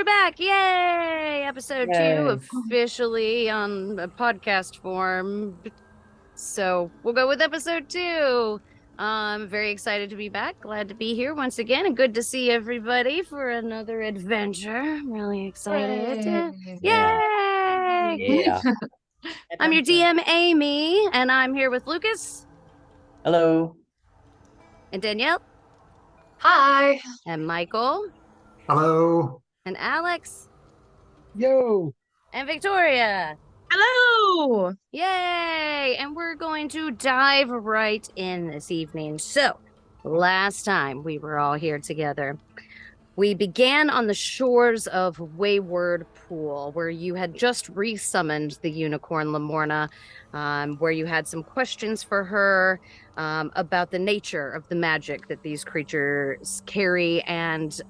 we're back. Yay! Episode 2 Yay. officially on a podcast form. So we'll go with episode 2. Very excited to be back. Glad to be here once again and good to see everybody for another adventure. I'm really excited. Hooray. Yeah. Yay! Yeah. I'm your Adventure. DM, Amy, and I'm here with Lucas Hello. and Danielle Hi. and Michael Hello. and Alex Yo. and Victoria. Hello. Yay! And we're going to dive right in this evening. So, last time we were all here together, we began on the shores of Wayward Pool, where you had just re-summoned the unicorn Lamorna, where you had some questions for her about the nature of the magic that these creatures carry and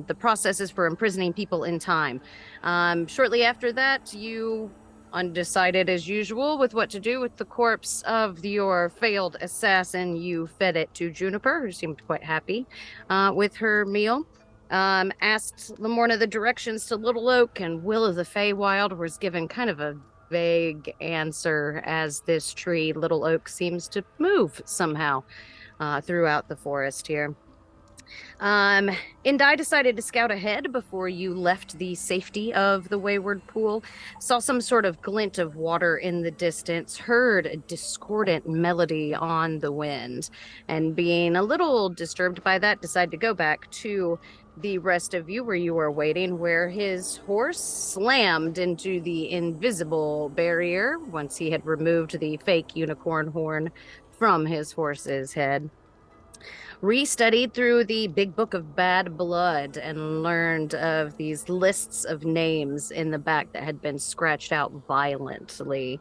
the processes for imprisoning people in time. Shortly after that, you undecided as usual with what to do with the corpse of your failed assassin. You fed it to Juniper, who seemed quite happy with her meal. Asked Lamorna the directions to Little Oak, and Will of the Feywild was given kind of a vague answer as this tree, Little Oak, seems to move somehow throughout the forest here. Indai decided to scout ahead before you left the safety of the Wayward Pool, saw some sort of glint of water in the distance, heard a discordant melody on the wind, and being a little disturbed by that, decided to go back to the rest of you where you were waiting, where his horse slammed into the invisible barrier once he had removed the fake unicorn horn from his horse's head. Restudied through the big book of bad blood and learned of these lists of names in the back that had been scratched out violently.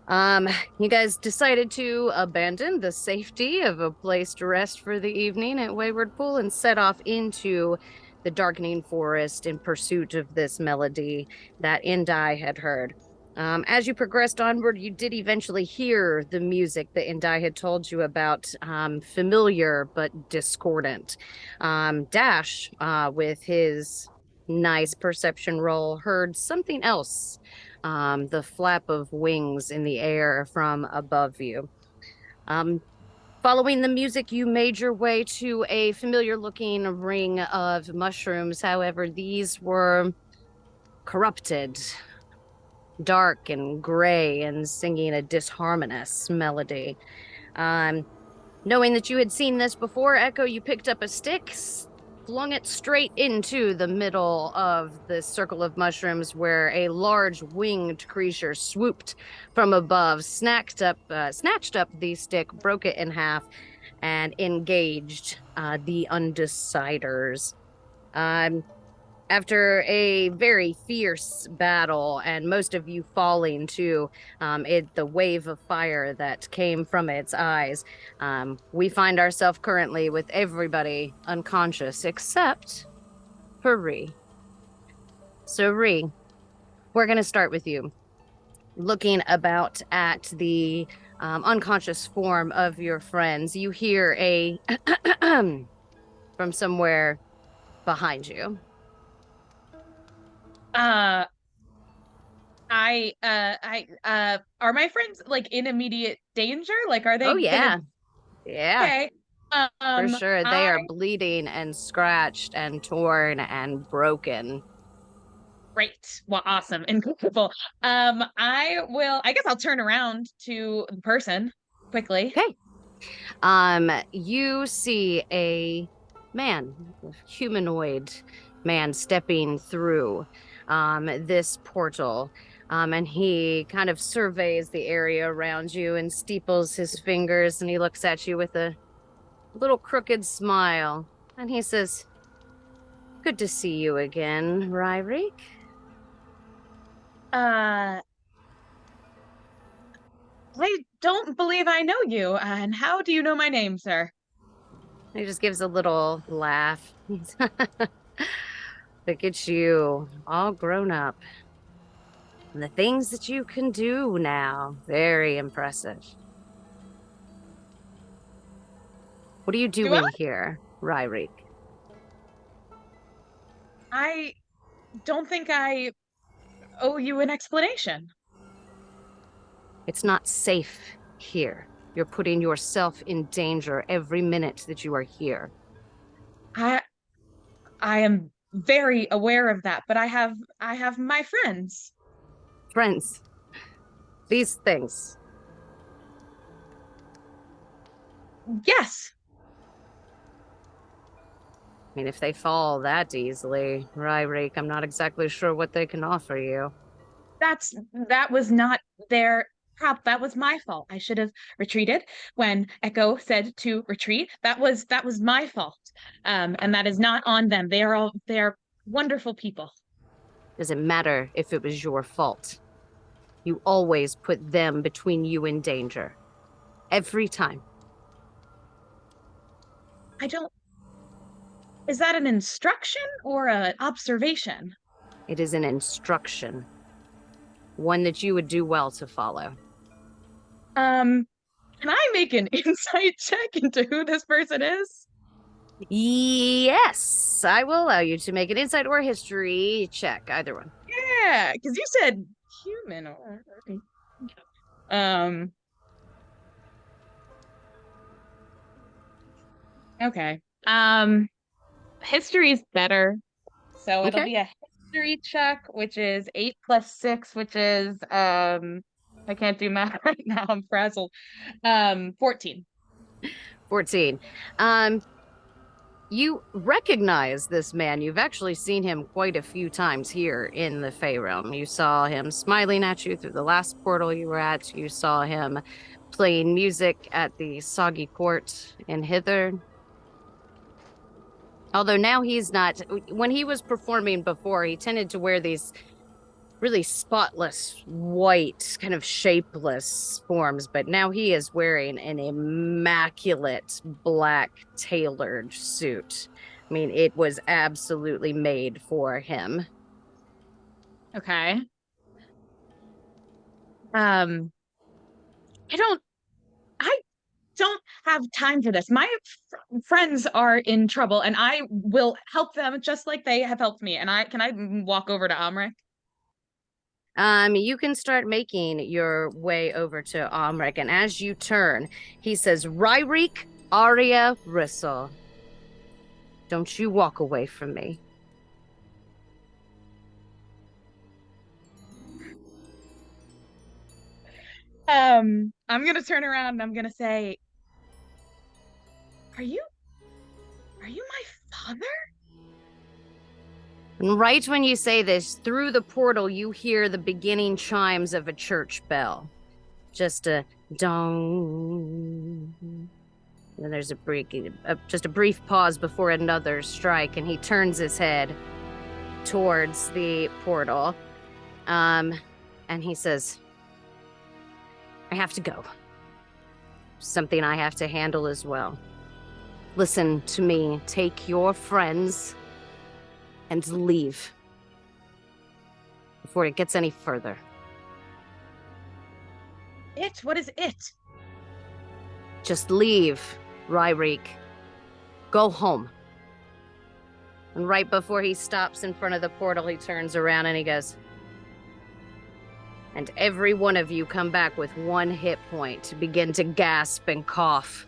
You guys decided to abandon the safety of a place to rest for the evening at Wayward Pool and set off into the darkening forest in pursuit of this melody that Indai had heard. As you progressed onward, you did eventually hear the music that Indai had told you about, familiar but discordant. Dash, with his nice perception roll, heard something else, the flap of wings in the air from above you. Following the music, you made your way to a familiar-looking ring of mushrooms. However, these were corrupted, dark and gray, and singing a disharmonious melody. Knowing that you had seen this before, Echo, you picked up a stick, flung it straight into the middle of the circle of mushrooms, where a large winged creature swooped from above, snatched up the stick, broke it in half, and engaged the Undeciders. After a very fierce battle, and most of you falling to the wave of fire that came from its eyes, we find ourselves currently with everybody unconscious except for Ree. So, Ree, we're going to start with you. Looking about at the unconscious form of your friends, you hear a from somewhere behind you. I are my friends like in immediate danger? Like, are they Oh, yeah. gonna... Yeah. Okay. For sure. They are bleeding and scratched and torn and broken. Great. Well, awesome. Incredible. I guess I'll turn around to the person quickly. Okay. You see a man, a humanoid man, stepping through this portal. And he kind of surveys the area around you and steeples his fingers, and he looks at you with a little crooked smile. And he says, "Good to see you again, Ryrik." I don't believe I know you. And how do you know my name, sir? He just gives a little laugh. Look at you, all grown up. And the things that you can do now, very impressive. What are you doing here, Ryrik? I don't think I owe you an explanation. It's not safe here. You're putting yourself in danger every minute that you are here. I I am very aware of that, but I have my friends. Friends, these things. Yes, I mean, if they fall that easily, Ryrik, I'm not exactly sure what they can offer you. that was not their prop. That was my fault. I should have retreated when Echo said to retreat. That was my fault. And that is not on them. They are wonderful people. Does it matter if it was your fault? You always put them between you and danger. Every time. I don't Is that an instruction or an observation? It is an instruction. One that you would do well to follow. Um, can I make an insight check into who this person is? Yes, I will allow you to make an insight or history check, either one. Yeah, because you said human or um okay. History is better. So it'll Okay. be a history check, which is 8 + 6, which is I can't do math right now, I'm frazzled. 14. 14. Um, you recognize this man. You've actually seen him quite a few times here in the Fey Realm. You saw him smiling at you through the last portal you were at. You saw him playing music at the Soggy Court in Hither. Although now he's not. When he was performing before, he tended to wear these really spotless, white, kind of shapeless forms, but now he is wearing an immaculate black tailored suit. I mean, it was absolutely made for him. Okay. Um, I don't I don't have time for this. My friends are in trouble and I will help them just like they have helped me. And I walk over to Amrik? You can start making your way over to Omric, and as you turn, he says, Ryrik Arya Rissel. Don't you walk away from me. I'm gonna turn around and I'm gonna say, Are you my father? And right when you say this, through the portal, you hear the beginning chimes of a church bell. Just a dong. And then there's just a brief pause before another strike, and he turns his head towards the portal. And he says, I have to go. Something I have to handle as well. Listen to me. Take your friends and leave before it gets any further. What is it? Just leave, Ryrik. Go home. And right before he stops in front of the portal, he turns around and he goes, and every one of you come back with 1 hit point to begin to gasp and cough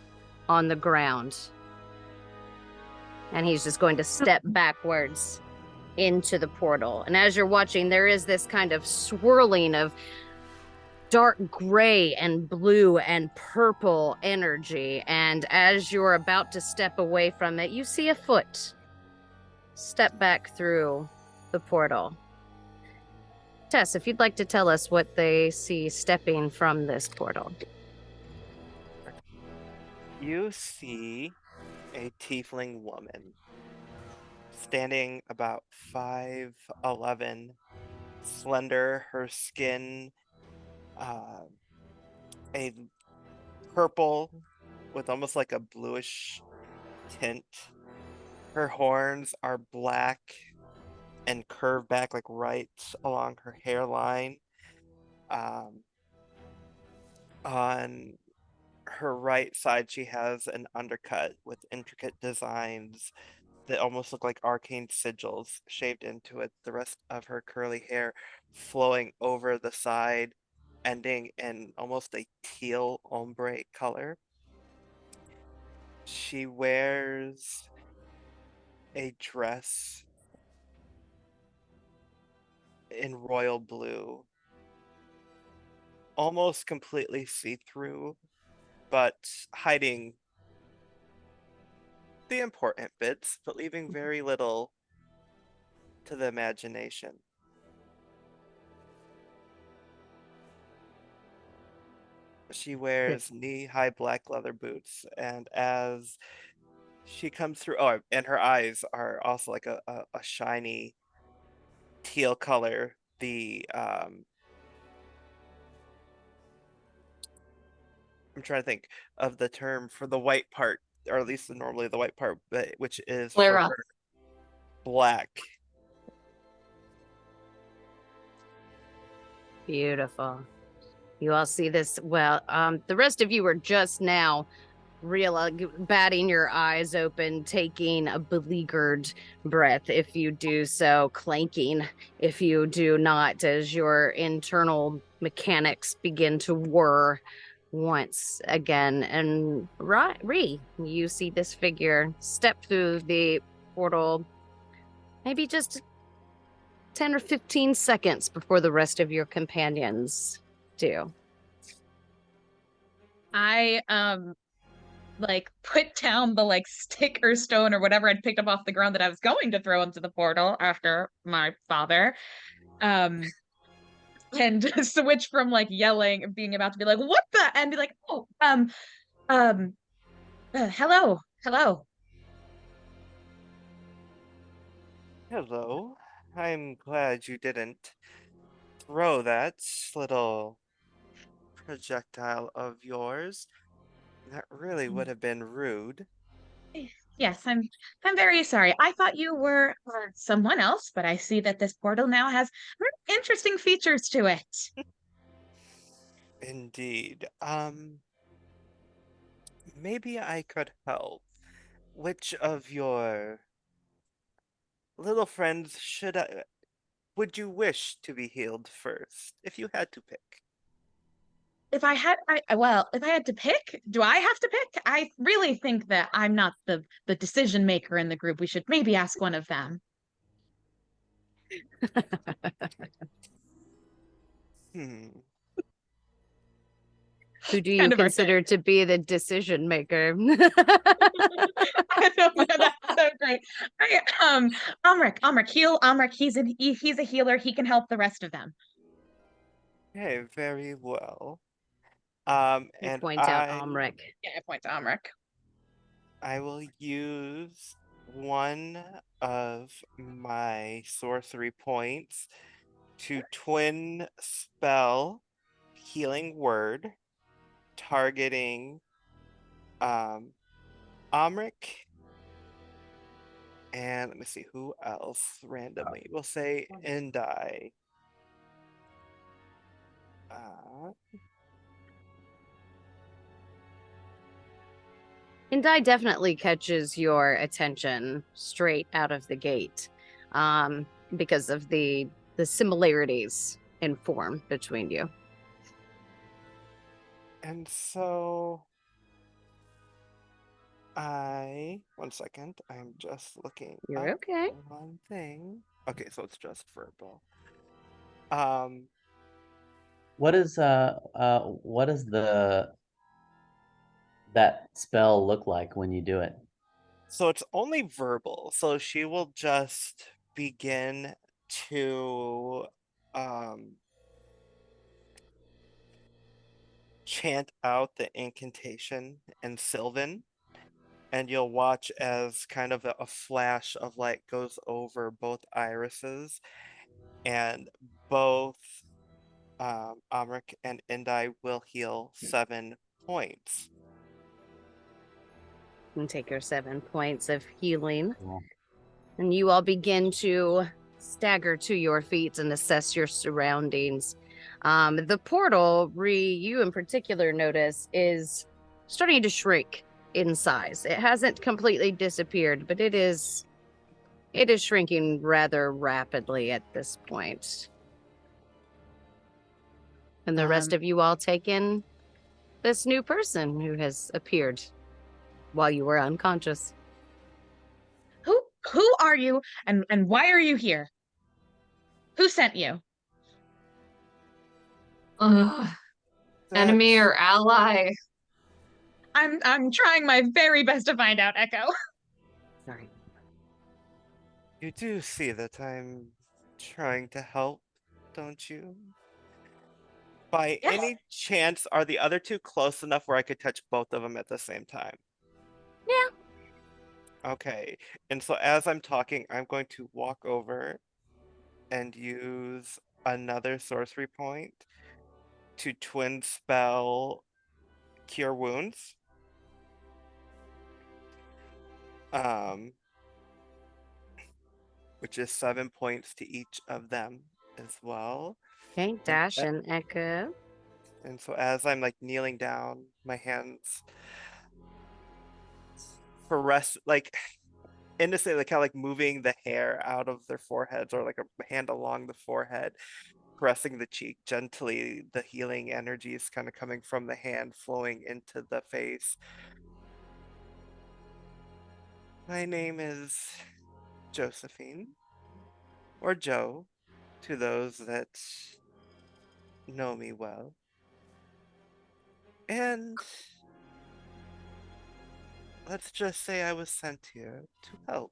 on the ground. And he's just going to step backwards into the portal. And as you're watching, there is this kind of swirling of dark gray and blue and purple energy. And as you're about to step away from it, you see a foot step back through the portal. Tess, if you'd like to tell us what they see stepping from this portal. You see a tiefling woman standing about 5'11", slender, her skin a purple with almost like a bluish tint. Her horns are black and curve back like right along her hairline. On her right side, she has an undercut with intricate designs that almost look like arcane sigils shaved into it. The rest of her curly hair flowing over the side, ending in almost a teal ombre color. She wears a dress in royal blue, almost completely see-through, but hiding the important bits, but leaving very little to the imagination. She wears knee-high black leather boots, and as she comes through, oh, and her eyes are also like a shiny teal color. I'm trying to think of the term for the white part, or at least normally the white part, but which is Flare for up. her black. Beautiful. You all see this. Well, the rest of you are just now batting your eyes open, taking a beleaguered breath if you do so, clanking if you do not, as your internal mechanics begin to whir once again. And Ree, you see this figure step through the portal, maybe just 10 or 15 seconds before the rest of your companions do. I like put down the like stick or stone or whatever I'd picked up off the ground that I was going to throw into the portal after my father. And switch from like yelling and being about to be like, what the, and be like, oh, hello, hello. Hello. I'm glad you didn't throw that little projectile of yours. That really would have been rude. Yes, I'm very sorry. I thought you were someone else, but I see that this portal now has very interesting features to it. Indeed. Maybe I could help. Which of your little friends would you wish to be healed first, if you had to pick? If I had, well, if I had to pick, do I have to pick? I really think that I'm not the decision maker in the group. We should maybe ask one of them. Hmm. Who do you Kind of our consider to be the decision maker? I know, that's so great. Amrik, heal Amrik. He's a healer. He can help the rest of them. Okay, very well. You And point out Amrik. Yeah, I point to Amrik. I will use one of my sorcery points to twin spell healing word targeting Amrik, and let me see who else randomly. We'll say Endai. Indai definitely catches your attention straight out of the gate, because of the similarities in form between you. And so one second, I'm just looking You're up okay. one thing. Okay, so it's just verbal. What is the that spell look like when you do it? So it's only verbal. So she will just begin to chant out the incantation in Sylvan, and you'll watch as kind of a flash of light goes over both irises, and both Amrik and Endai will heal 7 points. And take your 7 points of healing. Cool. And you all begin to stagger to your feet and assess your surroundings. The portal, you in particular notice, is starting to shrink in size. It hasn't completely disappeared, but it is It is shrinking rather rapidly at this point. And the rest of you all take in this new person who has appeared while you were unconscious. Who are you and why are you here? Who sent you? Enemy or ally? I'm trying my very best to find out, Echo. Sorry. You do see that I'm trying to help, don't you? By Yes. any chance, are the other two close enough where I could touch both of them at the same time? Yeah. Okay. And so as I'm talking, I'm going to walk over and use another sorcery point to twin spell Cure Wounds. Which is 7 points to each of them as well. Okay, Dash and Echo. And so as I'm like kneeling down, my hands caress, like innocently, like how like moving the hair out of their foreheads, or like a hand along the forehead, caressing the cheek gently. The healing energy is kind of coming from the hand, flowing into the face. My name is Josephine, or Joe, to those that know me well. And let's just say I was sent here to help.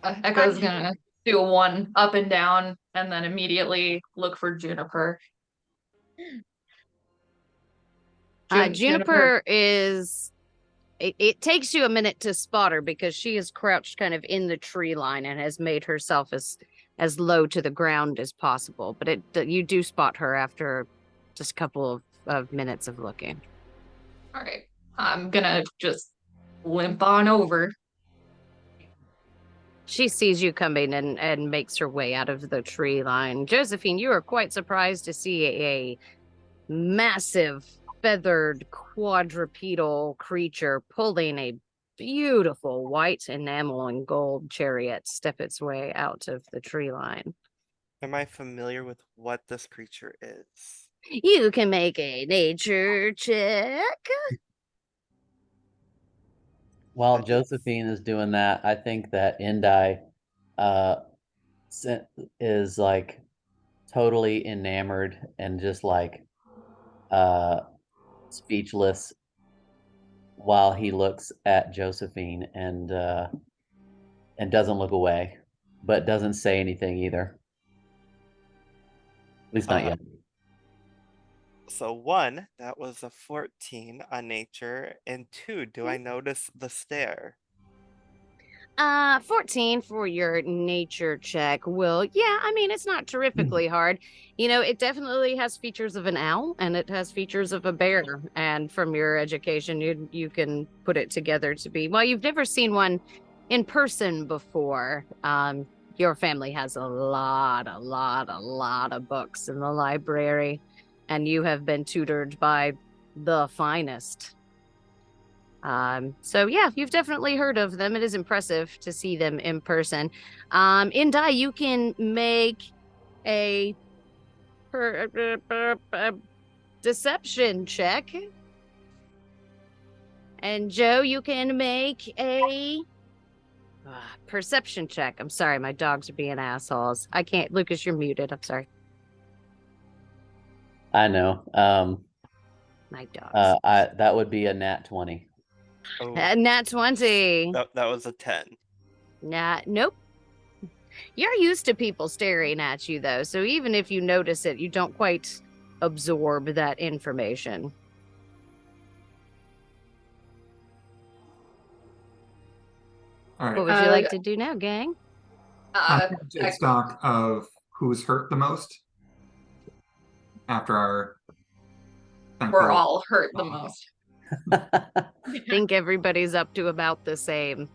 Echo's gonna do a one up and down and then immediately look for Juniper. Juniper is... It takes you a minute to spot her because she is crouched kind of in the tree line and has made herself as low to the ground as possible. But you do spot her after just a couple of minutes of looking. All right. I'm gonna just limp on over. She sees you coming and makes her way out of the tree line. Josephine, you are quite surprised to see a massive feathered quadrupedal creature pulling a beautiful white enamel and gold chariot step its way out of the tree line. Am I familiar with what this creature is? You can make a nature check. While That is- Josephine is doing that, I think that Endai is like totally enamored and just like speechless while he looks at Josephine and doesn't look away, but doesn't say anything either. At least not yet. So 1, that was a 14 on nature, and 2, do I notice the stare? 14 for your nature check. I mean, it's not terrifically hard. You know, it definitely has features of an owl and it has features of a bear. And from your education, you can put it together to be, well, you've never seen one in person before. Your family has a lot of books in the library, and you have been tutored by the finest. So yeah, you've definitely heard of them. It is impressive to see them in person. Indai, you can make a deception check. And Joe, you can make a perception check. I'm sorry, my dogs are being assholes. I can't. Lucas, you're muted. I'm sorry. I know. My dogs. That would be a nat 20. Oh, Nat 20. that was a 10. Nope. You're used to people staring at you, though, so even if you notice it, you don't quite absorb that information. All right. What would you like to do now, gang? I think take stock of who's hurt the most after our. We're all hurt the most. I think everybody's up to about the same.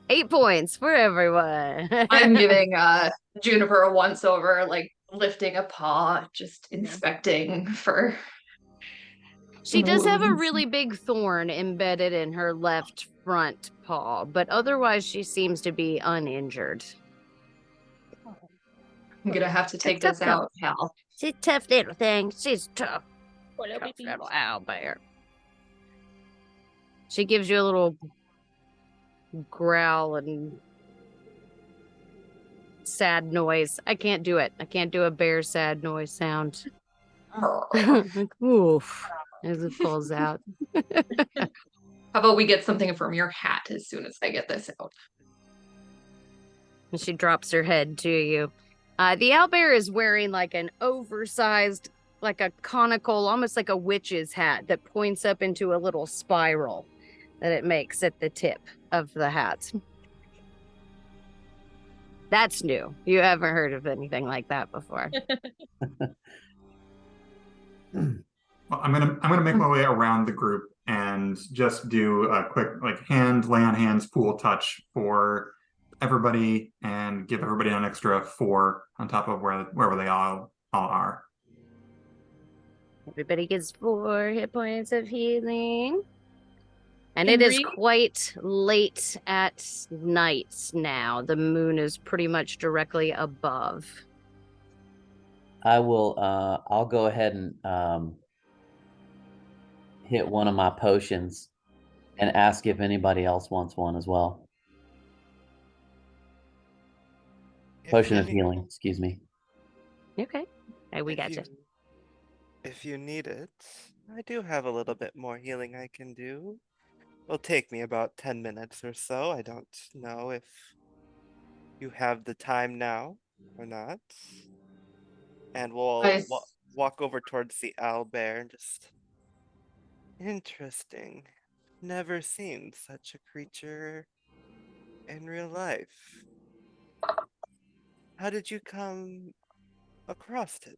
8 points for everyone. I'm giving Juniper a once over, like lifting a paw, just inspecting for She does have a wounds. really big thorn embedded in her left front paw, but otherwise she seems to be uninjured. I'm gonna have to take tough this out, pal. She's a tough little thing. She's tough. Poor little Tough baby. little owlbear. She gives you a little growl and sad noise. I can't do it. I can't do a bear sad noise sound. Like, oof, as it falls out. How about we get something from your hat as soon as I get this out? And she drops her head to you. The owlbear is wearing like an oversized, like a conical, almost like a witch's hat that points up into a little spiral that it makes at the tip of the hat. That's new. You haven't heard of anything like that before. Well, I'm gonna make my way around the group and just do a quick like lay on hands pool touch for everybody and give everybody an extra 4 on top of wherever they all are. Everybody gets 4 hit points of healing. And Can it is Ree- quite late at night now. The moon is pretty much directly above. I'll go ahead and hit one of my potions and ask if anybody else wants one as well. Potion of healing, excuse me. Okay. Hey, we If got you. If you need it, I do have a little bit more healing I can do. It'll take me about 10 minutes or so. I don't know if you have the time now or not. And we'll I- walk over towards the owlbear and just... Interesting. Never seen such a creature in real life. How did you come across it?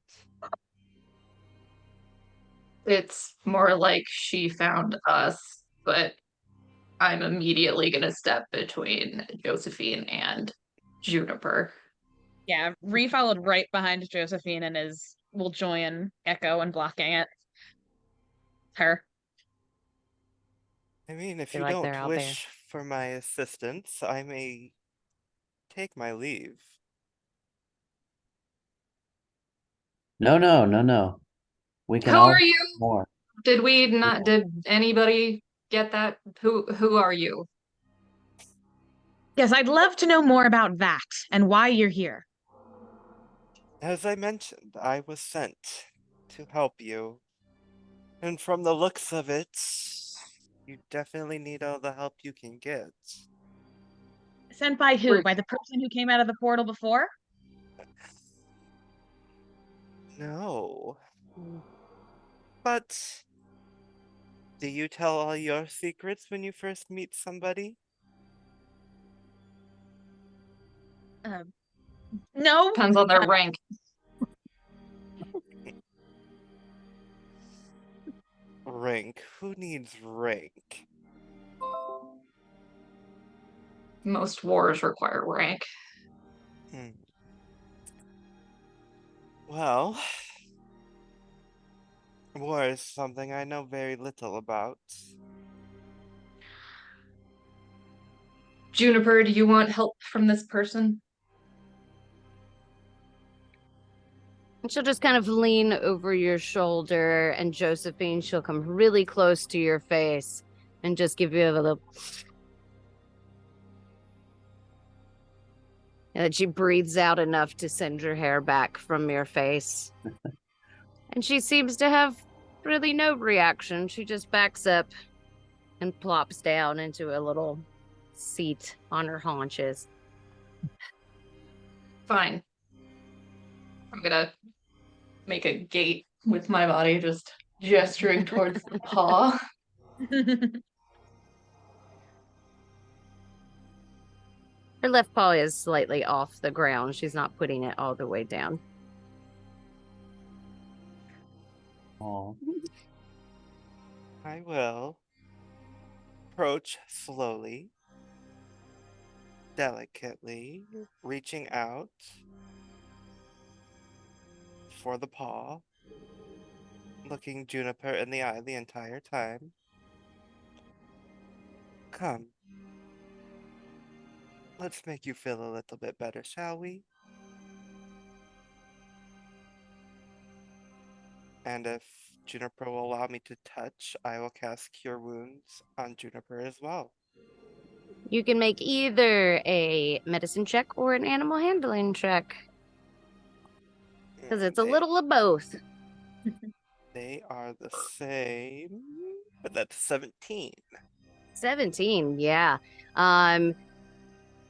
It's more like she found us, but I'm immediately gonna step between Josephine and Juniper. Yeah, Ree followed right behind Josephine and will join Echo in blocking it. Her. I mean, if They you like their don't owlbear. wish for my assistance, I may take my leave. No. We can Who all are do you? more. Did we not? Did anybody get that? Who are you? Yes, I'd love to know more about that and why you're here. As I mentioned, I was sent to help you. And from the looks of it, you definitely need all the help you can get. Sent by who? By the person who came out of the portal before? No. But do you tell all your secrets when you first meet somebody? No. Depends on their rank. Rank. Who needs rank? Most wars require rank. Hmm. Well, war is something I know very little about. Juniper, do you want help from this person? And she'll just kind of lean over your shoulder, and Josephine, she'll come really close to your face and just give you a little. And she breathes out enough to send your hair back from your face. And she seems to have really no reaction. She just backs up and plops down into a little seat on her haunches. Fine. I'm gonna make a gate with my body, just gesturing towards the paw. Her left paw is slightly off the ground. She's not putting it all the way down. Oh, I will approach slowly, delicately, reaching out for the paw, looking Juniper in the eye the entire time. Come. Let's make you feel a little bit better, shall we? And if Juniper will allow me to touch, I will cast Cure Wounds on Juniper as well. You can make either a medicine check or an animal handling check. Because it's a little of both. They are the same, but that's 17. 17, yeah.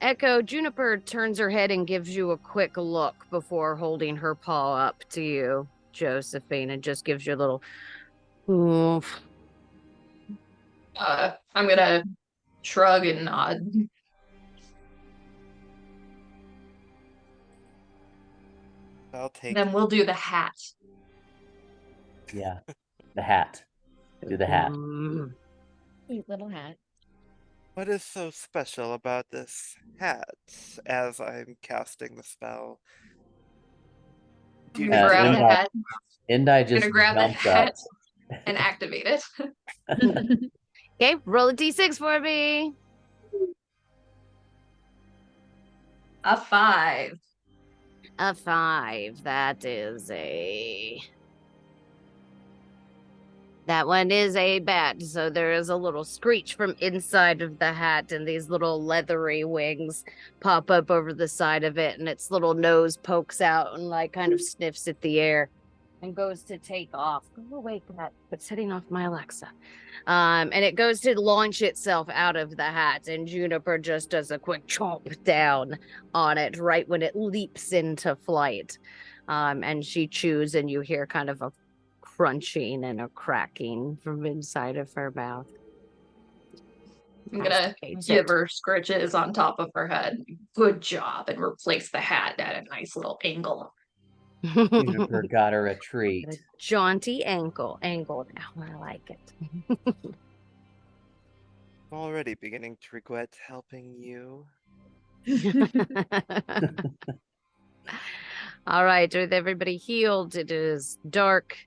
Echo, Juniper turns her head and gives you a quick look before holding her paw up to you, Josephine, and just gives you a little oof. I'm gonna shrug and nod. I'll take Then we'll do the hat. Yeah, the hat. Do the hat. Cute little hat. What is so special about this hat as I'm casting the spell? Do you I'm gonna grab the Indai- hat. Indai I'm just gonna grab the jumps up. hat and activate it. Okay, roll a d6 for me. A 5. A 5. That one is a bat, so there is a little screech from inside of the hat, and these little leathery wings pop up over the side of it, and its little nose pokes out and like kind of sniffs at the air and goes to take off. Go away, cat. But setting off my Alexa. And it goes to launch itself out of the hat, and Juniper just does a quick chomp down on it right when it leaps into flight. And she chews, and you hear kind of a crunching and a cracking from inside of her mouth. I'm gonna give her scritches on top of her head. Good job, and replace the hat at a nice little angle. Juniper got her a treat. A jaunty angle now. I like it. I'm already beginning to regret helping you. All right, with everybody healed, it is dark.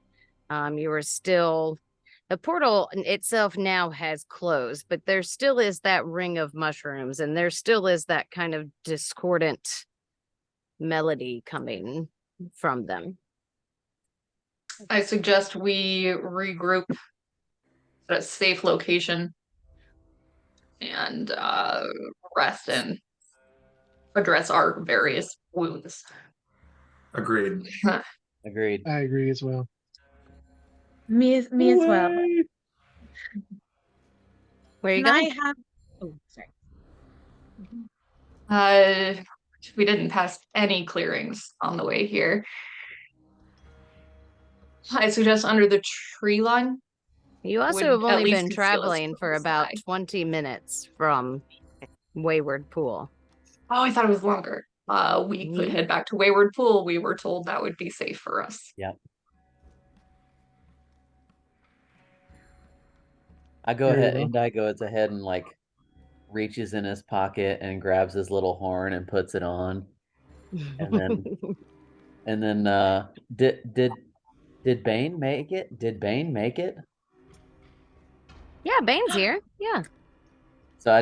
You are still. The portal itself now has closed, but there still is that ring of mushrooms, and there still is that kind of discordant melody coming from them. I suggest we regroup at a safe location and rest and address our various wounds. Agreed. Agreed. I agree as well. Me as well. Where are you Can I going? have? Oh, sorry. We didn't pass any clearings on the way here. I suggest under the tree line. You also would have at only least been conceal us traveling from for the about sky. 20 minutes from Wayward Pool. Oh, I thought it was longer. We could head back to Wayward Pool. We were told that would be safe for us. Yep. I go Very ahead, well. Indai goes ahead and like reaches in his pocket and grabs his little horn and puts it on. And then did Bane make it? Did Bane make it? Yeah, Bane's here. Yeah. So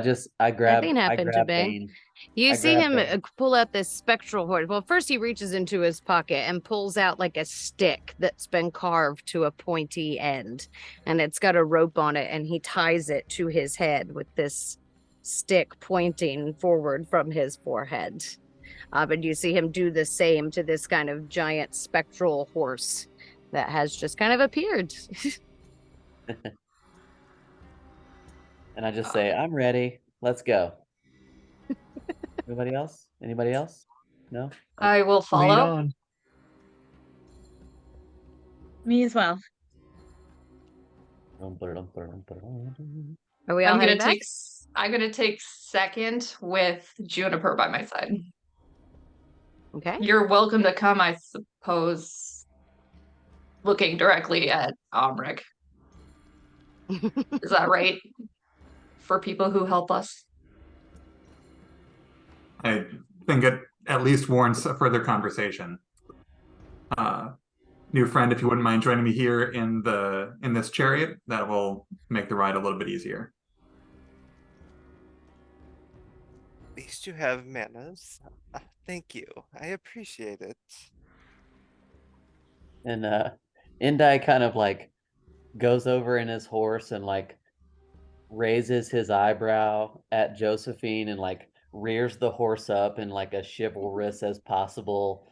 I grab Nothing happened to Bane. Bane. You I see grab him Bane. pull out this spectral horn. Well, first he reaches into his pocket and pulls out like a stick that's been carved to a pointy end. And it's got a rope on it, and he ties it to his head with this stick pointing forward from his forehead. But you see him do the same to this kind of giant spectral horse that has just kind of appeared. And I just say, I'm ready. Let's go. Anybody else? Anybody else? No? I will Lead follow. on. Me as well. Are we all I'm headed gonna back? take second with Juniper by my side. Okay. You're welcome to come, I suppose. Looking directly at Omric. Is that right? For people who help us. I think it at least warrants a further conversation. new friend, if you wouldn't mind joining me here in this chariot, that will make the ride a little bit easier. At least you have manners. Thank you. I appreciate it. And Indai kind of like goes over in his horse and like raises his eyebrow at Josephine and like rears the horse up in like a chivalrous as possible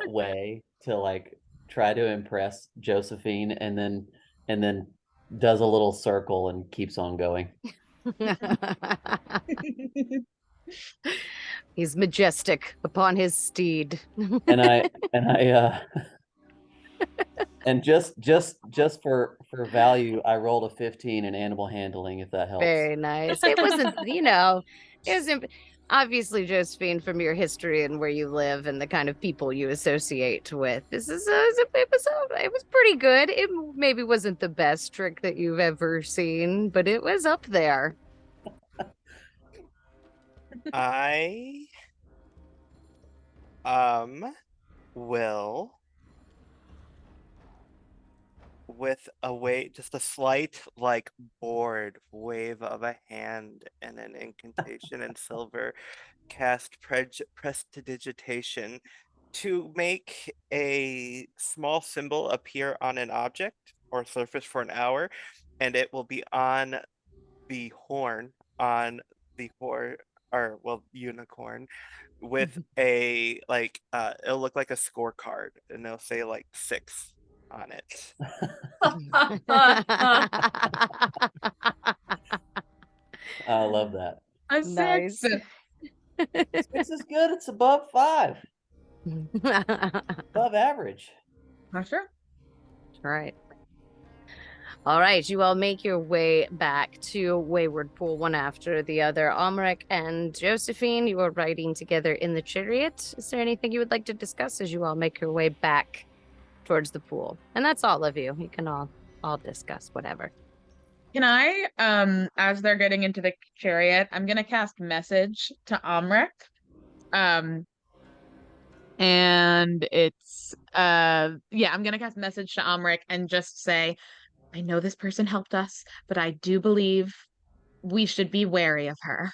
way to like try to impress Josephine, and then does a little circle and keeps on going. He's majestic upon his steed. And I and just for value, I rolled a 15 in animal handling, if that helps. Very nice. It wasn't, it wasn't obviously, Josephine, from your history and where you live and the kind of people you associate with. It was pretty good. It maybe wasn't the best trick that you've ever seen, but it was up there. I will, with just a slight like bored wave of a hand and an incantation in silver, cast prestidigitation to make a small symbol appear on an object or surface for an hour, and it will be on the horn on the unicorn with a it'll look like a scorecard, and they'll say like 6 on it. I love that. A Nice. 6. 6 is good. It's above 5, above average. Not sure. Right. All right, you all make your way back to Wayward Pool one after the other. Amrik and Josephine, you are riding together in the chariot. Is there anything you would like to discuss as you all make your way back towards the pool? And that's all of you. You can all discuss whatever. Can I, as they're getting into the chariot, I'm gonna cast message to Amrik. And it's I'm gonna cast message to Amrik and just say, I know this person helped us, but I do believe we should be wary of her.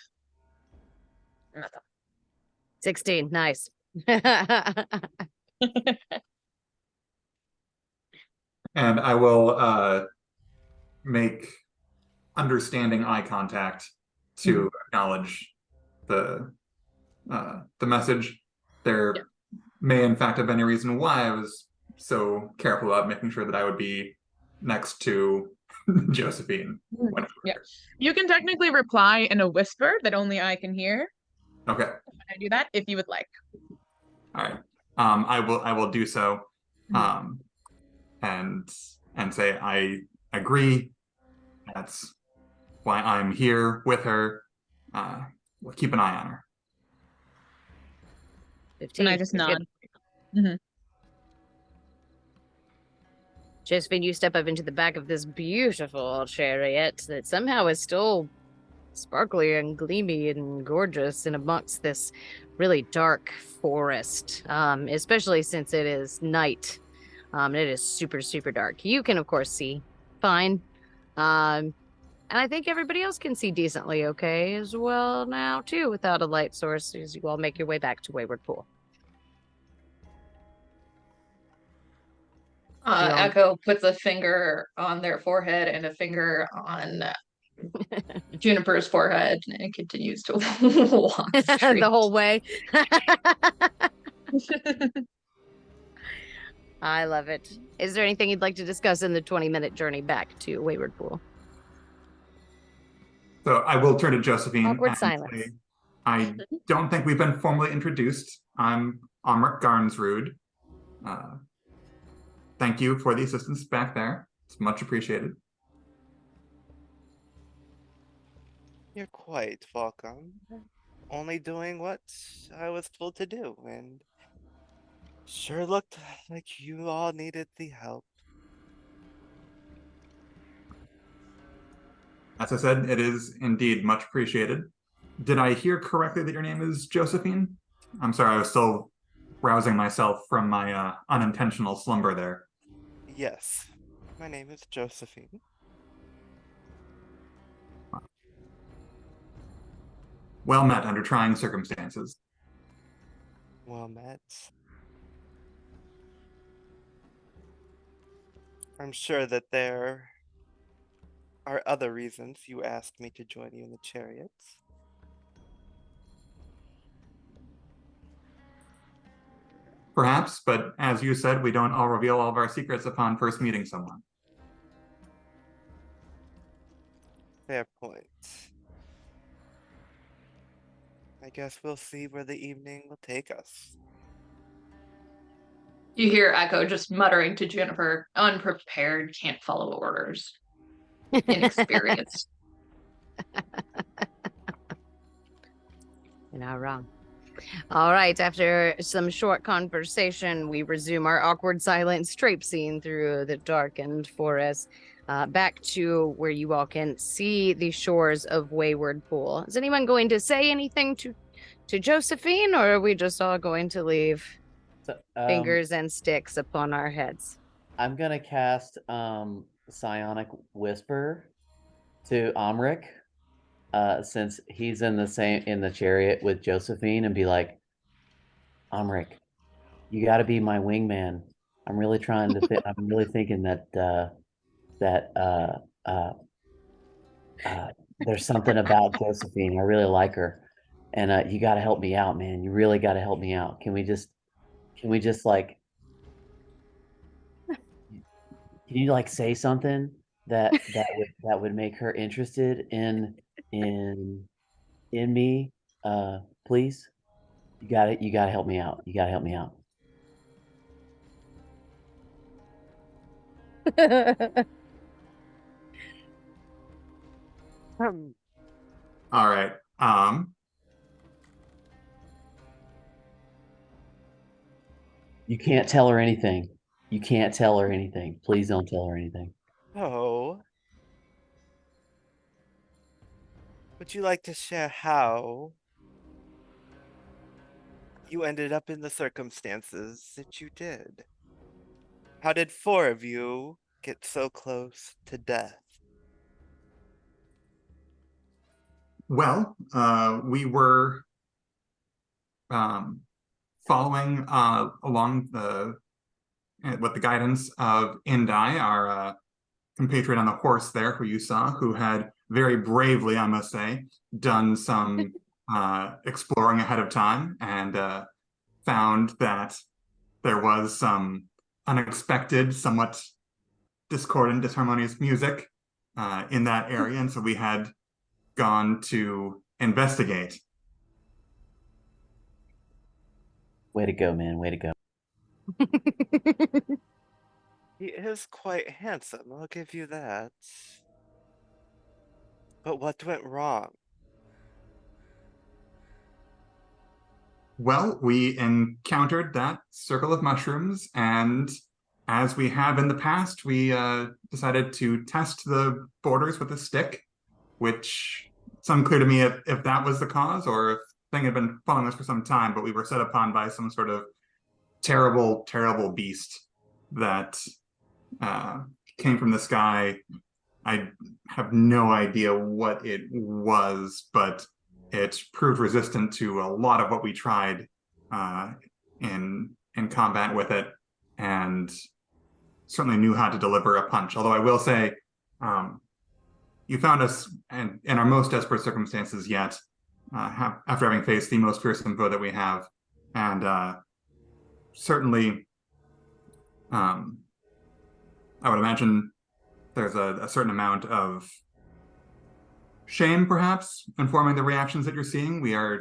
16, nice. And I will make understanding eye contact to acknowledge the message. There may in fact have been a reason why I was so careful about making sure that I would be next to Josephine. You can technically reply in a whisper that only I can hear. Okay. I do that if you would like. All right. I will do so. And say I agree. That's why I'm here with her. We'll keep an eye on her. 15. And I just nod. Josephine, you step up into the back of this beautiful chariot that somehow is still sparkly and gleamy and gorgeous in amongst this really dark forest, especially since it is night. It is super, super dark. You can, of course, see fine. And I think everybody else can see decently okay as well now, too, without a light source as you all make your way back to Wayward Pool. Echo puts a finger on their forehead and a finger on Juniper's forehead and continues to walk the whole way. I love it. Is there anything you'd like to discuss in the 20-minute journey back to Wayward Pool? So I will turn to Josephine. Awkward silence. Say, I don't think we've been formally introduced. I'm Amrik Garnsrud. Thank you for the assistance back there. It's much appreciated. You're quite welcome. Only doing what I was told to do, and sure looked like you all needed the help. As I said, it is indeed much appreciated. Did I hear correctly that your name is Josephine? I'm sorry, I was still rousing myself from my unintentional slumber there. Yes, my name is Josephine. Well met under trying circumstances. Well met. I'm sure that there are other reasons you asked me to join you in the chariots. Perhaps, but as you said, we don't all reveal all of our secrets upon first meeting someone. Fair point. I guess we'll see where the evening will take us. You hear Echo just muttering to Jennifer, unprepared, can't follow orders, inexperienced. You're not wrong. All right, after some short conversation, we resume our awkward silence traipsing through the darkened forest, back to where you all can see the shores of Wayward Pool. Is anyone going to say anything to Josephine, or are we just all going to leave So, fingers and sticks upon our heads? I'm gonna cast Psionic Whisper to Amrik, since he's in the chariot with Josephine, and be like, Amrik, you got to be my wingman. I'm really trying to. I'm really thinking that that there's something about Josephine. I really like her, and you got to help me out, man. You really got to help me out. Can we just like, can you like say something that would make her interested in in me? Please. You gotta help me out. You gotta help me out. All right. You can't tell her anything. You can't tell her anything. Please don't tell her anything. Oh, would you like to share how you ended up in the circumstances that you did? How did four of you get so close to death? Well, we were following along with the guidance of Indai, our compatriot on the horse there, who you saw, who had very bravely, I must say, done some exploring ahead of time, and found that there was some unexpected, somewhat discordant, disharmonious music in that area, and so we had gone to investigate. Way to go, man. Way to go. He is quite handsome, I'll give you that. But what went wrong? Well, we encountered that circle of mushrooms, and as we have in the past, we decided to test the borders with a stick, which it's unclear to me if that was the cause or if the thing had been following us for some time, but we were set upon by some sort of terrible, terrible beast that came from the sky. I have no idea what it was, but it proved resistant to a lot of what we tried in combat with it, and certainly knew how to deliver a punch. Although I will say, you found us in our most desperate circumstances yet, after having faced the most fearsome foe that we have, and certainly, I would imagine there's a certain amount of shame, perhaps, informing the reactions that you're seeing. We are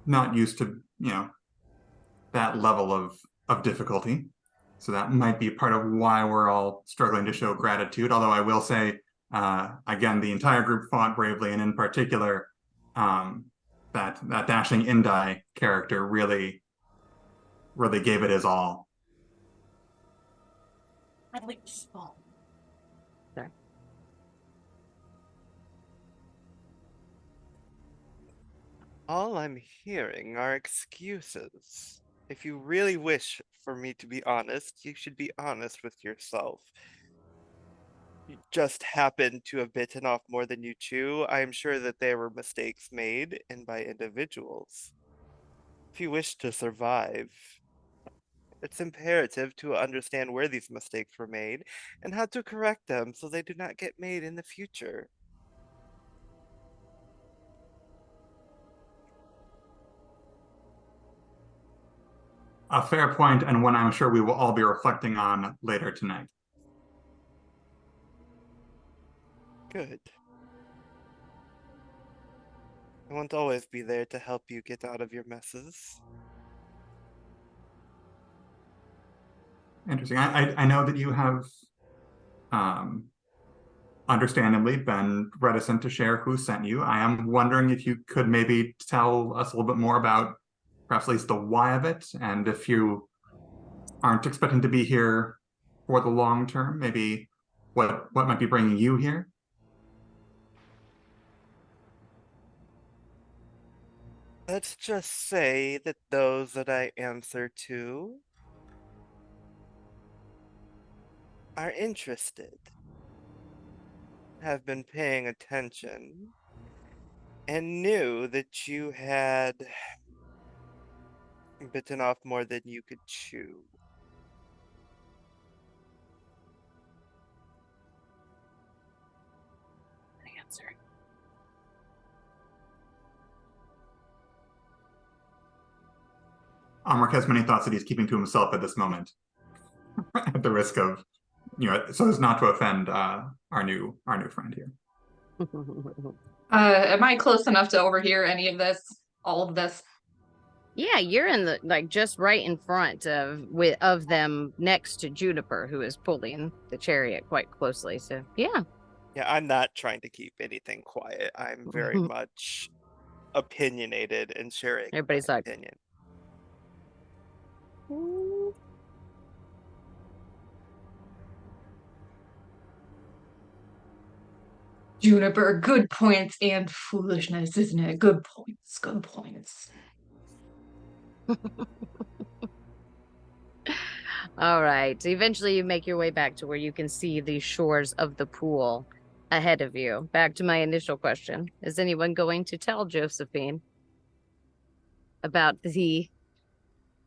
not used to, that level of difficulty. So that might be part of why we're all struggling to show gratitude. Although I will say, again, the entire group fought bravely, and in particular, that dashing Indai character really, really gave it his all. Sorry. All I'm hearing are excuses. If you really wish for me to be honest, you should be honest with yourself. You just happen to have bitten off more than you chew. I am sure that there were mistakes made, and by individuals. If you wish to survive, it's imperative to understand where these mistakes were made and how to correct them so they do not get made in the future. A fair point, and one I'm sure we will all be reflecting on later tonight. Good. I won't always be there to help you get out of your messes. Interesting. I know that you have understandably been reticent to share who sent you. I am wondering if you could maybe tell us a little bit more about perhaps at least the why of it, and if you aren't expecting to be here for the long term, maybe what might be bringing you here. Let's just say that those that I answer to are interested, have been paying attention, and knew that you had bitten off more than you could chew. Answer. Amrik has many thoughts that he's keeping to himself at this moment, at the risk of, so as not to offend our new friend here. Am I close enough to overhear any of this? All of this? Yeah, you're in the just right in front of them, next to Juniper, who is pulling the chariot quite closely. So yeah. Yeah, I'm not trying to keep anything quiet. I'm very much opinionated and sharing Everybody's my like, opinion. Juniper, good points and foolishness, isn't it? Good points, good points. all right. Eventually, you make your way back to where you can see the shores of the pool ahead of you. Back to my initial question: is anyone going to tell Josephine about the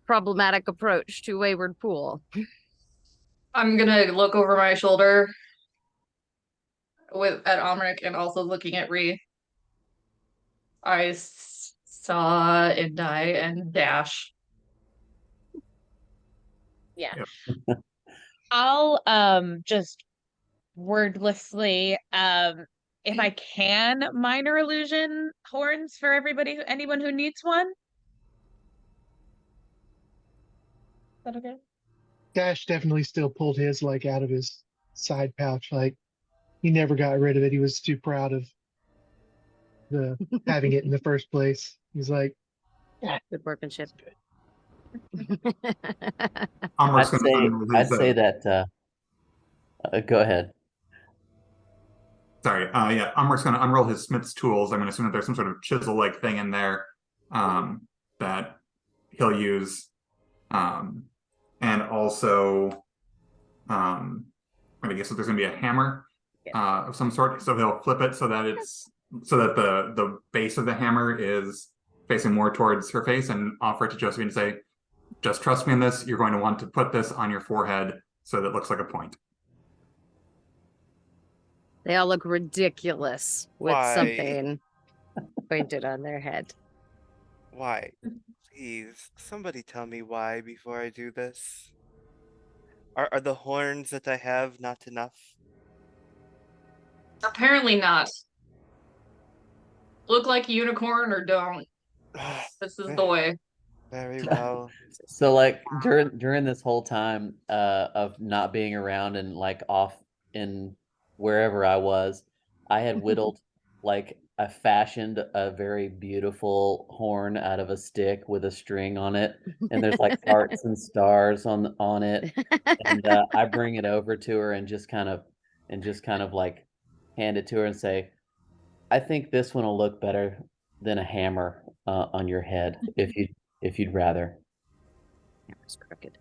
problematic approach to Wayward Pool? I'm gonna look over my shoulder at Amrik and also looking at Ree. I saw Indai and Dash. Yeah. Yep. I'll just wordlessly if I can minor illusion horns for anyone who needs one. Is that okay? Dash definitely still pulled his like out of his side pouch. Like he never got rid of it. He was too proud of the having it in the first place. He's like, Good workmanship. Amrik's I'd going to say unroll I'd his. say that. Go ahead. Sorry. Yeah, Amrik's going to unroll his smith's tools. I'm going to assume that there's some sort of chisel-like thing in there that he'll use, and also, I guess there's going to be a hammer of some sort. So he'll flip it so that the base of the hammer is facing more towards her face, and offer it to Josephine and say, "Just trust me in this. You're going to want to put this on your forehead so that it looks like a point." They all look ridiculous with Why? something pointed on their head. Why? Please, somebody tell me why before I do this. Are the horns that I have not enough? Apparently not. Look like a unicorn or don't. This is the way. Very well. So like during this whole time of not being around and like off in wherever I was, I had whittled I fashioned a very beautiful horn out of a stick with a string on it, and there's like hearts and stars on it, and I bring it over to her and just kind of like hand it to her and say, "I think this one will look better than a hammer on your head if you'd rather." Camera's crooked.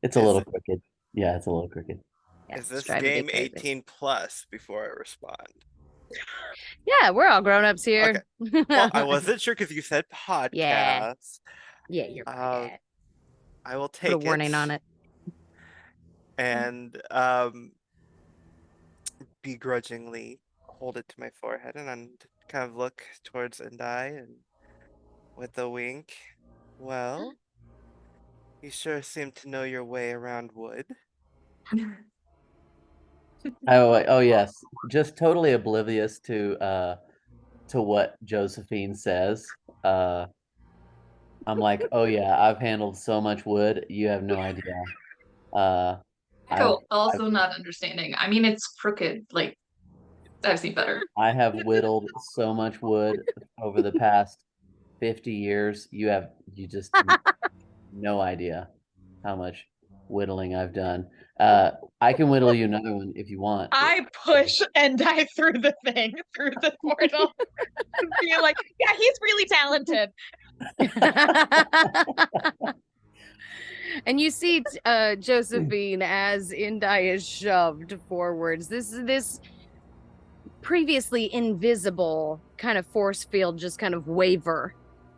It's a Is little it- crooked. Yeah, it's a little crooked. Yeah, Is it's this driving me game crazy. 18 plus before I respond? Yeah, we're all grown-ups here. Well, I wasn't sure because you said Yeah. podcast. Yeah, you're Uh, right. I will Put a take warning on it. and begrudgingly hold it to my forehead and then kind of look towards Endai and with a wink. Well, you sure seem to know your way around wood. Oh yes, just totally oblivious to what Josephine says. I'm like, oh yeah, I've handled so much wood, you have no idea. I've, Echo also not understanding. I mean, it's crooked. Like, I've seen better. I have whittled so much wood over the past 50 years. You just no idea how much whittling I've done. I can whittle you another one if you want. I push Endai through the thing, through the portal. Be like, yeah, he's really talented. And you see Josephine as Indai is shoved forwards. This previously invisible kind of force field just kind of waver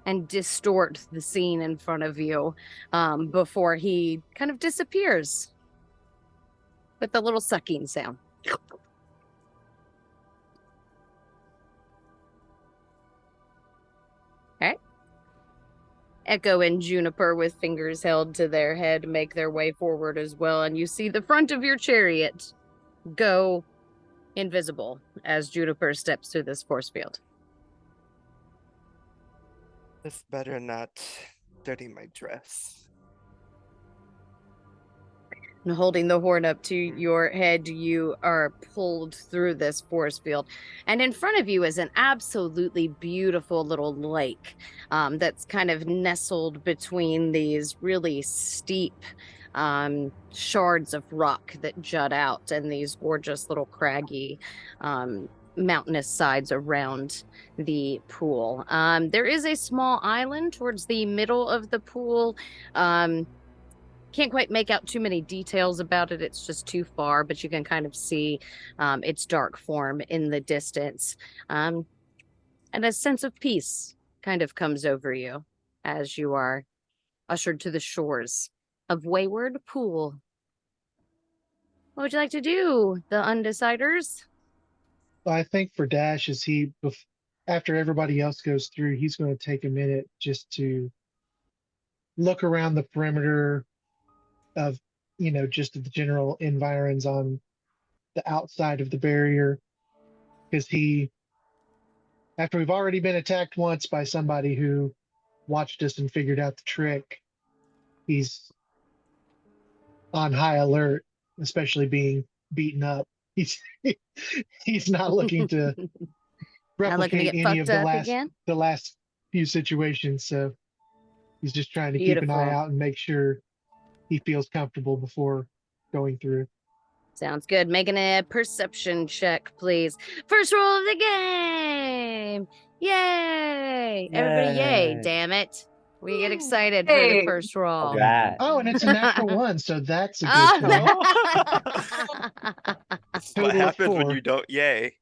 and distort the scene in front of you before he kind of disappears with the little sucking sound. Okay. Echo and Juniper, with fingers held to their head, make their way forward as well, and you see the front of your chariot go invisible as Juniper steps through this force field. This better not dirty my dress. And holding the horn up to your head, you are pulled through this force field. And in front of you is an absolutely beautiful little lake that's kind of nestled between these really steep shards of rock that jut out and these gorgeous little craggy mountainous sides around the pool. There is a small island towards the middle of the pool. Can't quite make out too many details about it. It's just too far, but you can kind of see its dark form in the distance. And a sense of peace kind of comes over you as you are ushered to the shores of Wayward Pool. What would you like to do, the Undeciders? I think for Dash, after everybody else goes through, he's going to take a minute just to look around the perimeter of, just the general environs on the outside of the barrier, because after we've already been attacked once by somebody who watched us and figured out the trick, he's on high alert, especially being beaten up. He's not looking to Not looking to replicate get any fucked of up again? the last few situations. So he's just trying to keep an eye Beautiful. out and make sure he feels comfortable before going through. Sounds good. Making a perception check, please. First roll of the game. Yay! Everybody, yay! Yay. Damn it. We get excited for the Hey. first roll. All right. Oh, and it's a natural one, so that's a good Oh. thing. This is Total what of happens when 4. you don't yay.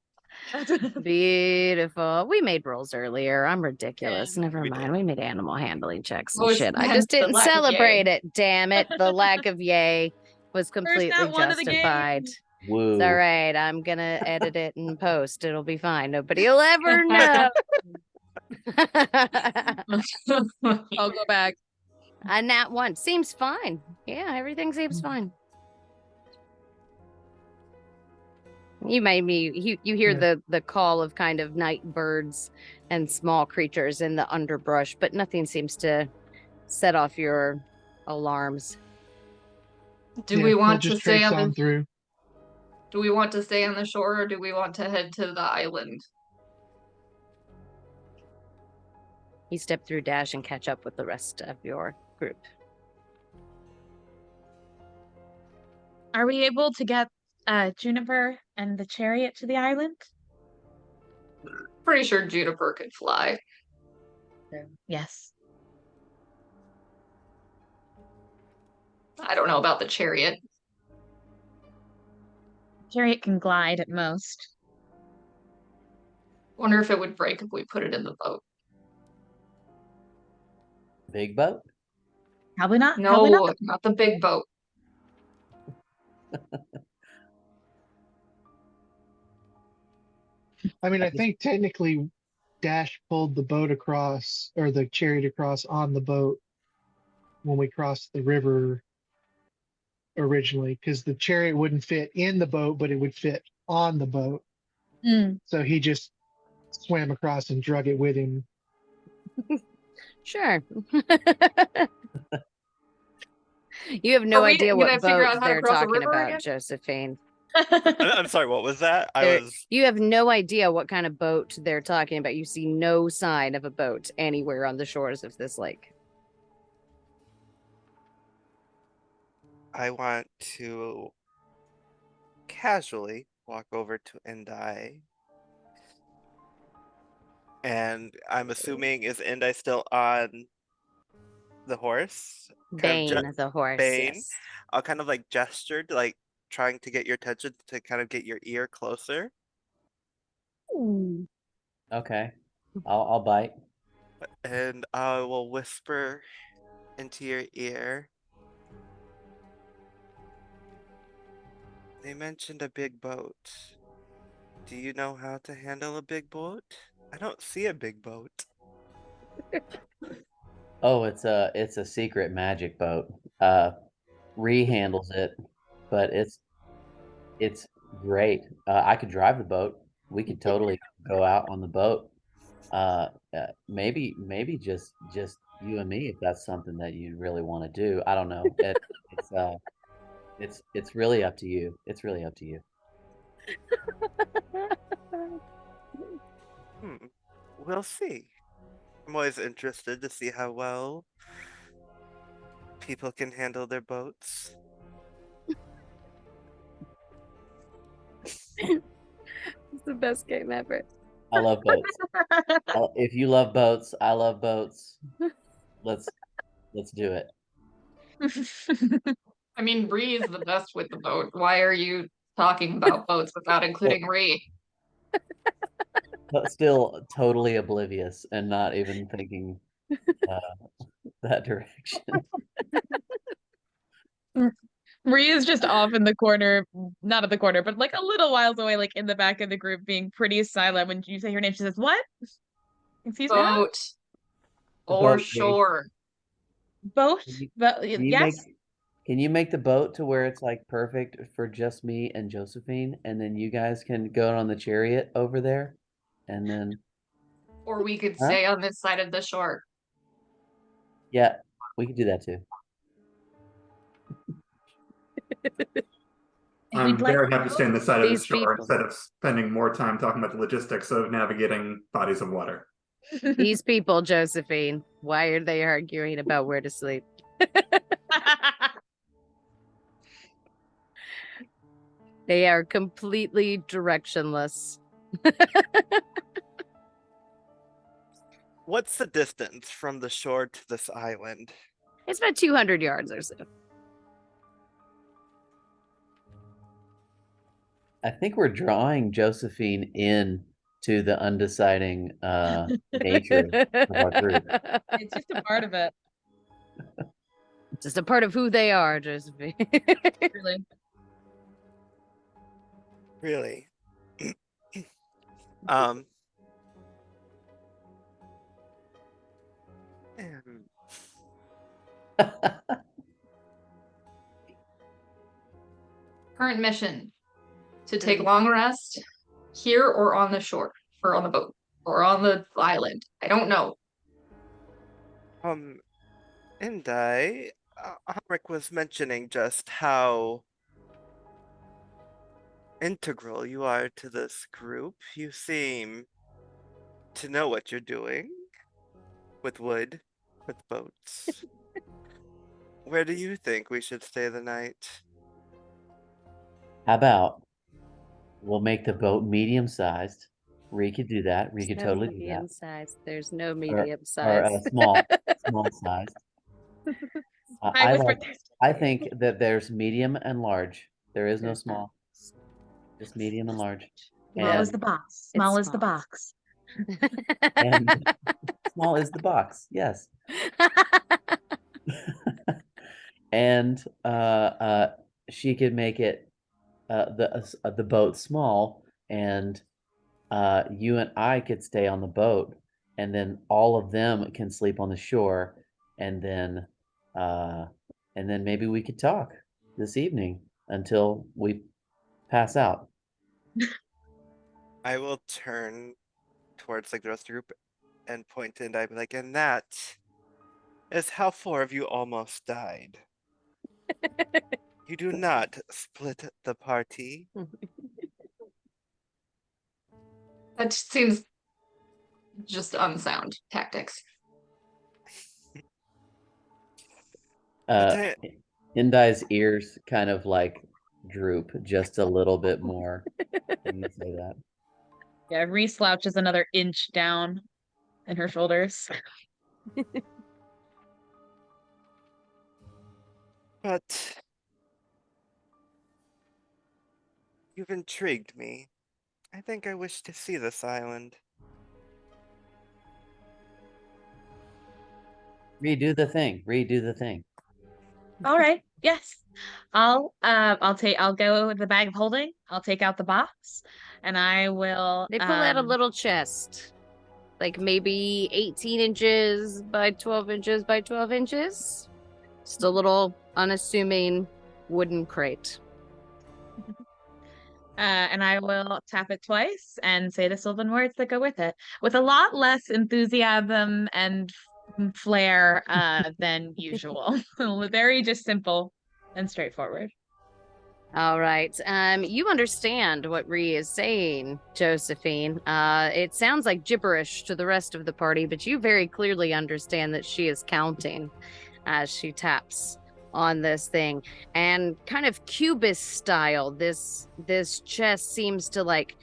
Beautiful. We made rolls earlier. I'm ridiculous. Yeah, Never we mind. did. We made animal handling checks and Oh, it's shit. I bad. just The didn't lack of celebrate yay. it. Damn it. The lack of yay was First completely nat one of the justified. game. Woo. It's all right. I'm gonna edit it and post. It'll be fine. Nobody will ever know. I'll go back. A nat one seems fine. Yeah, everything seems fine. You made me. You hear Yeah. the call of kind of night birds and small creatures in the underbrush, but nothing seems to set off your alarms. Do Yeah, we we'll want to just stay trace on on the through. Do we want to stay on the shore or do we want to head to the island? You step through Dash and catch up with the rest of your group. Are we able to get Juniper and the chariot to the island? Pretty sure Juniper could fly. Yes. I don't know about the chariot. Chariot can glide at most. Wonder if it would break if we put it in the boat. Big boat? Probably not. Probably No, not. not the big boat. I mean, I think technically Dash pulled the boat across or the chariot across on the boat when we crossed the river originally, because the chariot wouldn't fit in the boat, but it would fit on the boat. Mm. So he just swam across and drug it with him. Sure. You have no Are we idea gonna what figure boat out how to they're cross a talking river about, again? Josephine. I'm sorry, what was that? You have no idea what kind of boat they're talking about. You see no sign of a boat anywhere on the shores of this lake. I want to casually walk over to Endai. And I'm assuming, is Endai still on the horse? Kind of Bane, the horse. Bane. Yes. I'll kind of like gestured, like trying to get your attention to kind of get your ear closer. Ooh. Okay. I'll bite. And I will whisper into your ear. They mentioned a big boat. Do you know how to handle a big boat? I don't see a big boat. Oh, it's a secret magic boat. Ree handles it, but it's great. I could drive the boat. We could totally go out on the boat. Maybe just you and me if that's something that you really want to do. I don't know. It's really up to you. It's really up to you. We'll see. I'm always interested to see how well people can handle their boats. It's the best game ever. I love boats. If you love boats, I love boats. Let's do it. I mean, Bree is the best with the boat. Why are you talking about boats without including Ree? But still totally oblivious and not even thinking that direction. Ree is just off in the corner, not at the corner, but like a little whiles away, like in the back of the group, being pretty silent. When you say her name, she says, "What? Excuse me? Huh? Boat or Boat, Ree. shore." Boat? But Can you yes." can you make the boat to where it's like perfect for just me and Josephine, and then you guys can go on the chariot over there, and then Or we could Huh? stay on this side of the shore. yeah, we could do that too. I'm We'd like very happy to stay on this side of the These shore people. instead of spending more time talking about the logistics of navigating bodies of water. These people, Josephine, why are they arguing about where to sleep? They are completely directionless. What's the distance from the shore to this island? It's about 200 yards or so. I think we're drawing Josephine in to the undeciding nature of our group. It's just a part of it, Just a part of who they are, Josephine. really. Really? um. um, Current mission: to take long rest here or on the shore, or on the boat, or on the island. I don't know. Endai, Henrik was mentioning just how integral you are to this group. You seem to know what you're doing with wood, with boats. Where do you think we should stay the night? How about we'll make the boat medium sized? Ree could do that. Ree could No totally do medium that. size. There's no Or medium or size. small sized. I I whispered, like. "There's I think that there's medium and large. There is no small. Just medium and large. small as And the box. It's Small as the small. box." and small is the box. Yes. And she could make it the boat small, and you and I could stay on the boat, and then all of them can sleep on the shore, and then uh, maybe we could talk this evening until we pass out. I will turn towards like the rest of the group and point and I'd be like, and that is how 4 of you almost died. You do not split the party. That seems just unsound tactics. Uh, I- Indai's ears kind of like droop just a little bit more when you say that. Yeah, Reese slouches another inch down in her shoulders. But you've intrigued me. I think I wish to see this island. Redo the thing. Redo the thing. All right. Yes. I'll go with the bag of holding. I'll take out the box and I will They pull out a little chest, like maybe 18 inches by 12 inches by 12 inches. Just a little unassuming wooden crate. and I will tap it twice and say the Sylvan words that go with it with a lot less enthusiasm and flair than usual. Very just simple and straightforward. All right. You understand what Ree is saying, Josephine. It sounds like gibberish to the rest of the party, but you very clearly understand that she is counting as she taps on this thing. And kind of cubist style, this chest seems to like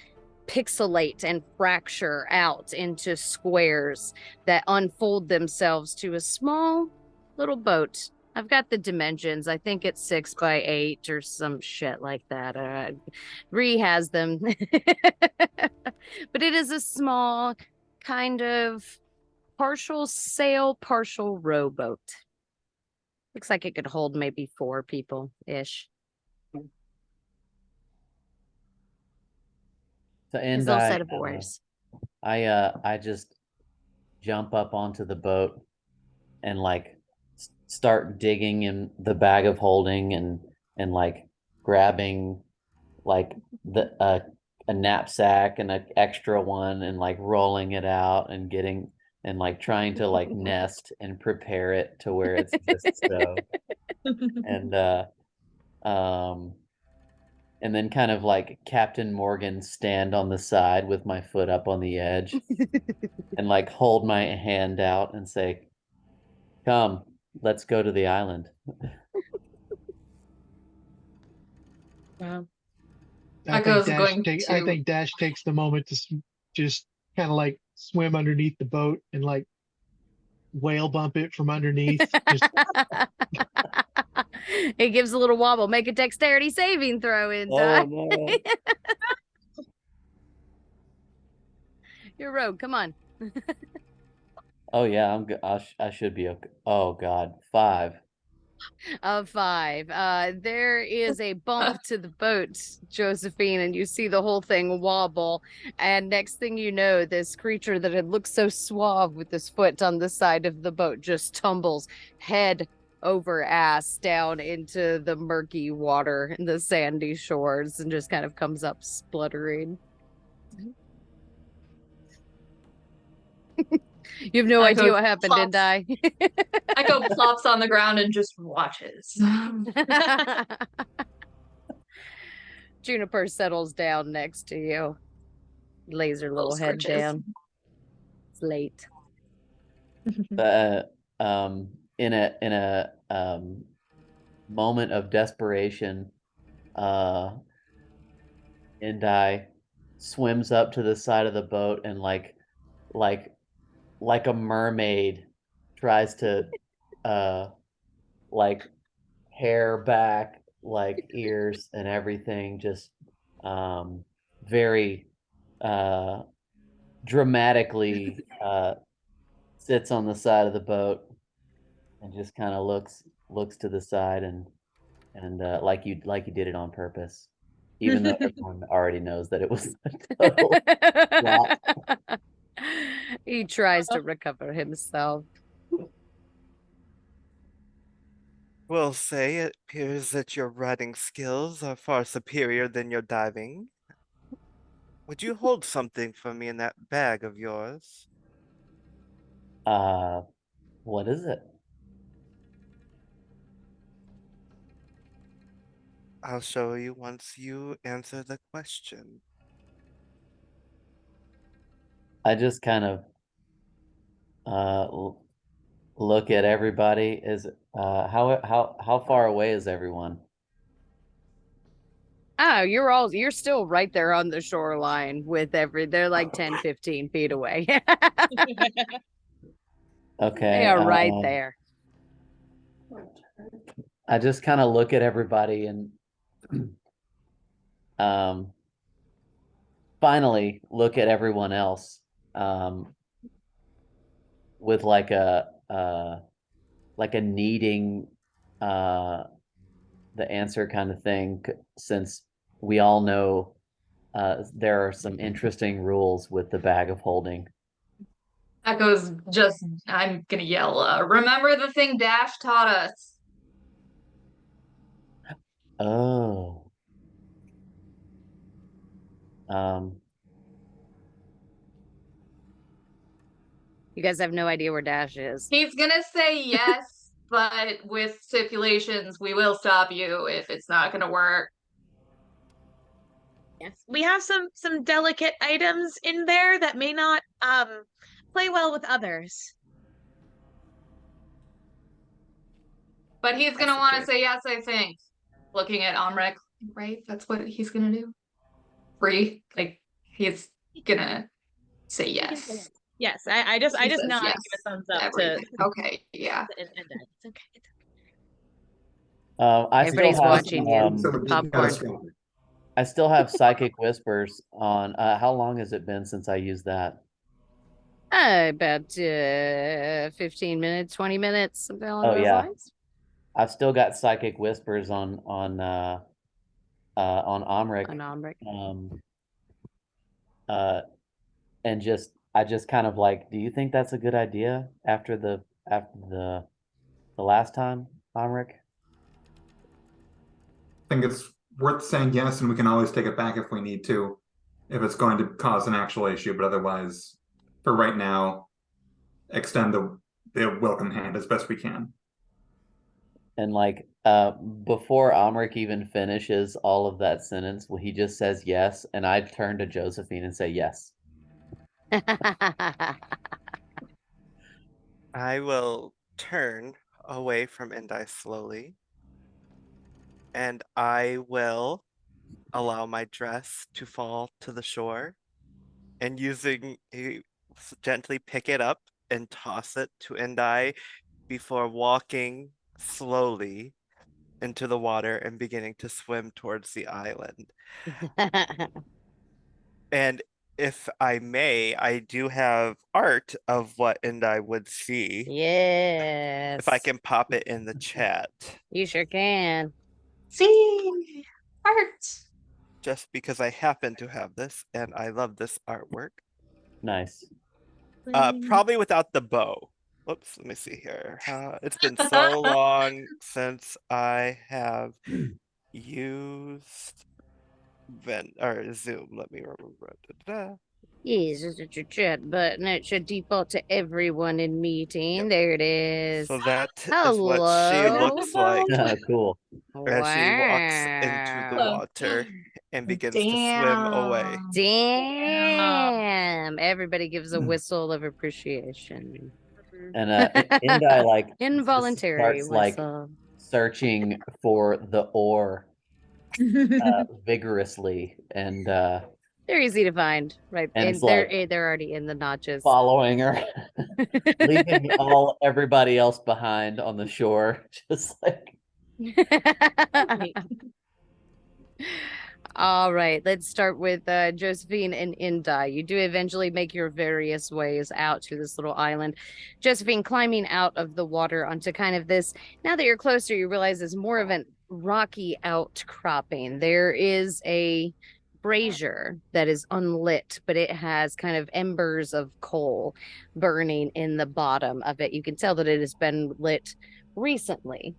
pixelate and fracture out into squares that unfold themselves to a small little boat. I've got the dimensions. I think it's 6 by 8 or some shit like that. Ree has them. But it is a small kind of partial sail, partial rowboat. Looks like it could hold maybe 4 people ish. So His and little set of oars. I just jump up onto the boat and like start digging in the bag of holding and like grabbing like the a knapsack and an extra one and like rolling it out and getting and like trying to like nest and prepare it to where it's just so and um and then kind of like Captain Morgan stand on the side with my foot up on the edge and like hold my hand out and say, "Come, let's go to the island." Wow. Echo's going I to think Dash takes the moment to just kind of like swim underneath the boat and like whale bump it from underneath. Just It gives a little wobble. Make a dexterity saving throw in Oh time. no. You're rogue. Come on. Oh yeah, I'm good. I should be okay. Oh God, 5. Of 5. There is a bump to the boat, Josephine, and you see the whole thing wobble. And next thing you know, this creature that had looked so suave with his foot on the side of the boat just tumbles head over ass down into the murky water and the sandy shores and just kind of comes up spluttering. You have no Echo idea what happened, plops- didn't I? Echo plops on the ground and just watches. Juniper settles down next to you, lays her little head scritches. down. It's late. In a moment of desperation, Indai swims up to the side of the boat and like a mermaid tries to like hair back, like ears and everything, just very dramatically sits on the side of the boat and just kind of looks to the side and like you did it on purpose, even though everyone already knows that it was a total flop. He tries to recover himself. Will say it appears that your riding skills are far superior than your diving. Would you hold something for me in that bag of yours? Uh, what is it? I'll show you once you answer the question. I just kind of look at everybody. Is how far away is everyone? Oh, you're still right there on the shoreline with they're like 10, 15 feet away. Okay. They are right there. I just kind of look at everybody and finally look at everyone else with like a needing the answer kind of thing, since we all know there are some interesting rules with the bag of holding. Echo's just, I'm gonna yell, remember the thing Dash taught us. Oh. You guys have no idea where Dash is. He's gonna say yes, but with stipulations, we will stop you if it's not gonna work. Yes, we have some delicate items in there that may not play well with others. But he's gonna That's want okay. to say yes, I think. Looking at Omrek, right? That's what he's gonna do. Free, like he's gonna say yes. Yes, I just He says nod yes and give a thumbs to up to everything. Okay, yeah. and it's okay. It's okay. I Everybody's still have watching you. So we got Popcorn. I still have psychic whispers on. How long has it been since I used that? About 15 minutes, 20 minutes, something along Oh those yeah, lines. I've still got psychic whispers on Omric. On Omric. And I just kind of like, do you think that's a good idea after the last time, Omric? I think it's worth saying yes, and we can always take it back if we need to, if it's going to cause an actual issue. But otherwise, for right now, extend the welcome hand as best we can. And like before Omric even finishes all of that sentence, well, he just says yes, and I turn to Josephine and say yes. I will turn away from Endai slowly, and I will allow my dress to fall to the shore, and gently pick it up and toss it to Endai before walking slowly into the water and beginning to swim towards the island. And if I may, I do have art of what Endai would see. Yes. If I can pop it in the chat. You sure can. See, art. Just because I happen to have this and I love this artwork. Nice. Probably without the bow. Whoops, let me see here. It's been so long since I have used Zoom. Let me remember. Da-da-da. Yes, it's a chat button. It should default to everyone in meeting. Yep. There it is. So that is what she Hello. looks like Cool. as she walks into the Wow. water and begins to swim away. Damn. Everybody gives a whistle of appreciation. And Endai like Involuntary starts like whistle. searching for the oar vigorously, and They're easy to find, right? And And it's like they're already in the notches. following her, leaving everybody else behind on the shore, just like. All right, let's start with Josephine and Indi. You do eventually make your various ways out to this little island. Josephine climbing out of the water onto kind of this. Now that you're closer, you realize it's more of an rocky outcropping. There is a brazier that is unlit, but it has kind of embers of coal burning in the bottom of it. You can tell that it has been lit recently,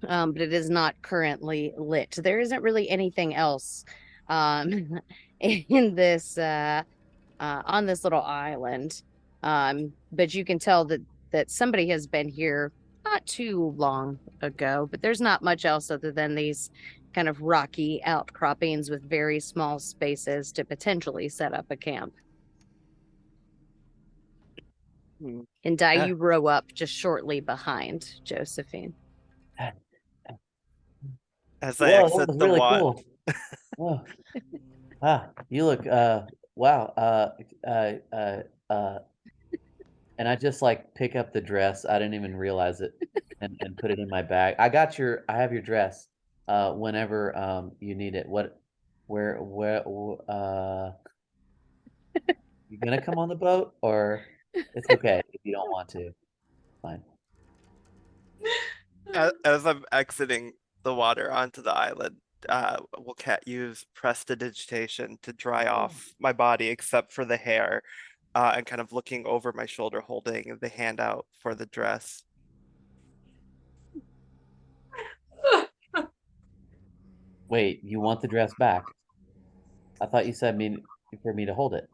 but it is not currently lit. There isn't really anything else in this on this little island, but you can tell that somebody has been here not too long ago. But there's not much else other than these kind of rocky outcroppings with very small spaces to potentially set up a camp. And you row up just shortly behind Josephine. As Whoa, I that exit was the really water. cool. Whoa. You look wow. And I just like pick up the dress. I didn't even realize it, and put it in my bag. I have your dress. Whenever you need it. Where you gonna come on the boat, or it's okay if you don't want to. Fine. As I'm exiting the water onto the island, we'll use prestidigitation to dry off my body except for the hair, and kind of looking over my shoulder, holding the hand out for the dress. Wait, you want the dress back? I thought you said for me to hold it.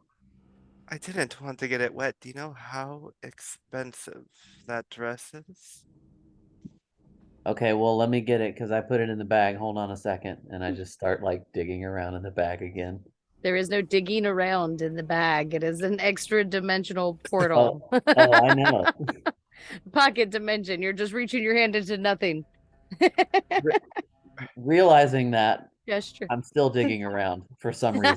I didn't want to get it wet. Do you know how expensive that dress is? Okay, well, let me get it because I put it in the bag. Hold on a second. And I just start like digging around in the bag again. There is no digging around in the bag. It is an extra dimensional portal. Oh, I know. Pocket dimension. You're just reaching your hand into nothing. Realizing that, Gesture. I'm still digging around for some reason.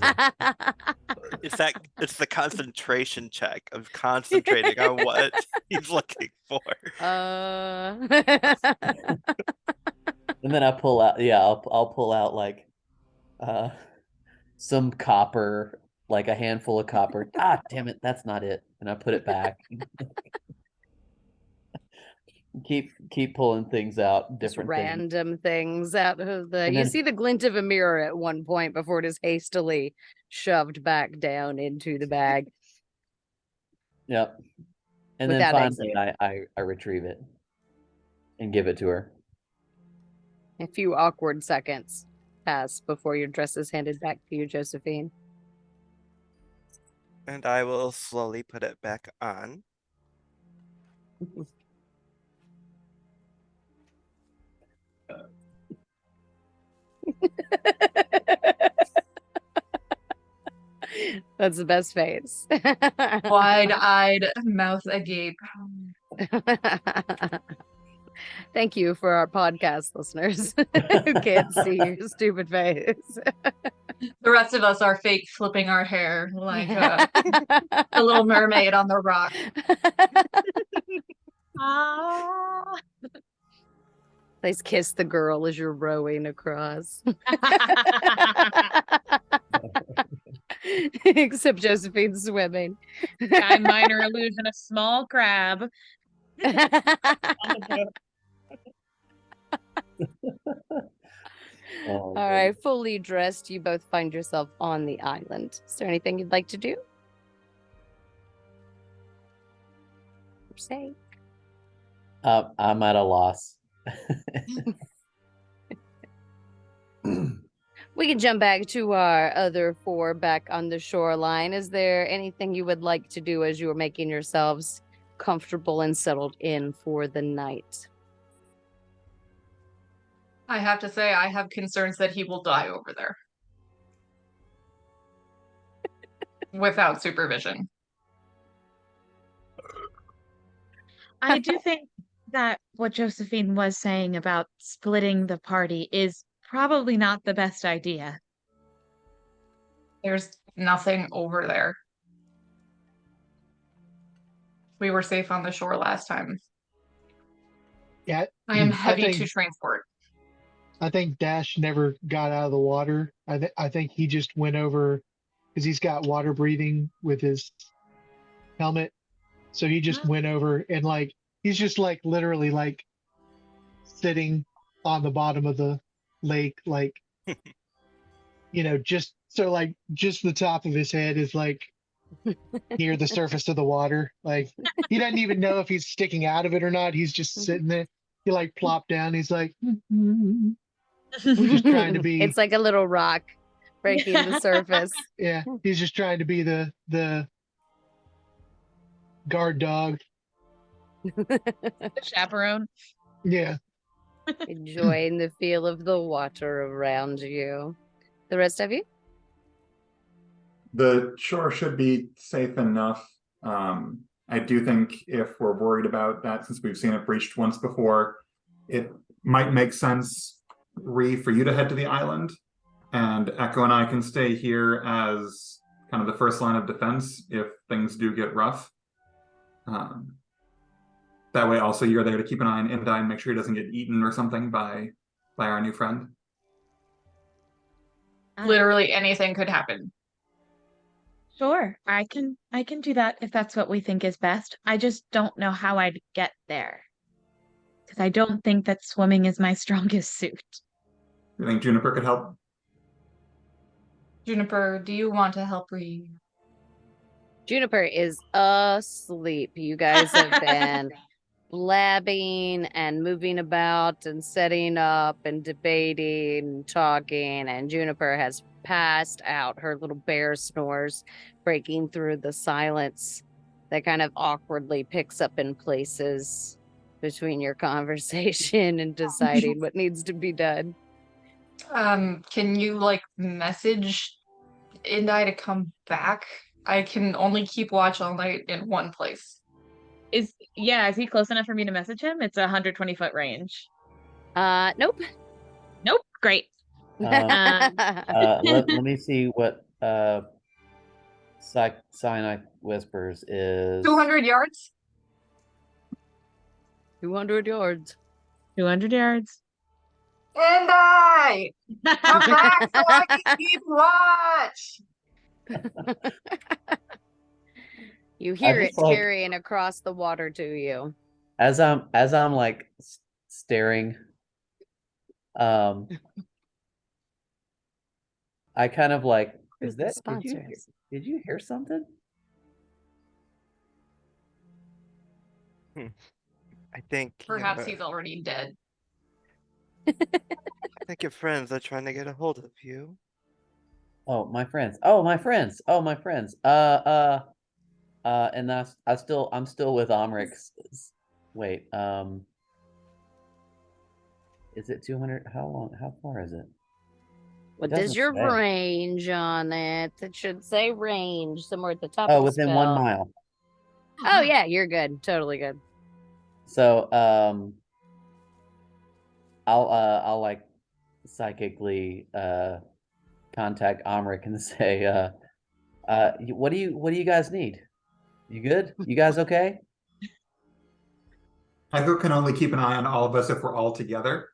It's the concentration check of concentrating on what he's looking for. And then I pull out, I'll pull out like some copper, like a handful of copper. Damn it, that's not it. And I put it back. keep pulling things out, different random things out of the. And you then- see the glint of a mirror at one point before it is hastily shoved back down into the bag. Yep. And then Without finally, I retrieve it and give it to her. A few awkward seconds pass before your dress is handed back to you, Josephine. And I will slowly put it back on. That's the best face. Wide-eyed, mouth agape. Thank you for our podcast listeners who can't see your stupid face. The rest of us are fake flipping our hair like a little mermaid on the rock. Please kiss the girl as you're rowing across. Except Josephine's swimming. Guy minor illusion, a small crab. All right, fully dressed, you both find yourself on the island. Is there anything you'd like to do? Say. I'm at a loss. We can jump back to our other four back on the shoreline. Is there anything you would like to do as you are making yourselves comfortable and settled in for the night? I have to say, I have concerns that he will die over there. Without supervision. I do think that what Josephine was saying about splitting the party is probably not the best idea. There's nothing over there. We were safe on the shore last time. Yeah, I am I heavy to think transport. I think Dash never got out of the water. I think he just went over because he's got water breathing with his helmet. So he just went over and like he's just like literally like sitting on the bottom of the lake, like just so like just the top of his head is like near the surface of the water. Like he doesn't even know if he's sticking out of it or not. He's just sitting there. He like plopped down. He's like just trying to be. It's like a little rock breaking the surface. Yeah, he's just trying to be the guard dog. Chaperone. Yeah. Enjoying the feel of the water around you. The rest of you? The shore should be safe enough. I do think if we're worried about that, since we've seen it breached once before, it might make sense, for you to head to the island, and Echo and I can stay here as kind of the first line of defense if things do get rough. That way, also you're there to keep an eye on Indai and make sure he doesn't get eaten or something by our new friend. Literally anything could happen. Sure, I can do that if that's what we think is best. I just don't know how I'd get there. Because I don't think that swimming is my strongest suit. You think Juniper could help? Juniper, do you want to help read? Juniper is asleep. You guys have been blabbing and moving about and setting up and debating and talking, and Juniper has passed out. Her little bear snores breaking through the silence that kind of awkwardly picks up in places between your conversation and deciding what needs to be done. Can you message Indai to come back? I can only keep watch all night in one place. Is he close enough for me to message him? It's a 120-foot range. Nope. Nope. Great. Let me see what Cyanide Whispers is. 200 yards? 200 yards. 200 yards. Indai! Come back so I can keep watch! You hear I it just, like- carrying across the water to you. As I'm like staring, I kind of like, Who's is the that sponsors? did you hear something? I think Perhaps he's already dead. I think your friends are trying to get a hold of you. Oh, my friends. Oh, my friends. Oh, my friends. And I'm still with Omrix. Wait, is it 200? How far is it? What It does doesn't your say. range on it? It should say range somewhere at the top Oh, of the within spell. 1 mile. Oh yeah, you're good. Totally good. So, I'll like psychically contact Omric and say, what do you guys need? You good? You guys okay? Echo can only keep an eye on all of us if we're all together.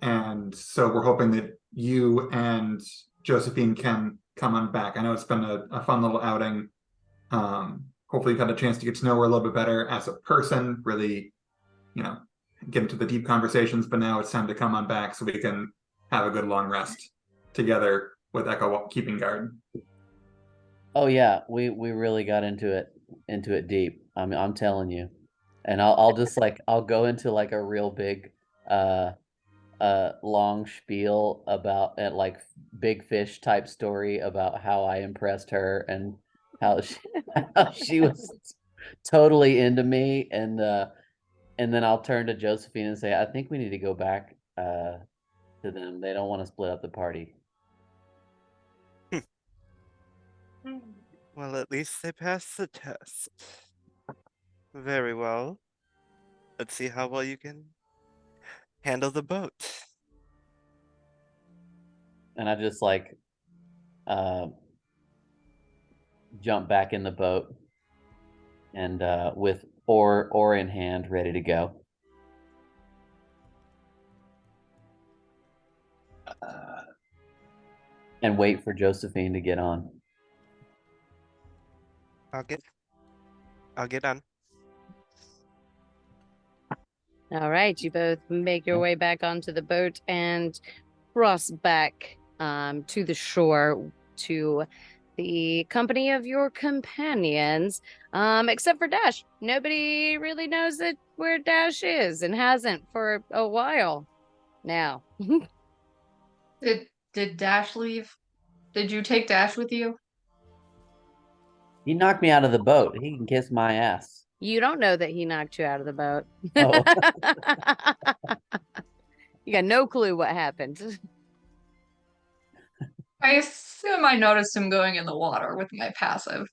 And so we're hoping that you and Josephine can come on back. I know it's been a fun little outing. Hopefully you've had a chance to get to know her a little bit better as a person, really, get into the deep conversations, but now it's time to come on back so we can have a good long rest together with Echo keeping guard. Oh yeah, we really got into it deep. I mean, I'm telling you. And I'll just I'll go into like a real big long spiel about big fish type story about how I impressed her and how she was totally into me, and then I'll turn to Josephine and say, I think we need to go back to them. They don't want to split up the party. Well, at least they passed the test. Very well. Let's see how well you can handle the boat. And I just jump back in the boat and with oar in hand, ready to go. And wait for Josephine to get on. I'll get on. All right, you both make your way back onto the boat and cross back to the shore to the company of your companions, except for Dash. Nobody really knows where Dash is and hasn't for a while now. Did Dash leave? Did you take Dash with you? He knocked me out of the boat. He can kiss my ass. You don't know that he knocked you out of the boat. Oh. You got no clue what happened. I assume I noticed him going in the water with my passive.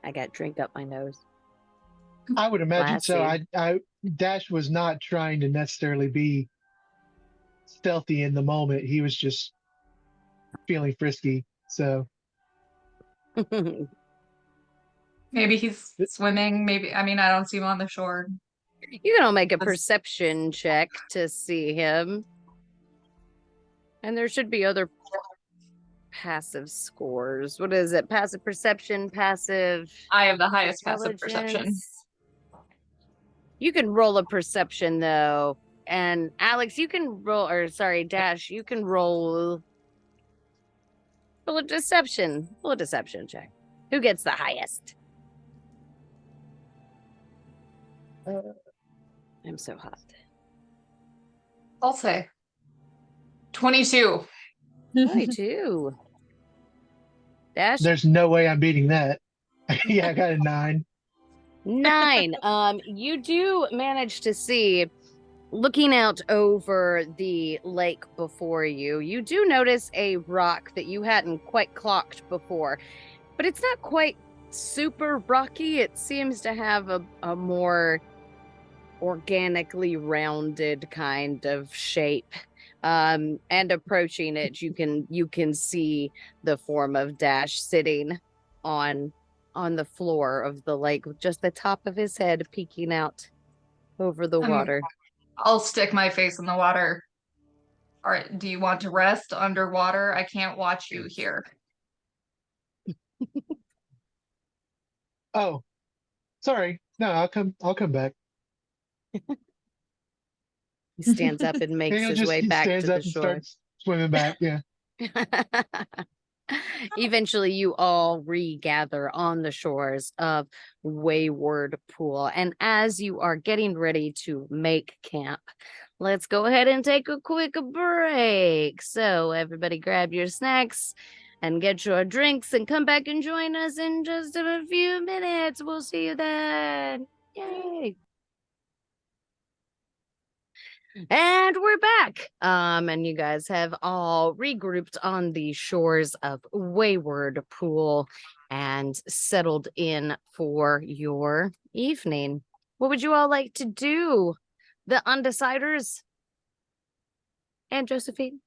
I got drink up my nose. I would imagine so. Classy. Dash was not trying to necessarily be stealthy in the moment. He was just feeling frisky. So Maybe he's swimming. Maybe, I mean, I don't see him on the shore. You can all make a perception check to see him. And there should be other passive scores. What is it? Passive perception, passive I have the highest passive perception. intelligence. You can roll a perception though. And Alex, you can roll, or sorry, Dash, you can roll a deception. Roll a deception check. Who gets the highest? I'm so hot. I'll say 22. 22. Dash? there's no way I'm beating that. Yeah, I got a 9. 9. You do manage to see, looking out over the lake before you, you do notice a rock that you hadn't quite clocked before, but it's not quite super rocky. It seems to have a more organically rounded kind of shape. And approaching it, you can see the form of Dash sitting on the floor of the lake with just the top of his head peeking out over the water. I'll stick my face in the water. All right, do you want to rest underwater? I can't watch you here. Oh, sorry. No, I'll come back. He stands up and makes his way he back stands to up the and shore. starts swimming back. Yeah. Eventually, you all regather on the shores of Wayward Pool. And as you are getting ready to make camp, let's go ahead and take a quick break. So, everybody grab your snacks and get your drinks and come back and join us in just a few minutes. We'll see you then. Yay. And we're back. And you guys have all regrouped on the shores of Wayward Pool and settled in for your evening. What would you all like to do? The Undeciders and Josephine?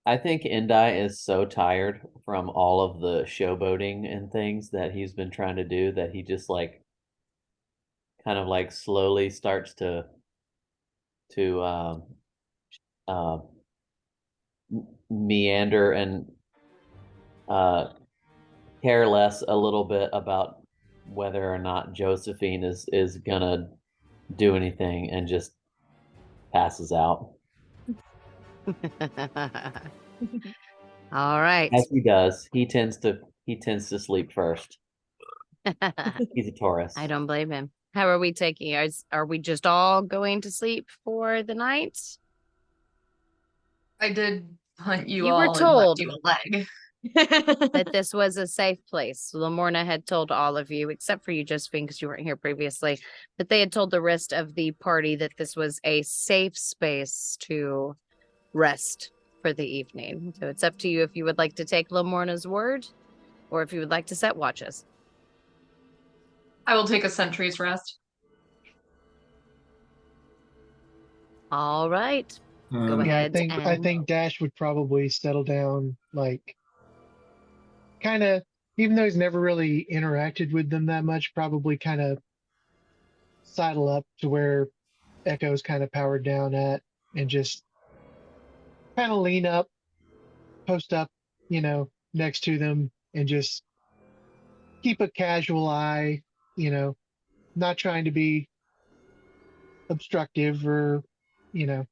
I think Endai is so tired from all of the showboating and things that he's been trying to do that he just like kind of like slowly starts to meander and care less a little bit about whether or not Josephine is gonna do anything and just passes out. All right. As he does, he tends to sleep first. He's a Taurus. I don't blame him. How are we taking ours? Are we just all going to sleep for the night? I did hunt you You all were told and left you a leg. that this was a safe place. Lamorna had told all of you, except for you, Josephine, because you weren't here previously, but they had told the rest of the party that this was a safe space to rest for the evening. So it's up to you if you would like to take Lamorna's word or if you would like to set watches. I will take a sentry's rest. All right. go Yeah, ahead I and think Dash would probably settle down, like kind of, even though he's never really interacted with them that much, probably kind of sidle up to where Echo's kind of powered down at, and just kind of lean up, post up, next to them, and just keep a casual eye, you know, not trying to be obstructive or, you know,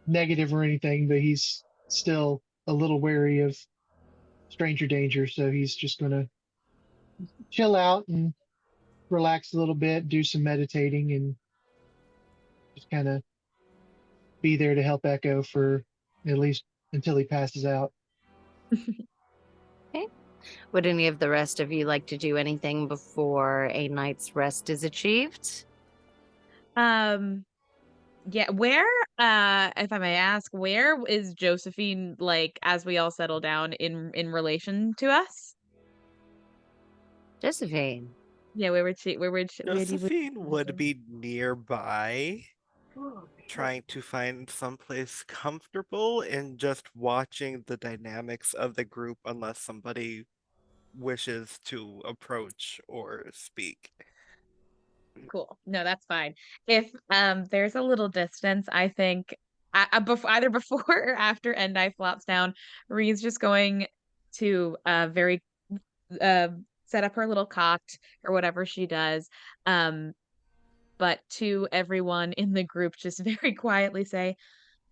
negative or anything, but he's still a little wary of stranger danger. So he's just going to chill out and relax a little bit, do some meditating, and just kind of be there to help Echo for at least until he passes out. okay. Would any of the rest of you like to do anything before a night's rest is achieved? Yeah, where, if I may ask, where is Josephine, like, as we all settle down in relation to us? Josephine. Yeah, where do you Josephine would be nearby, trying to find someplace comfortable and just watching the dynamics of the group unless somebody wishes to approach or speak. Cool. No, that's fine. If there's a little distance, I think either before or after Endai flops down, Ree's just going to very uh set up her little cot or whatever she does. But to everyone in the group, just very quietly say,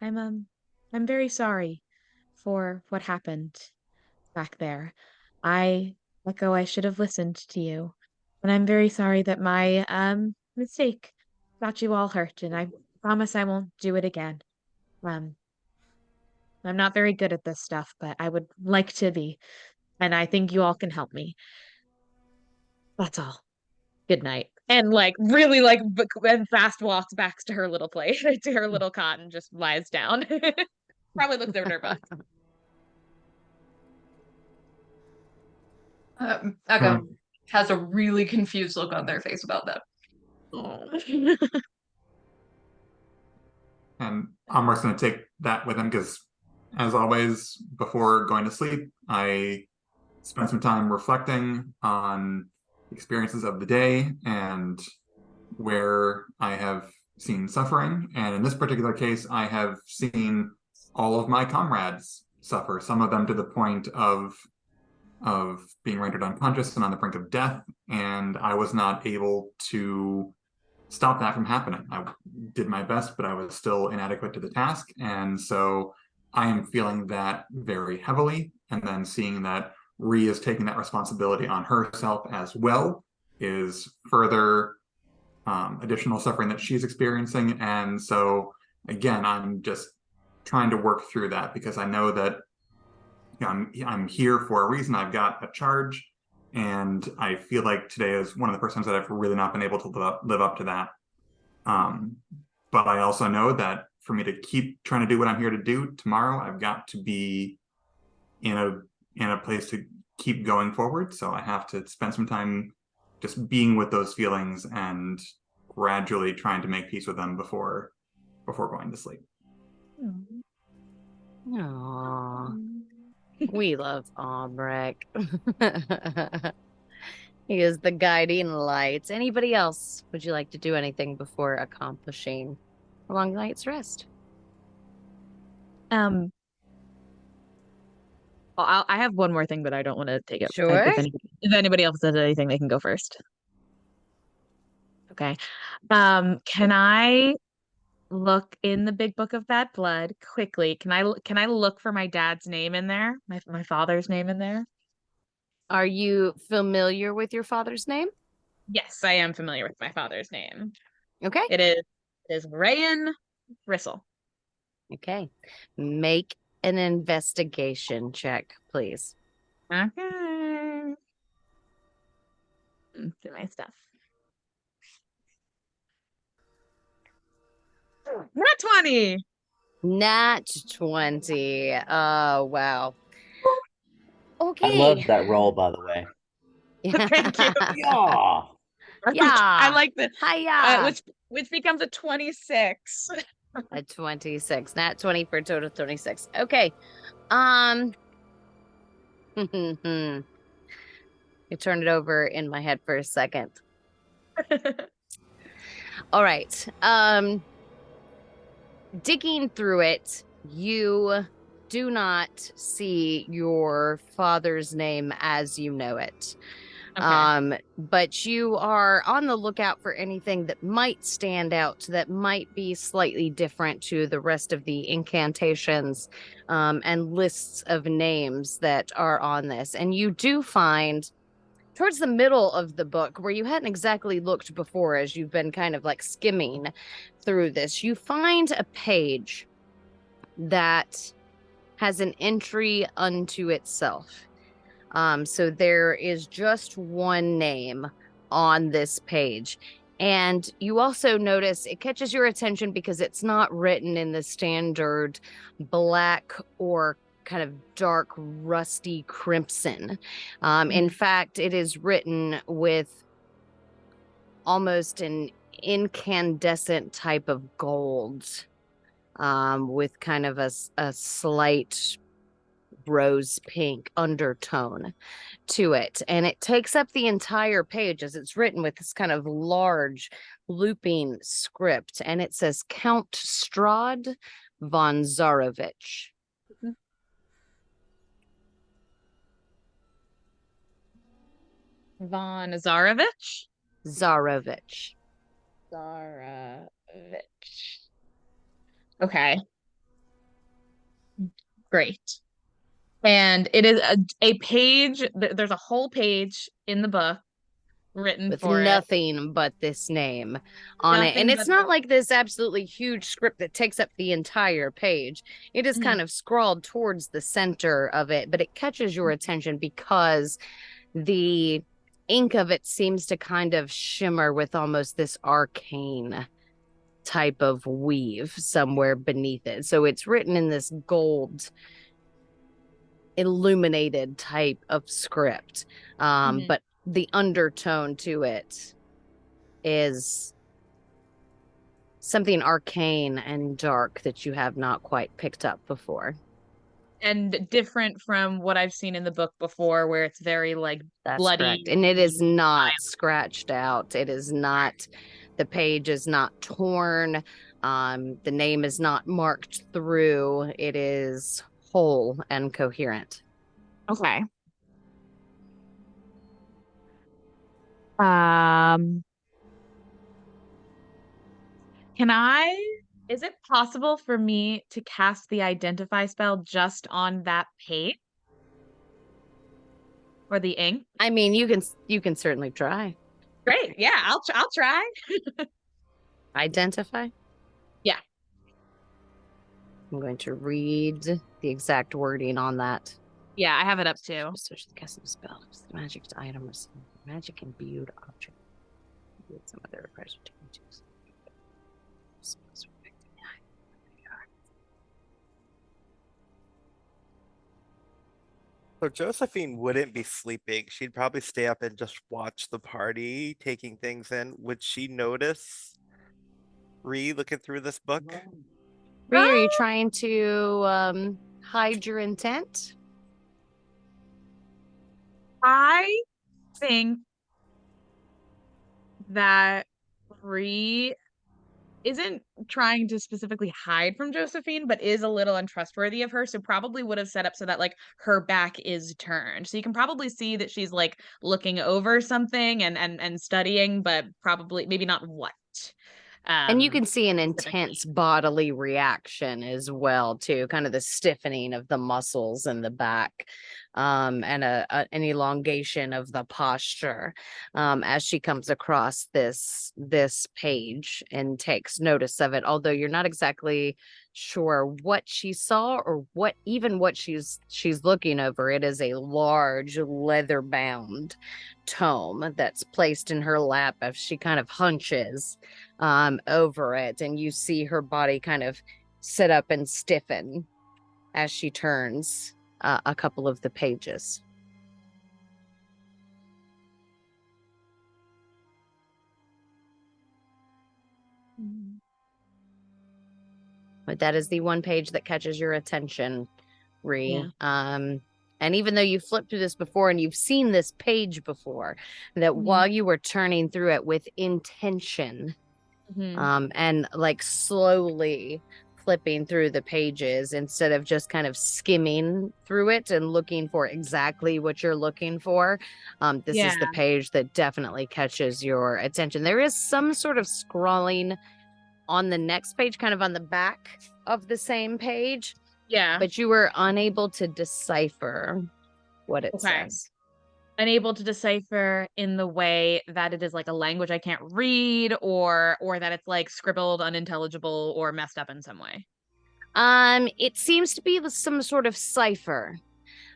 I'm very sorry for what happened back there. I Echo, I should have listened to you. And I'm very sorry that my mistake got you all hurt, and I promise I won't do it again. Um I'm not very good at this stuff, but I would like to be, and I think you all can help me. That's all. Good night. And like really like and fast walks back to her little place, to her little cot, and just lies down. Probably looks over at her book. Echo has a really confused look on their face about that. And Amor's going to take that with him because, as always, before going to sleep, I spend some time reflecting on experiences of the day and where I have seen suffering. And in this particular case, I have seen all of my comrades suffer, some of them to the point of being rendered unconscious and on the brink of death. And I was not able to stop that from happening. I did my best, but I was still inadequate to the task. And so I am feeling that very heavily. And then seeing that Ree is taking that responsibility on herself as well is further additional suffering that she's experiencing. And so, again, I'm just trying to work through that because I know that I'm here for a reason. I've got a charge, and I feel like today is one of the first times that I've really not been able to live up to that. But I also know that for me to keep trying to do what I'm here to do tomorrow, I've got to be in a place to keep going forward. So I have to spend some time just being with those feelings and gradually trying to make peace with them before going to sleep. Aww. We love Omric. He is the guiding light. Anybody else? Would you like to do anything before accomplishing a long night's rest? I have one more thing, but I don't want to take it. Sure. If anybody else does anything, they can go first. Okay. Can I look in the big book of bad blood quickly? Can I look for my dad's name in there? My father's name in there? Are you familiar with your father's name? Yes, I am familiar with my father's name. Okay. It is Rayan Bristle. Okay. Make an investigation check, please. Okay. Do my stuff. Not 20. Nat 20. Oh, wow. Okay. I love that roll, by the way. Thank you. Yeah. Yeah. I like the Hiya. which becomes a 26. A 26. Nat 20 for a total of 26. Okay. You turn it over in my head for a second. All right. Digging through it, you do not see your father's name as you know it. But you are on the lookout for anything that might stand out, that might be slightly different to the rest of the incantations and lists of names that are on this. And you do find towards the middle of the book, where you hadn't exactly looked before, as you've been kind of like skimming through this, you find a page that has an entry unto itself. So there is just one name on this page. And you also notice it catches your attention because it's not written in the standard black or kind of dark rusty crimson. In fact, it is written with almost an incandescent type of gold, with kind of a slight rose pink undertone to it. And it takes up the entire page as it's written with this kind of large looping script. And it says Count Strahd von Zarovich. Von Zarovich? Zarovich. Zarovich. Okay. Great. And it is a page, there's a whole page in the book written With for it. nothing but this name on it. And it's not like this absolutely huge script that takes up the entire page. It is kind of scrawled towards the center of it, but it catches your attention because the ink of it seems to kind of shimmer with almost this arcane type of weave somewhere beneath it. So it's written in this gold illuminated type of script. But the undertone to it is something arcane and dark that you have not quite picked up before. And different from what I've seen in the book before, where it's very like That's bloody. correct. And it is not scratched out. It is not, the page is not torn. The name is not marked through. It is whole and coherent. Okay. Is it possible for me to cast the identify spell just on that page? Or the ink? I mean, you can certainly try. Great. Yeah, I'll try. Identify? Yeah. I'm going to read the exact wording on that. Yeah, I have it up too. Search the casting spell. The magic item or some magic imbued object. With some other requires to choose. So Josephine wouldn't be sleeping. She'd probably stay up and just watch the party, taking things in. Would she notice Ree looking through this book? Ree, are you trying to hide your intent? I think that Ree isn't trying to specifically hide from Josephine, but is a little untrustworthy of her. So probably would have set up so that like her back is turned. So you can probably see that she's like looking over something and studying, but probably maybe not what. And you can see an intense bodily reaction as well, too, kind of the stiffening of the muscles in the back, and an elongation of the posture as she comes across this page and takes notice of it. Although you're not exactly sure what she saw or what she's looking over. It is a large leather bound tome that's placed in her lap as she kind of hunches over it, and you see her body kind of sit up and stiffen as she turns a couple of the pages. But that is the one page that catches your attention, Ree. Yeah. And even though you flipped through this before and you've seen this page before, that while you were turning through it with intention, and like slowly flipping through the pages instead of just kind of skimming through it and looking for exactly what you're looking for, this is the page that definitely catches your attention. There is some sort of scrawling on the next page, kind of on the back of the same page. Yeah. But you were unable to decipher what it Okay. says. Unable to decipher in the way that it is like a language I can't read, or that it's like scribbled unintelligible or messed up in some way. It seems to be some sort of cipher.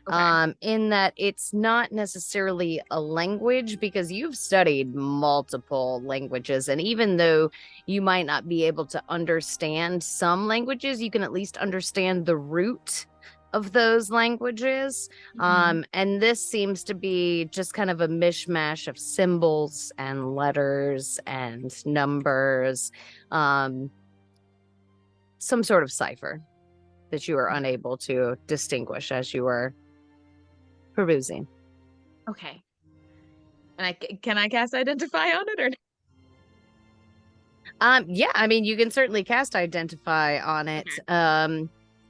Okay. In that it's not necessarily a language, because you've studied multiple languages, and even though you might not be able to understand some languages, you can at least understand the root of those languages. And this seems to be just kind of a mishmash of symbols and letters and numbers, some sort of cipher that you are unable to distinguish as you were perusing. Okay. And can I cast identify on it, or Yeah, I mean, you can certainly cast identify on it.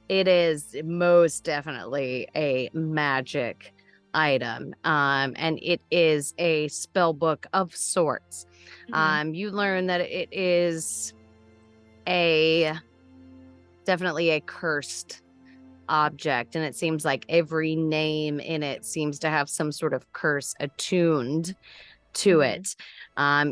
It is most definitely a magic item. And it is a spell book of sorts. You learn that it is definitely a cursed object, and it seems like every name in it seems to have some sort of curse attuned to it.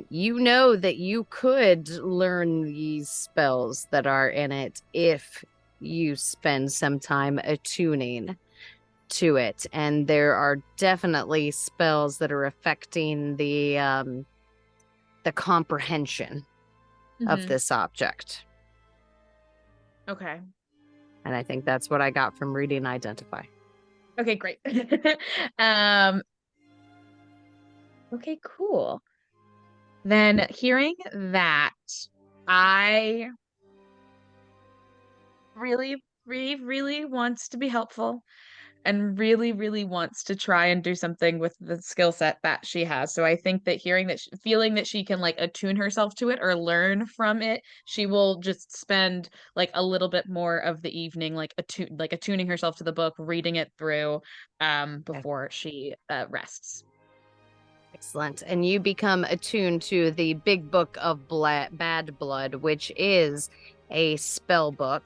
You know that you could learn these spells that are in it if you spend some time attuning to it, and there are definitely spells that are affecting the comprehension of this object. Okay. And I think that's what I got from reading Identify. Okay, great. Okay, cool. Then hearing that, I really wants to be helpful, and really wants to try and do something with the skill set that she has. So I think that feeling that she can like attune herself to it or learn from it, she will just spend like a little bit more of the evening like attuning herself to the book, reading it through before she rests. Excellent. And you become attuned to the Big Book of Bad Blood, which is a spell book.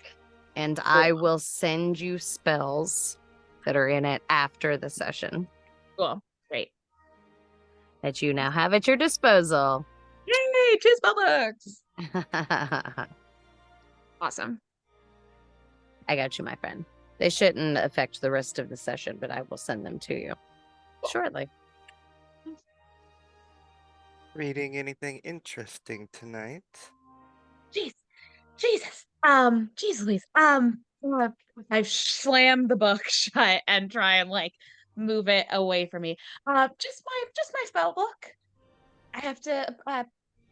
And I will send you spells that are in it after the session. Cool. Great. That you now have at your disposal. Yay! 2 spell books! Awesome. I got you, my friend. They shouldn't affect the rest of the session, but I will send them to you shortly. Reading anything interesting tonight? Jesus. Jeez Louise. I slam the book shut and try and like move it away from me. Just my spell book. I have to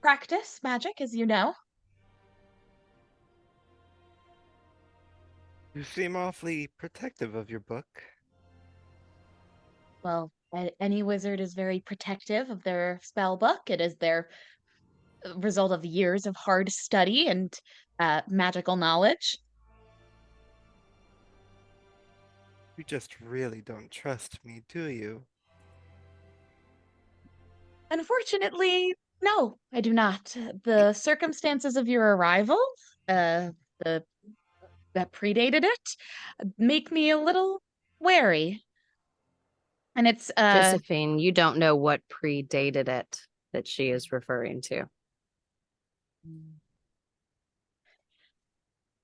practice magic, as you know. You seem awfully protective of your book. Well, any wizard is very protective of their spell book. It is their result of years of hard study and magical knowledge. You just really don't trust me, do you? Unfortunately, no, I do not. The circumstances of your arrival, the that predated it, make me a little wary. And it's Josephine, you don't know what predated it that she is referring to.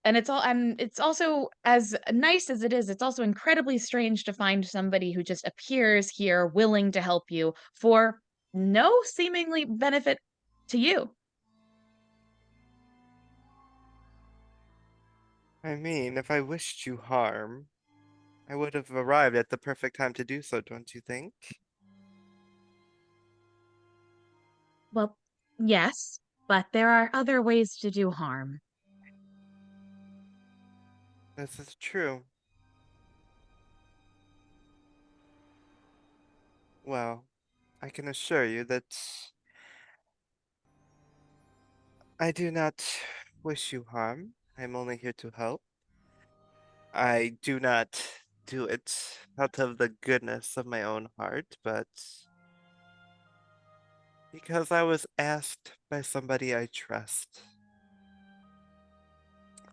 and it's also, as nice as it is, it's also incredibly strange to find somebody who just appears here willing to help you for no seemingly benefit to you. I mean, if I wished you harm, I would have arrived at the perfect time to do so, don't you think? Well, yes, but there are other ways to do harm. This is true. Well, I can assure you that I do not wish you harm. I'm only here to help. I do not do it out of the goodness of my own heart, but because I was asked by somebody I trust,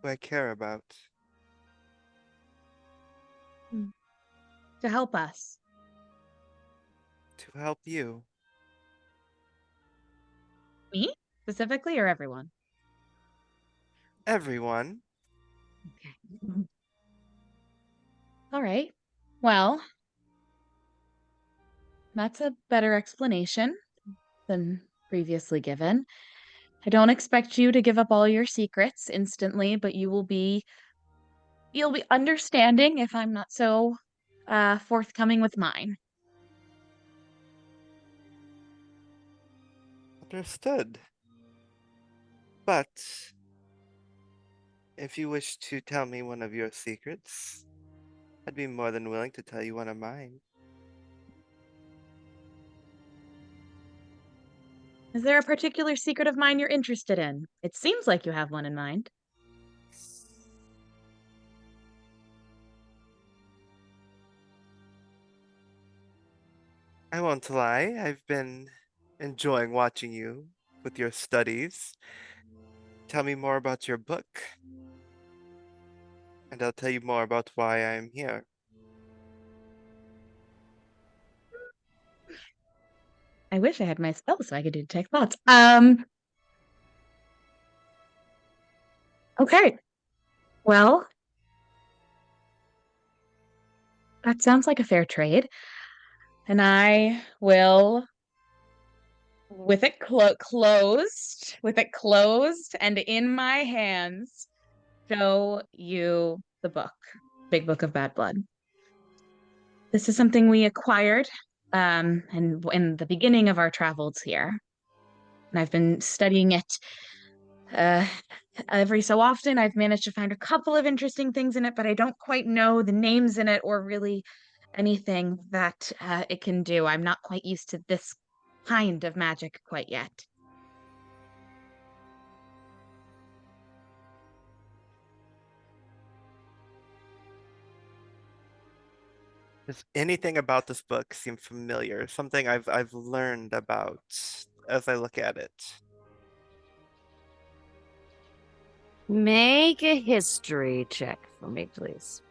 who I care about. To help us. To help you. Me specifically, or everyone? Everyone. Okay. All right. Well, that's a better explanation than previously given. I don't expect you to give up all your secrets instantly, but you'll be understanding if I'm not so forthcoming with mine. Understood. But if you wish to tell me one of your secrets, I'd be more than willing to tell you one of mine. Is there a particular secret of mine you're interested in? It seems like you have one in mind. I won't lie, I've been enjoying watching you with your studies. Tell me more about your book, and I'll tell you more about why I'm here. I wish I had my spell so I could detect thoughts. Okay. Well, that sounds like a fair trade. And I will, with it closed and in my hands, show you the book, Big Book of Bad Blood. This is something we acquired and in the beginning of our travels here. And I've been studying it uh, every so often. I've managed to find a couple of interesting things in it, but I don't quite know the names in it or really anything that it can do. I'm not quite used to this kind of magic quite yet. Does anything about this book seem familiar? Something I've learned about as I look at it. Make a history check for me, please.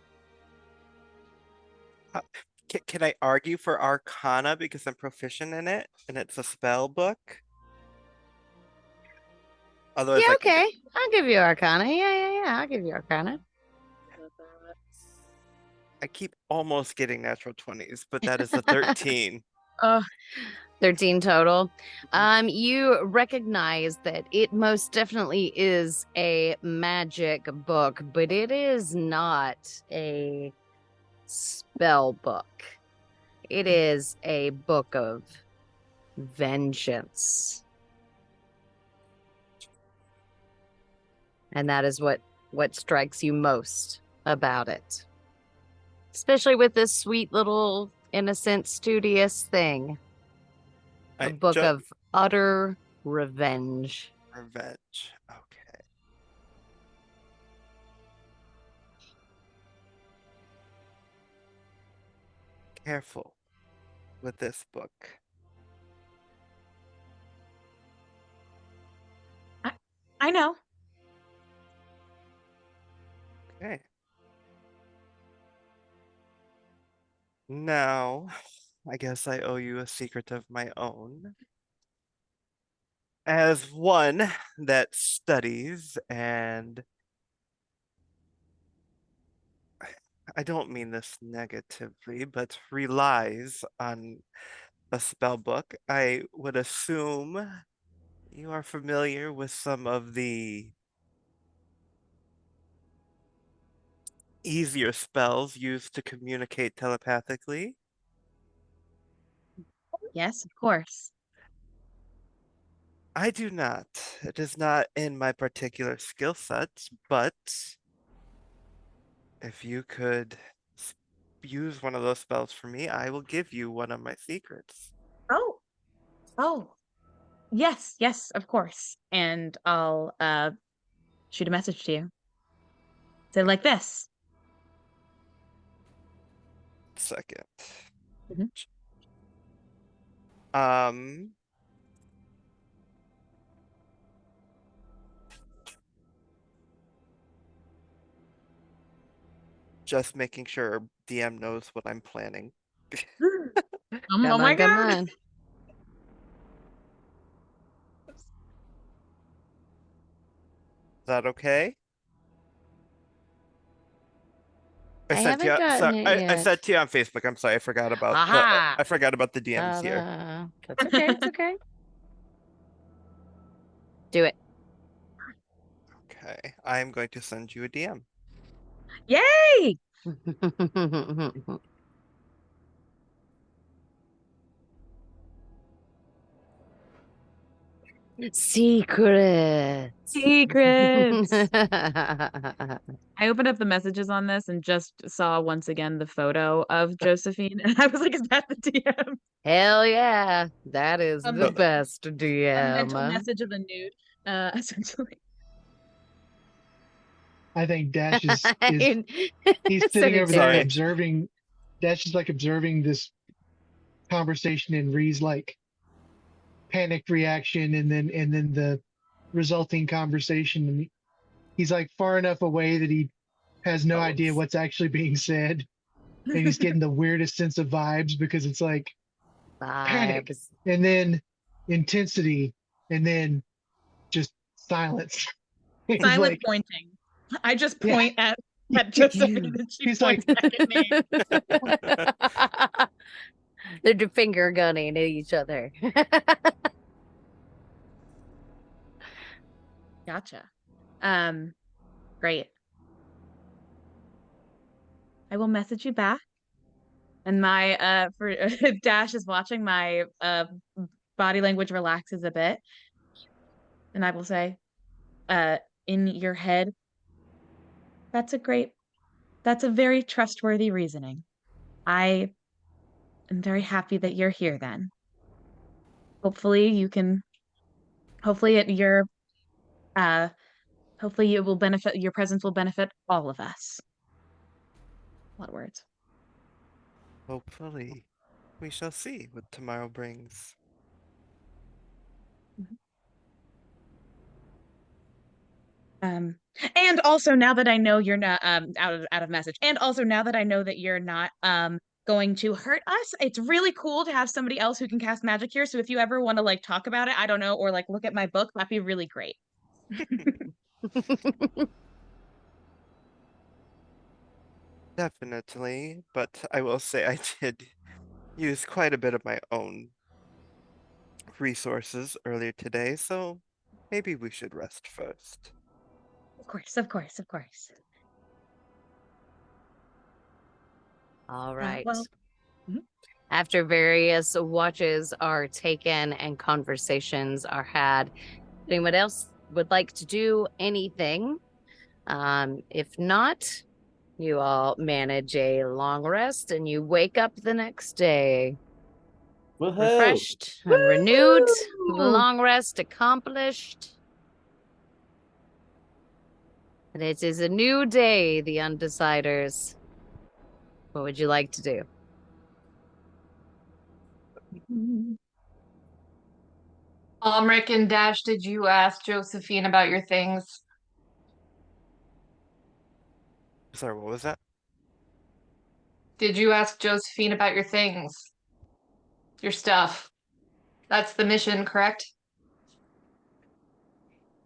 Can I argue for Arcana because I'm proficient in it and it's a spell book? Otherwise, Yeah, like okay. I'll give you Arcana. Yeah. I'll give you Arcana. I keep almost getting natural 20s, but that is a 13. 13 total. You recognize that it most definitely is a magic book, but it is not a spell book. It is a book of vengeance. And that is what strikes you most about it. Especially with this sweet little innocent studious thing. A book of utter revenge. Revenge. Okay. Careful with this book. I know. Okay. Now, I guess I owe you a secret of my own. As one that studies and I don't mean this negatively, but relies on a spell book, I would assume you are familiar with some of the easier spells used to communicate telepathically. Yes, of course. I do not. It is not in my particular skill set, but If you could use one of those spells for me, I will give you one of my secrets. Oh, oh, yes, yes, of course. And I'll shoot a message to you. Say like this. Second. Mhm. Um, just making sure DM knows what I'm planning. Oh Come my on, come god. on. Is that okay? I haven't gotten it I yet. said to you on Facebook. I'm sorry, I forgot about Aha! I forgot about the DMs here. That's okay. It's okay. Do it. Okay, I am going to send you a DM. Yay! Secrets. Secrets. I opened up the messages on this and just saw once again the photo of Josephine, and I was like, "Is that the DM?" Hell yeah. That is Um, the best A mental DM. message of a nude, essentially. I think Dash is he's sitting over there Sanitary. Sorry. observing. Dash is like observing this conversation and Ree's like panicked reaction, and then the resulting conversation. And he's like far enough away that he has no idea what's actually being said, and he's getting the weirdest sense of vibes because it's like panic Vibes. and then intensity and then just silence. He's Silent like, pointing. I just yeah, point at Josephine, and she he's points like, back at me. They're finger gunning at each other. Gotcha. Great. I will message you back. And my for if Dash is watching, my body language relaxes a bit. And I will say, in your head, that's a very trustworthy reasoning. I am very happy that you're here then. Hopefully you can hopefully it your uh hopefully it will benefit your presence will benefit all of us. A lot of words. Hopefully, we shall see what tomorrow brings. Um, and also now that I know you're not out of message, and also now that I know that you're not going to hurt us, it's really cool to have somebody else who can cast magic here. So if you ever want to like talk about it, I don't know, or like look at my book, that'd be really great. Definitely, but I will say I did use quite a bit of my own resources earlier today, so maybe we should rest first. Of course, of course, of course. All right. Well, mhm. After various watches are taken and conversations are had, anyone else would like to do anything? If not, you all manage a long rest and you wake up the next day Woohoo! refreshed and renewed, Woo! long rest accomplished. And it is a new day, the Undeciders. What would you like to do? Rick and Dash, did you ask Josephine about your things? Sorry, what was that? Did you ask Josephine about your things? Your stuff? That's the mission, correct?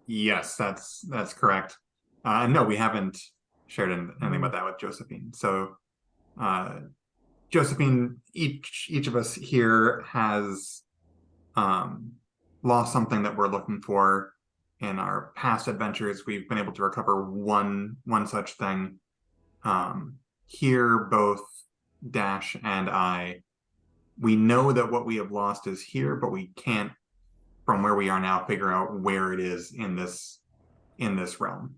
Yes, that's correct. No, we haven't shared anything about that with Josephine. So, Josephine, each of us here has lost something that we're looking for. In our past adventures, we've been able to recover one such thing. Here, both Dash and I, we know that what we have lost is here, but we can't, from where we are now, figure out where it is in this realm.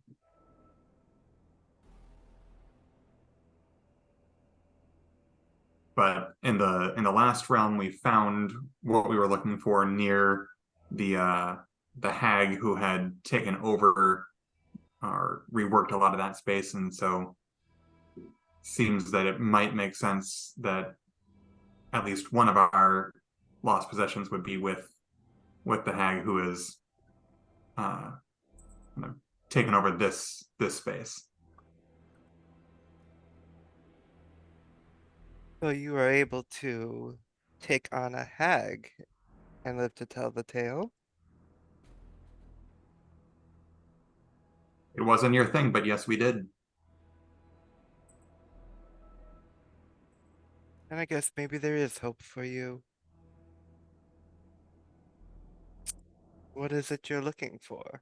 but in the last realm, we found what we were looking for near the hag who had taken over or reworked a lot of that space, and so seems that it might make sense that at least one of our lost possessions would be with the hag who is uh, kind of taken over this space. So you were able to take on a hag and live to tell the tale? It wasn't your thing, but yes, we did. And I guess maybe there is hope for you. What is it you're looking for?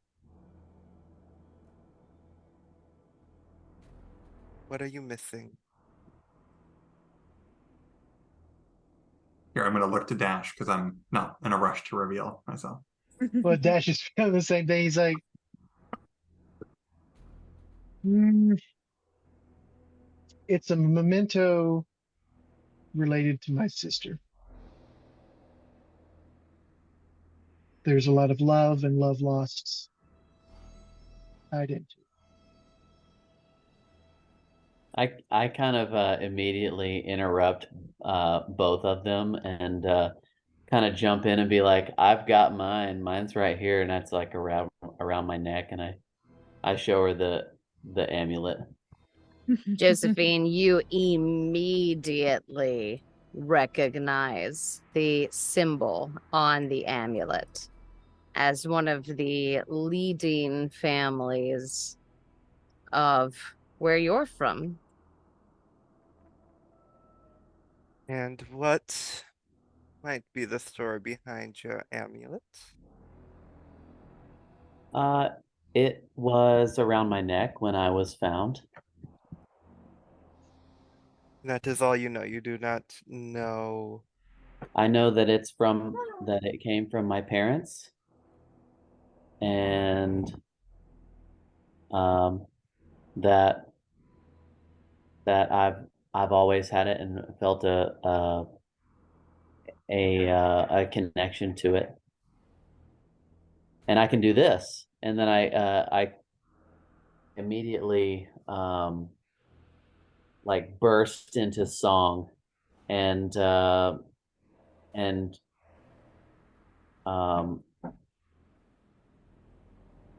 What are you missing? Here, I'm going to look to Dash because I'm not in a rush to reveal myself. Well, Dash is feeling the same thing. He's like, "Mm, it's a memento related to my sister. There's a lot of love and love lost tied into it." I kind of immediately interrupt both of them and kind of jump in and be like, "I've got mine. Mine's right here," and that's like around my neck, and I show her the amulet. Josephine, you immediately recognize the symbol on the amulet as one of the leading families of where you're from. And what might be the story behind your amulet? Uh, it was around my neck when I was found. That is all you know. You do not know. I know that that it came from my parents, and um, that that I've always had it and felt a connection to it. And I can do this, and then I immediately like burst into song, and and um,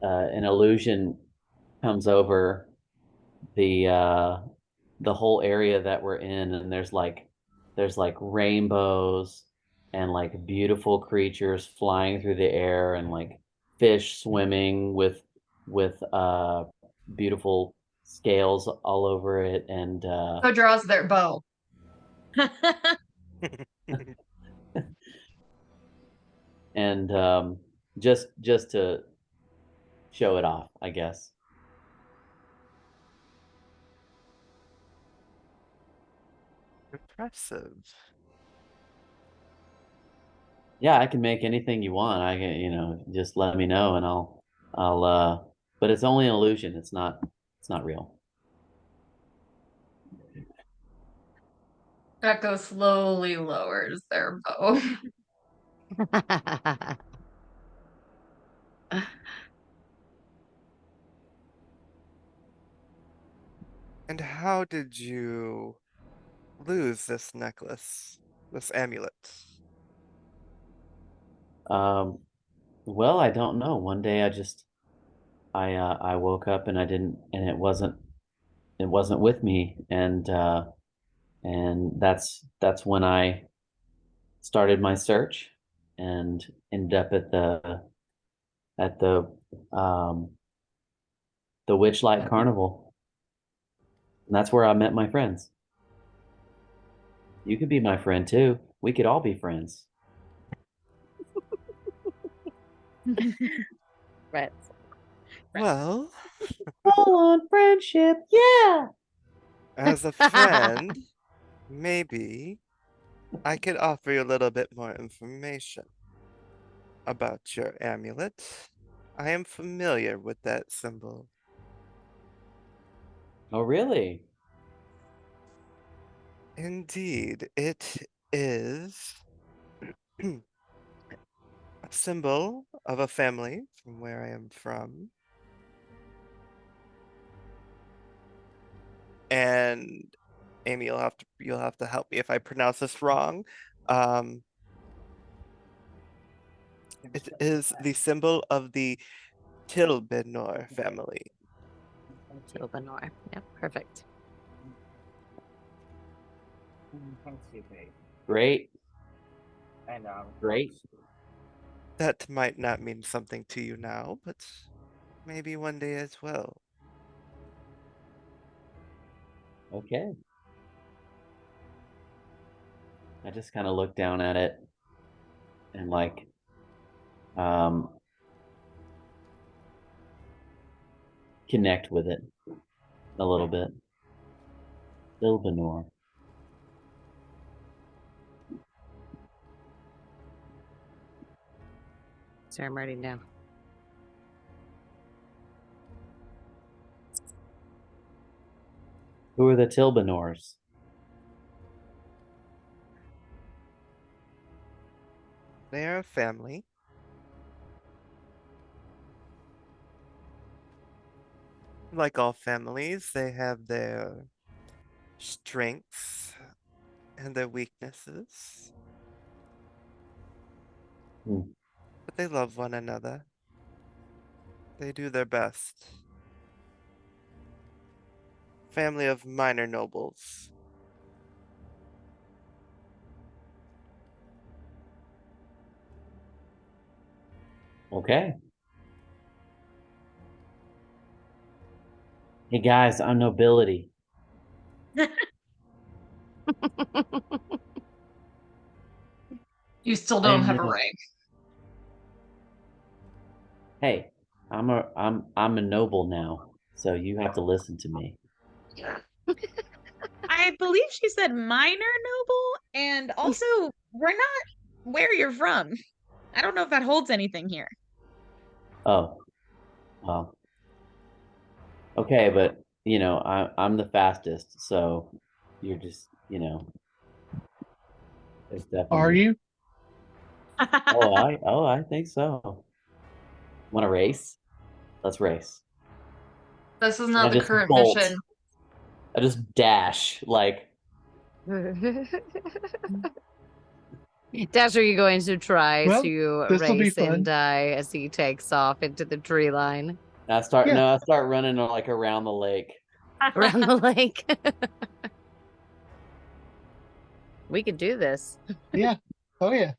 an illusion comes over the whole area that we're in, and there's like rainbows and like beautiful creatures flying through the air, and like fish swimming with beautiful scales all over it, and Who draws their bow? and just to show it off, I guess. Impressive. Yeah, I can make anything you want. I can, just let me know, and I'll but it's only an illusion. It's not real. Echo slowly lowers their bow. And how did you lose this necklace, this amulet? Um, well, I don't know. One day I woke up and it wasn't with me, and that's when I started my search and ended up at um the Witchlight Carnival. And that's where I met my friends. You could be my friend too. We could all be friends. Right. Well, Full on friendship, yeah. as a friend, maybe I could offer you a little bit more information about your amulet. I am familiar with that symbol. Oh, really? Indeed, it is a symbol of a family from where I am from. And Amy, you'll have to help me if I pronounce this wrong. It is the symbol of the Tilbenor family. Silvanor. Yep, perfect. Great. Great. That might not mean something to you now, but maybe one day as well. Okay. I just kind of look down at it and like connect with it a little bit. Silvanor. So I'm writing down. Who are the Tilbanors? They are a family. Like all families, they have their strengths and their weaknesses. Hmm. But they love one another. They do their best. Family of minor nobles. Okay. Hey guys, I'm nobility. You still don't have a I'm, rank. Hey, I'm a noble now, so you have to listen to me. I believe she said minor noble, and also we're not where you're from. I don't know if that holds anything here. Oh, well. Okay, but you know, I'm the fastest, so you're just, you know, it's Are definitely. you? I think so. Want to race? Let's race. This is And I not the just current bolt. mission. I just dash like. Dash, are you going to try Well, to this'll be race and fun. die as he takes off into the tree line I start running like around the lake. around the lake? We could do this. Yeah. Oh yeah.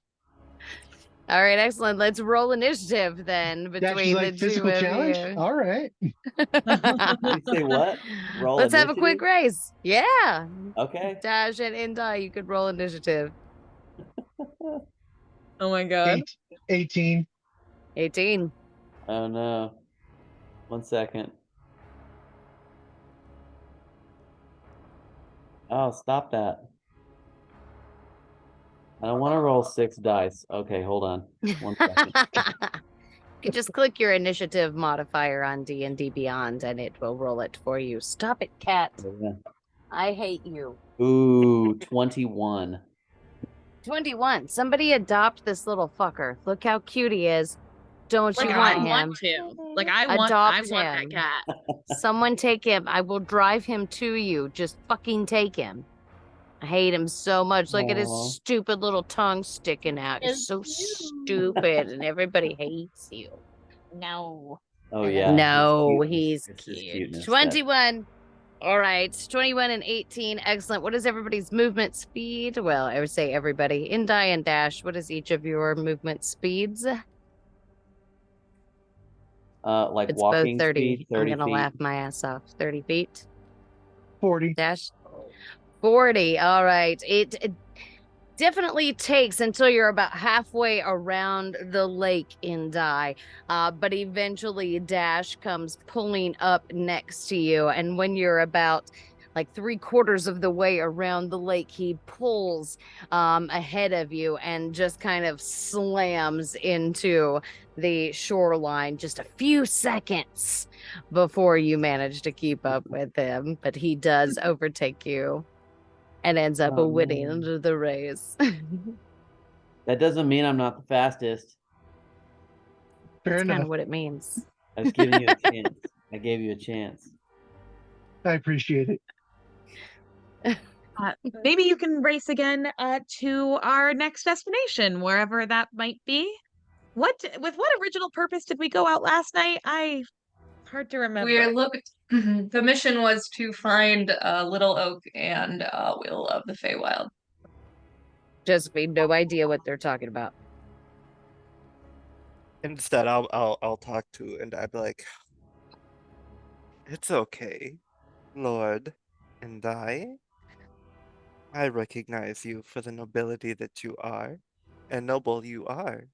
All right, excellent. Let's roll initiative then Dash is between the like two physical of challenge. you. All right. You say what? Roll Let's have a quick initiative? race. Yeah. Okay. Dash and Indai, you could roll initiative. Oh my god. 18. 18. Oh no. 1 second. Oh, stop that. I don't want to roll 6 dice. Okay, hold on. 1 second. You just click your initiative modifier on D&D Beyond and it will roll it for you. Stop it, cat. Yeah. I hate you. Ooh, 21. 21. Somebody adopt this little fucker. Look how cute he is. Don't Like you I want him? want to. Like I want Adopt that him. cat. Someone take him. I will drive him to you. Just fucking take him. I hate him so much. Look at his Aw. stupid little tongue sticking out. You're so stupid, and everybody hates you. No. Oh yeah. No, his he's it's his cute. cuteness that- 21. All right. 21 and 18. Excellent. What is everybody's movement speed? Well, I would say everybody. Indai and Dash, what is each of your movement speeds? Like It's both walking 30. speed, I'm 30 going to feet. laugh my ass off. 30 feet. 40. Dash. 40. All right. It definitely takes until you're about halfway around the lake in Die. But eventually Dash comes pulling up next to you. And when you're about like 3/4 of the way around the lake, he pulls ahead of you and just kind of slams into the shoreline just a few seconds before you manage to keep up with him. But he does overtake you. and ends up Oh, winning man. under the race. That doesn't mean I'm not the fastest. Fair That's kind enough. of what it means. I was giving you a chance. I gave you a chance. I appreciate it. Maybe you can race again to our next destination, wherever that might be. With what original purpose did we go out last night? Hard to remember. The mission was to find Little Oak and Will of the Feywild. Josephine, no idea what they're talking about. Instead, I'll talk to and I'd be like, it's okay, Lord, and I recognize you for the nobility that you are, and noble you are.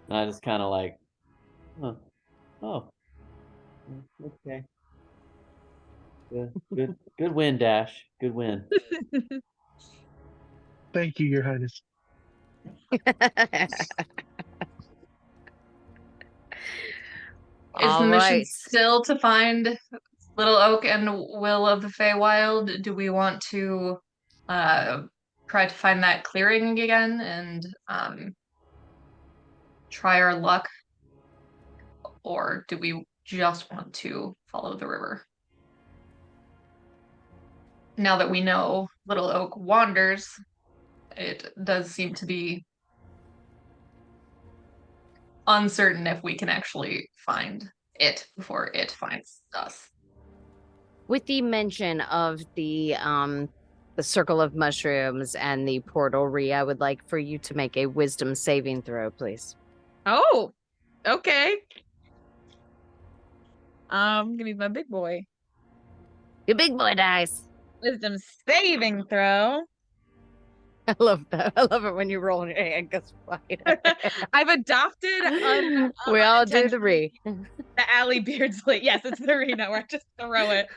And I just kind of like, huh. Oh, okay. Good win, Dash. Good win. Thank you, Your Highness. Is All the mission right. still to find Little Oak and Will of the Feywild? Do we want to try to find that clearing again and try our luck? Or do we just want to follow the river? Now that we know Little Oak wanders, it does seem to be uncertain if we can actually find it before it finds us. With the mention of the circle of mushrooms and the portal I would like for you to make a wisdom saving throw, please. Oh, okay. Give me my big boy. Your big boy dice. Wisdom saving throw. I love that. I love it when you roll and your hand goes wide. I've adopted we all do the unintentionally re. the Allie Beardsley. Yes, it's the re network. Just throw it.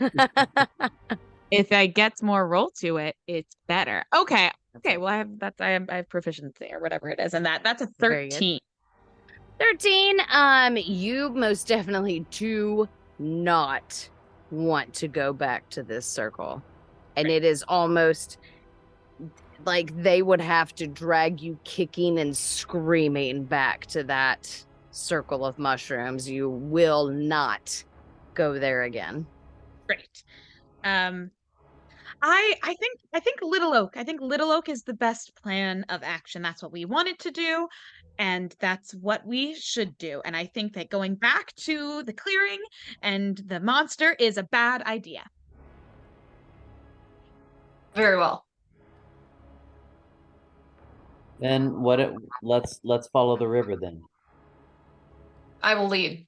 If it gets more roll to it, it's better. Okay. Okay. Well, I have proficiency or whatever it is, and that's a Very good. 13. 13. You most definitely do not want to go back to this circle. And it is almost like they would have to drag you kicking and screaming back to that circle of mushrooms. You will not go there again. Great. I think Little Oak. I think Little Oak is the best plan of action. That's what we wanted to do, and that's what we should do. And I think that going back to the clearing and the monster is a bad idea. Very well. Then let's follow the river then. I will lead.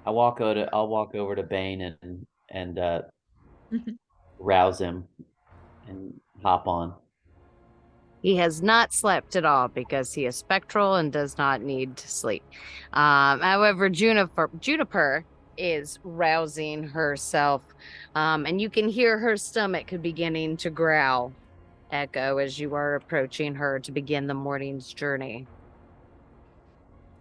I'll walk over to Bane and rouse him and hop on. He has not slept at all because he is spectral and does not need to sleep. However, Juniper is rousing herself, and you can hear her stomach beginning to growl, Echo, as you are approaching her to begin the morning's journey.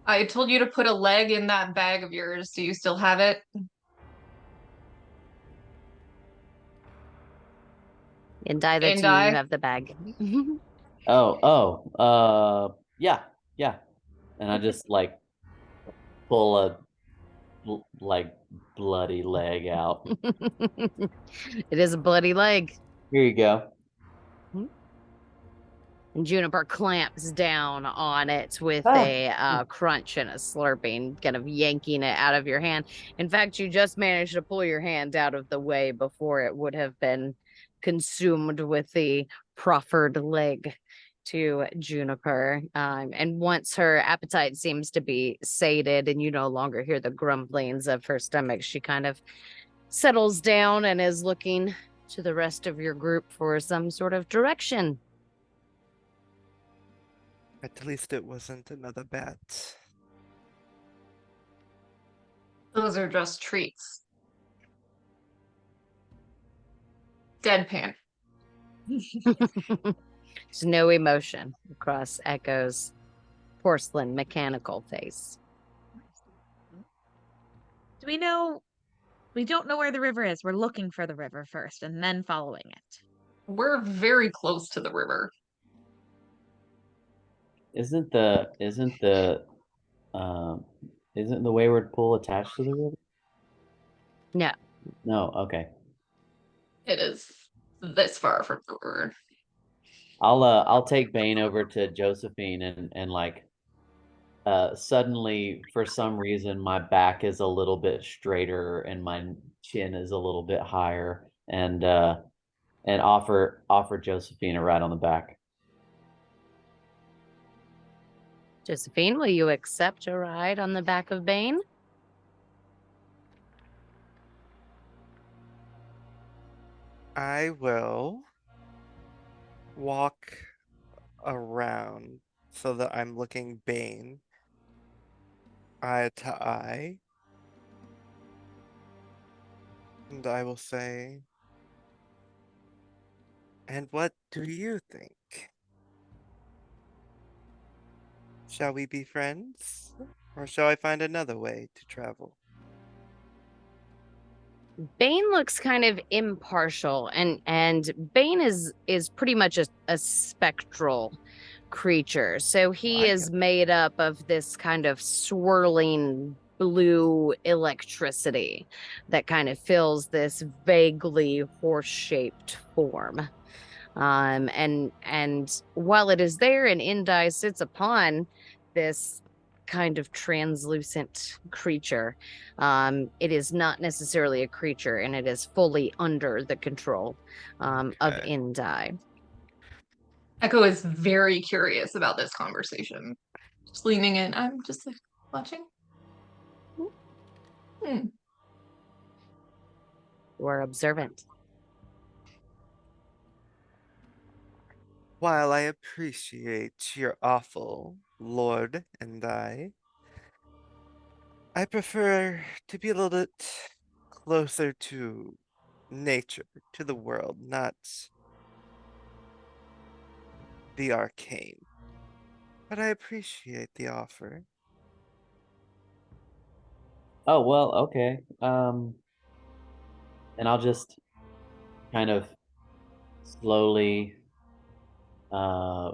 I told you to put a leg in that bag of yours. Do you still have it? And that's And you I have the bag. Yeah. And I just like pull a bloody leg out. It is a bloody leg. Here you go. And Juniper clamps down on it with Ah. a crunch and a slurping, kind of yanking it out of your hand. In fact, you just managed to pull your hand out of the way before it would have been consumed with the proffered leg to Juniper. And once her appetite seems to be sated and you no longer hear the grumblings of her stomach, she kind of settles down and is looking to the rest of your group for some sort of direction. At least it wasn't another bat. those are just treats. Deadpan. There's no emotion across Echo's porcelain mechanical face. Do we know? We don't know where the river is. We're looking for the river first and then following it. We're very close to the river. Isn't the Wayward Pool attached to the river? No. No, okay. It is this far from the river. I'll take Bane over to Josephine and like suddenly for some reason my back is a little bit straighter and my chin is a little bit higher and offer Josephine a ride on the back. Josephine, will you accept a ride on the back of Bane? I will walk around so that I'm looking Bane eye to eye. And I will say, and what do you think? Shall we be friends? Or shall I find another way to travel? Bane looks kind of impartial, and Bane is pretty much a spectral creature. So he Like is it. made up of this kind of swirling blue electricity that kind of fills this vaguely horse-shaped form. And while it is there, and Indai sits upon this kind of translucent creature, it is not necessarily a creature, and it is fully under the control of Okay. Indai. Echo is very curious about this conversation. Just leaning in. I'm just like watching. Hmm. You are observant. While I appreciate your awful Lord and I prefer to be a little bit closer to nature, to the world, not the arcane. But I appreciate the offer. Oh, well, okay. And I'll just kind of slowly uh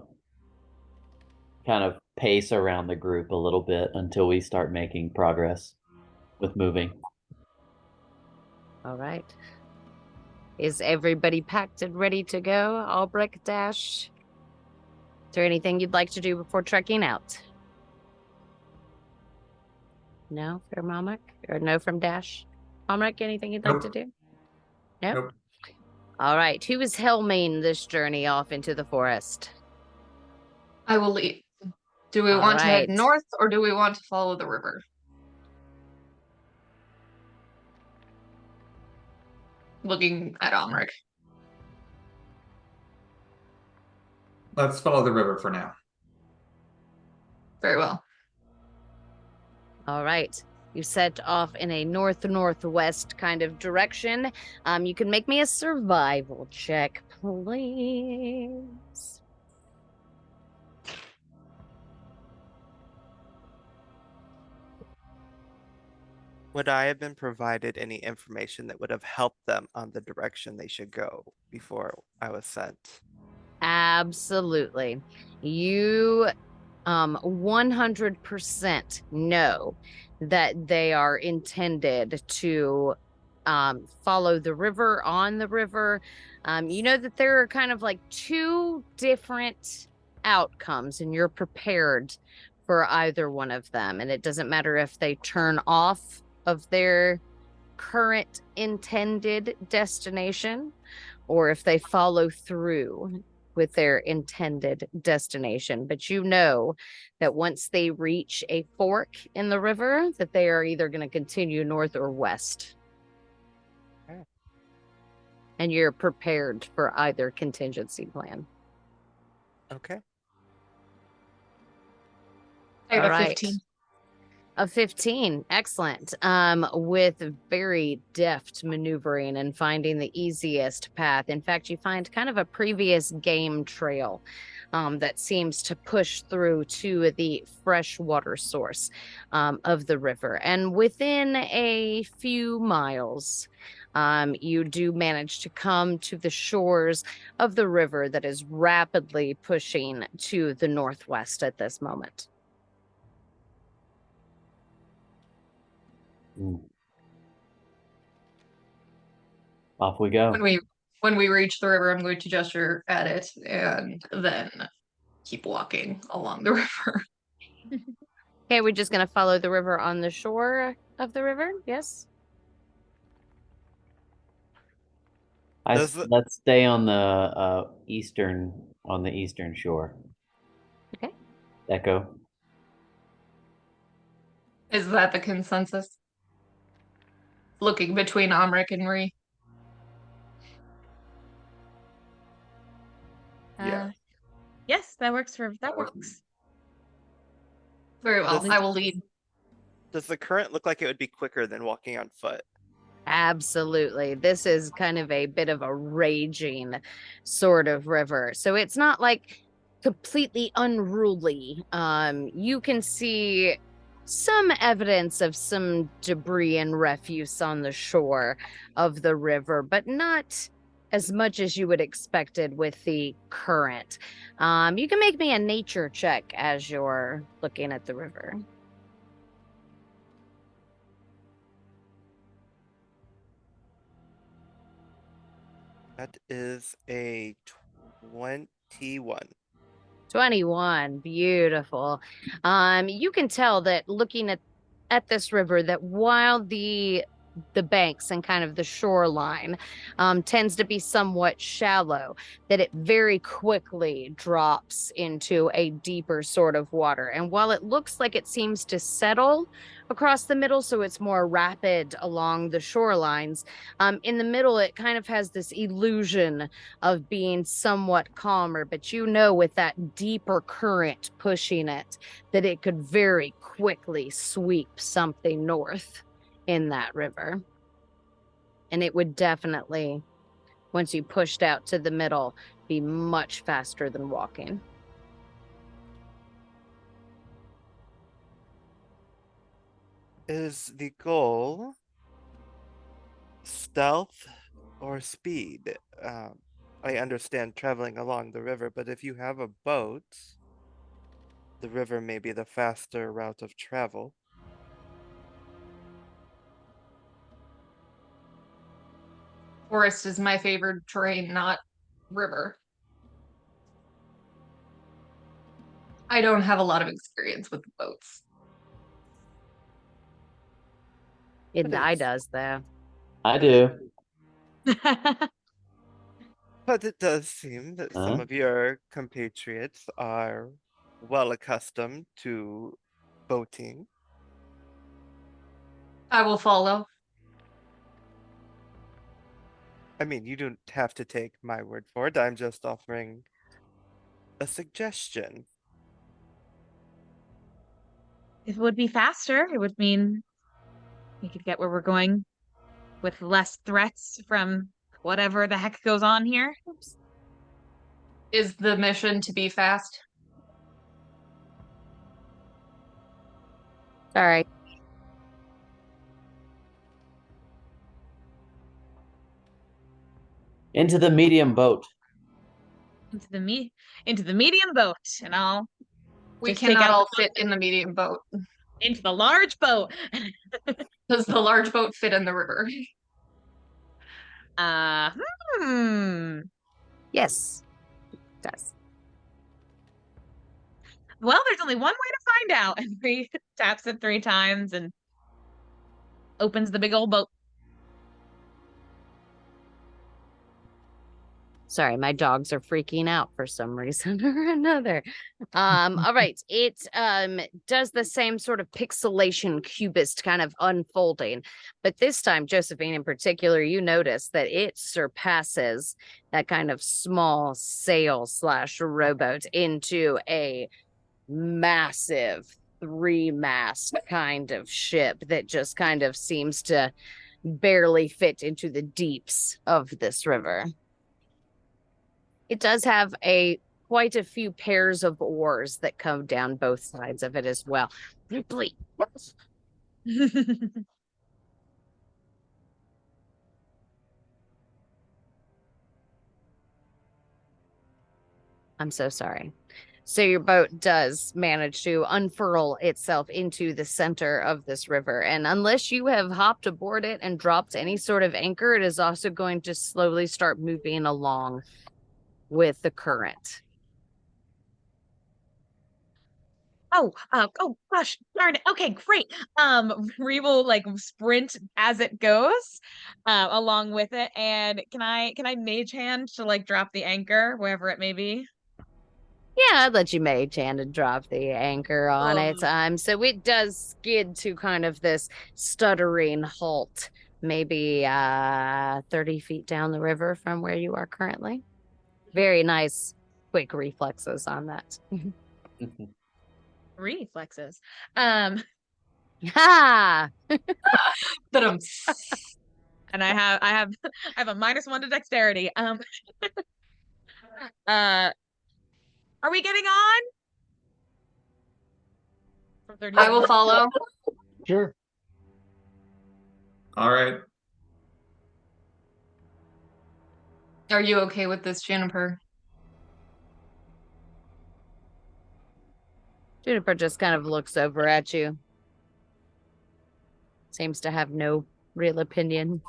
kind of pace around the group a little bit until we start making progress with moving. All right. Is everybody packed and ready to go? Albrecht, Dash? Is there anything you'd like to do before trekking out? No from Almec? Or no from Dash? Almec, anything you'd like to do? Nope. Nope. All right. Who is helming this journey off into the forest? I will lead. Do we All want to head right. north or do we want to follow the river? Looking at Omric. Let's follow the river for now. Very well. All right. You set off in a north-northwest kind of direction. You can make me a survival check, please. Would I have been provided any information that would have helped them on the direction they should go before I was sent? Absolutely. You 100% know that they are intended to follow the river, on the river. You know that there are kind of like two different outcomes, and you're prepared for either one of them. And it doesn't matter if they turn off of their current intended destination or if they follow through with their intended destination. But you know that once they reach a fork in the river, that they are either going to continue north or west. Okay. And you're prepared for either contingency plan. Okay. I have All a right. 15. A 15. Excellent. With very deft maneuvering and finding the easiest path. In fact, you find kind of a previous game trail that seems to push through to the freshwater source of the river. And within a few miles, you do manage to come to the shores of the river that is rapidly pushing to the northwest at this moment. Off we go. When we reach the river, I'm going to gesture at it and then keep walking along the river. Okay, we're just going to follow the river on the shore of the river. Yes. Let's stay on the eastern shore. Okay. Echo. Is that the consensus? Looking between Amrik and Ree. Yeah. Yes, that works. Very well. I will lead. Does the current look like it would be quicker than walking on foot? Absolutely. This is kind of a bit of a raging sort of river. So it's not like completely unruly. You can see some evidence of some debris and refuse on the shore of the river, but not as much as you would expected with the current. You can make me a nature check as you're looking at the river. That is a 21. 21. Beautiful. You can tell that looking at this river that while the banks and kind of the shoreline tends to be somewhat shallow, that it very quickly drops into a deeper sort of water. And while it looks like it seems to settle across the middle, so it's more rapid along the shorelines, in the middle it kind of has this illusion of being somewhat calmer, but you know with that deeper current pushing it that it could very quickly sweep something north in that river. And it would definitely, once you pushed out to the middle, be much faster than walking. Is the goal stealth or speed? I understand traveling along the river, but if you have a boat, the river may be the faster route of travel. Forest is my favorite terrain, not river. I don't have a lot of experience with boats. I does, though. I do. But it does seem that some of your compatriots are well accustomed to boating. I will follow. I mean, you don't have to take my word for it. I'm just offering a suggestion. It would be faster. It would mean we could get where we're going with less threats from whatever the heck goes on here. Oops. Is the mission to be fast? Sorry. Into the medium boat. Into the medium boat, and I'll We just take cannot out all fit in the medium boat. into the large boat. Does the large boat fit in the river? Yes, it does. Well, there's only one way to find out. And he taps it 3 times and opens the big old boat. Sorry, my dogs are freaking out for some reason or another. All right. It does the same sort of pixelation cubist kind of unfolding. But this time, Josephine in particular, you notice that it surpasses that kind of small sail / rowboat into a massive three-mast kind of ship that just kind of seems to barely fit into the deeps of this river. It does have quite a few pairs of oars that come down both sides of it as well. Please. I'm so sorry. So your boat does manage to unfurl itself into the center of this river. And unless you have hopped aboard it and dropped any sort of anchor, it is also going to slowly start moving along with the current. Oh gosh, darn it. Okay, great. We will like sprint as it goes, along with it. And can I mage hand to like drop the anchor wherever it may be? Yeah, I'd let you mage hand and drop the anchor on it. Oh. So it does skid to kind of this stuttering halt, maybe 30 feet down the river from where you are currently. Very nice, quick reflexes on that. Reflexes. Ha! But And I have a -1 to dexterity. Are we getting on? From 30 I will follow. Sure. All right. Are you okay with this, Juniper? Juniper just kind of looks over at you. Seems to have no real opinion.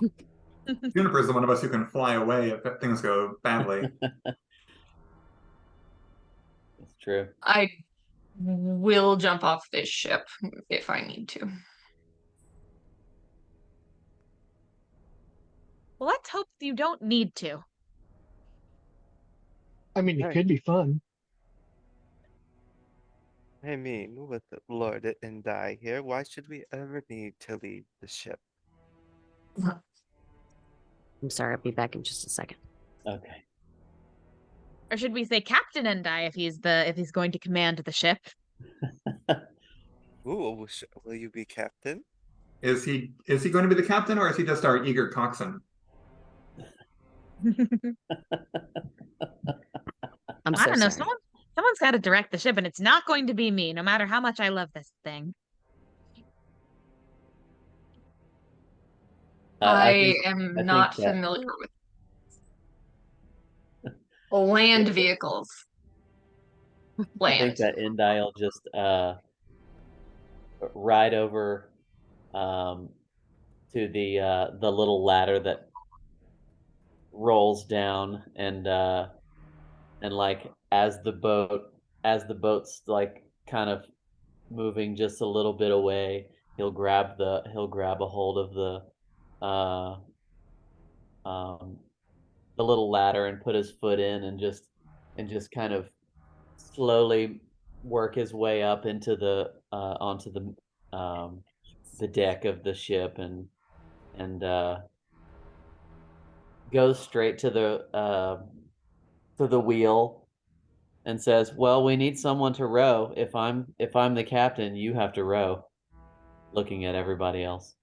Juniper's the one of us who can fly away if things go badly. That's true. I will jump off this ship if I need to. Well, let's hope you don't need to. I mean, it Right. could be fun. I mean, with Lord and I here, why should we ever need to leave the ship? I'm sorry, I'll be back in just a second. Okay. Or should we say Captain Endai if he's going to command the ship? Ooh, will you be captain? Is he going to be the captain, or is he just our eager coxswain? I'm I so don't know. sorry. Someone's got to direct the ship, and it's not going to be me, no matter how much I love this thing. I think am that- not familiar with land vehicles. I think Land. that Endai will just ride over to the little ladder that rolls down, and like as the boat's like kind of moving just a little bit away, he'll grab a hold of the little ladder and put his foot in, and just kind of slowly work his way up into onto the deck of the ship, and goes straight to the wheel and says, "Well, we need someone to row. If I'm the captain, you have to row." Looking at everybody else.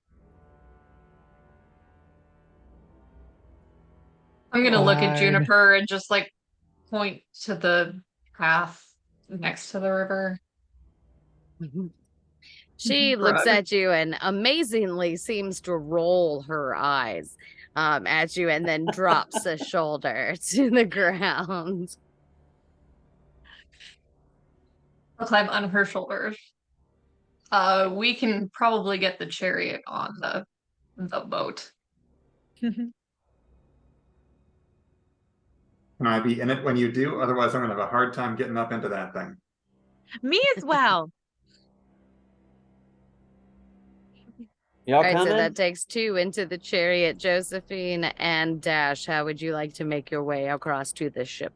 I'm gonna look at Fine. Juniper and just like point to the path next to the river. She looks Shrug. at you and amazingly seems to roll her eyes at you and then drops a shoulder to the ground. I'll climb on her shoulders. We can probably get the chariot on the boat. Can I be in it when you do? Otherwise, I'm going to have a hard time getting up into that thing. Me as well. Y'all All right, coming? so that takes 2 into the chariot. Josephine and Dash, how would you like to make your way across to the ship?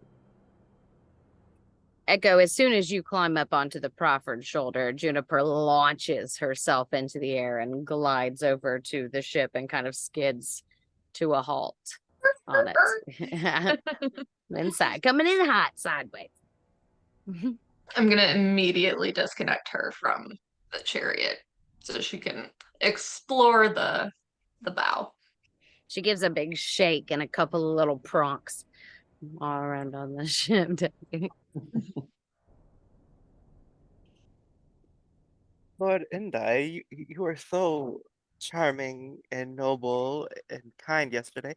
Echo, as soon as you climb up onto the proffered shoulder, Juniper launches herself into the air and glides over to the ship and kind of skids to a halt on it. Inside, coming in hot sideways. I'm gonna immediately disconnect her from the chariot so she can explore the bow. She gives a big shake and a couple of little pronks all around on the ship. Lord Indi, you were so charming and noble and kind yesterday.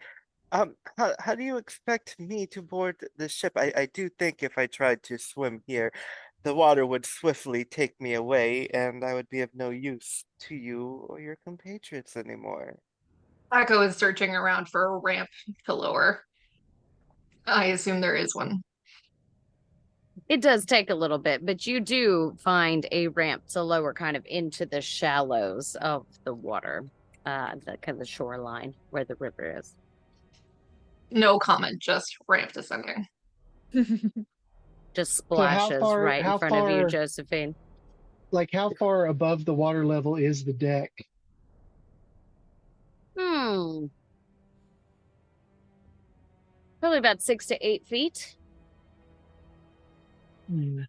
How do you expect me to board the ship? I do think if I tried to swim here, the water would swiftly take me away, and I would be of no use to you or your compatriots anymore. Echo is searching around for a ramp to lower. I assume there is one. It does take a little bit, but you do find a ramp to lower kind of into the shallows of the water, the kind of the shoreline where the river is. No comment, just ramp descending. Just So how splashes far? right in How front of you, far? Josephine. Like how far above the water level is the deck? Hmm. Probably about 6 to 8 feet. Hmm.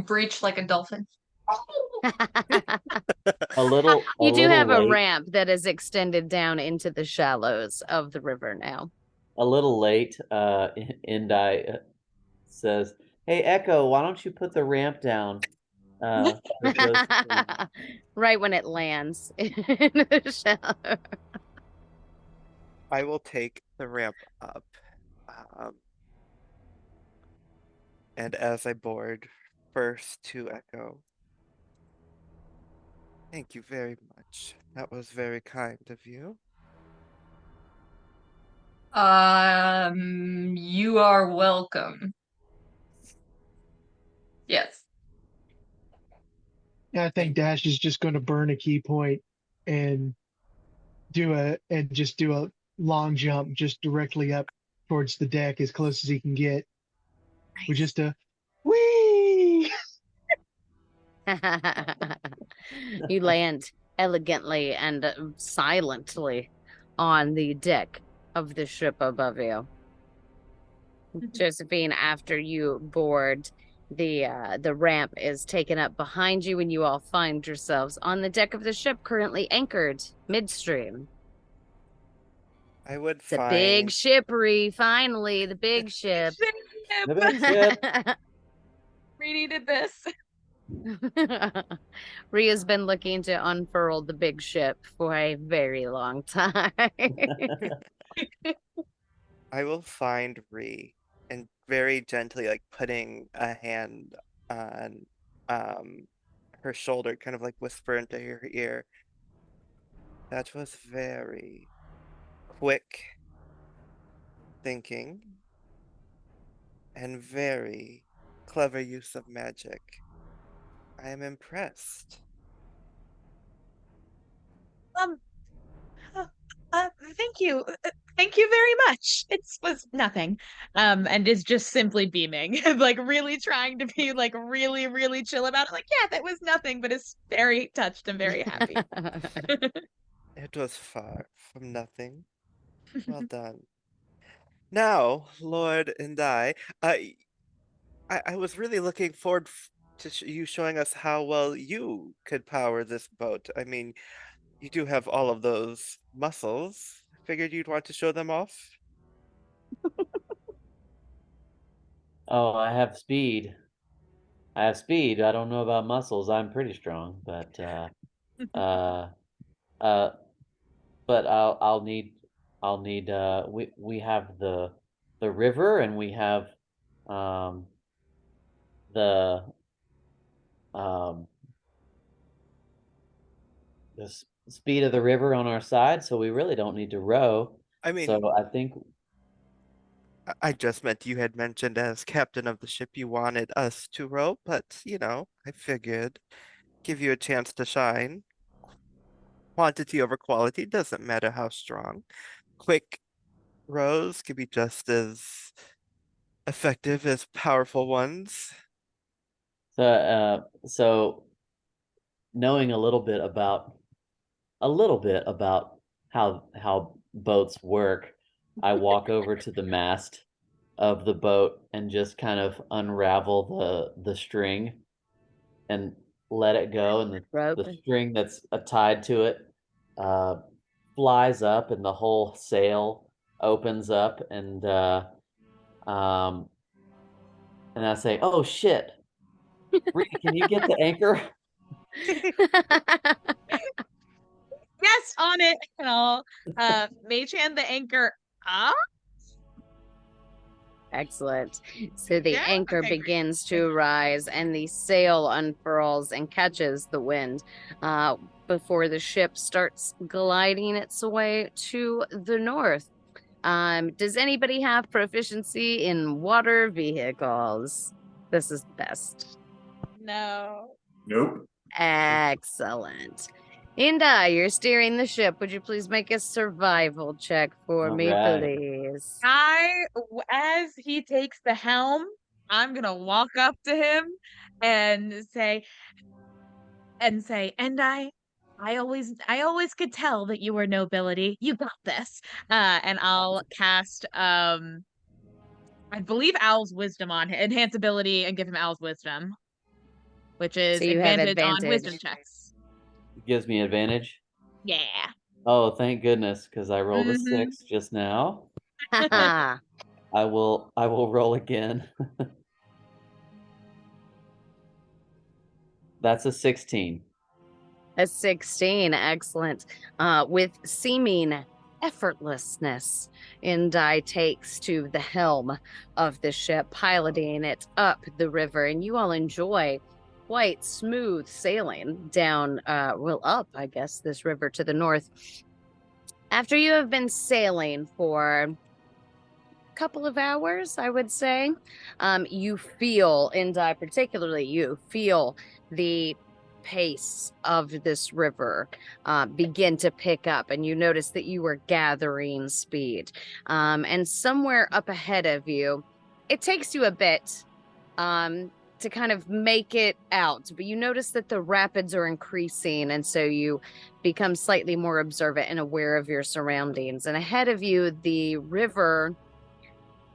Breach like a dolphin. A You do have little a late. ramp that is extended down into the shallows of the river now. A little late. Indi says, "Hey, Echo, why don't you put the ramp down?" For Josephine. Right when it lands in the shallow. I will take the ramp up. Um, and as I board, first to Echo. Thank you very much. That was very kind of you. You are welcome. Yes. I think Dash is just going to burn a key point and just do a long jump just directly up towards the deck as close as he can get with just a whee. You land elegantly and silently on the deck of the ship above you. Josephine, after you board, the ramp is taken up behind you, and you all find yourselves on the deck of the ship, currently anchored midstream. I would It's a big find shippery, finally, the big ship. The big ship. We needed this. Ria's been looking to unfurl the big ship for a very long time. I will find Ree and very gently like putting a hand on her shoulder, kind of like whisper into her ear. That was very quick thinking and very clever use of magic. I am impressed. Um, uh, thank you. Thank you very much. It was nothing. And is just simply beaming, like really trying to be like really, really chill about it. Like, yeah, that was nothing, but is very touched and very happy. It was far from nothing. Well done. Now, Lord and I was really looking forward to you showing us how well you could power this boat. I mean, you do have all of those muscles. Figured you'd want to show them off. Oh, I have speed. I have speed. I don't know about muscles. I'm pretty strong, but uh, uh, but I'll need we have the river and we have um the um speed of the river on our side, so we really don't need to row. I So mean, I think I just meant you had mentioned as captain of the ship you wanted us to row, but I figured give you a chance to shine. Quantity over quality doesn't matter how strong. Quick rows can be just as effective as powerful ones. so knowing a little bit about how boats work, I walk over to the mast of the boat and just kind of unravel the string and let it go, and Rope. the string that's tied to it uh, flies up, and the whole sail opens up, um, and I say, "Oh shit, Brink, can you get the anchor?" Yes, on it. And I'll mage hand the anchor up. Excellent. So the Yeah? anchor Okay, great. begins to rise and the sail unfurls and catches the wind before the ship starts gliding its way to the north. Does anybody have proficiency in water vehicles? This is the best. No. Nope. Excellent. Inda, you're steering the ship. Would you please make a survival check for me, Alright. please? As he takes the helm, I'm gonna walk up to him and say, and I always could tell that you were nobility. You got this. And I'll cast I believe Owl's wisdom on him, enhance ability, and give him Owl's wisdom, which So is you have advantage on wisdom advantage. checks. It gives me advantage. Yeah. Oh, thank goodness, because I rolled a Mhm. 6 just now. Haha. I will roll again. That's a 16. A 16, excellent. With seeming effortlessness, Indai takes to the helm of the ship, piloting it up the river, and you all enjoy quite smooth sailing down, up, I guess, this river to the north. After you have been sailing for a couple of hours, I would say, you feel, Indai particularly, you feel the pace of this river begin to pick up, and you notice that you are gathering speed. And somewhere up ahead of you, it takes you a bit to kind of make it out, but you notice that the rapids are increasing, and so you become slightly more observant and aware of your surroundings. And ahead of you, the river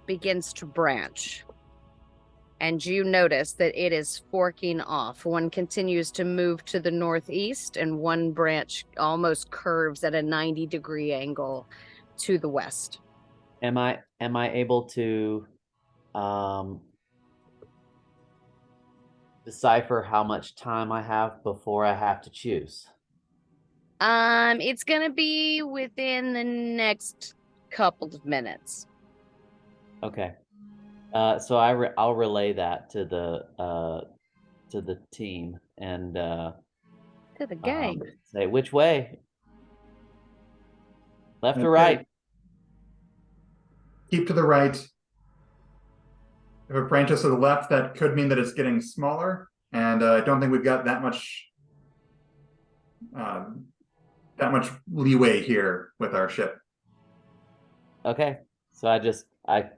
begins to branch, and you notice that it is forking off. One continues to move to the northeast, and one branch almost curves at a 90-degree angle to the west. Am I able to decipher how much time I have before I have to choose? It's gonna be within the next couple of minutes. Okay. So I'll relay that to the team and To the gang. say which way, left or Okay. right. Keep to the right. If it branches to the left, that could mean that it's getting smaller, and I don't think we've got that much leeway here with our ship. Okay. So I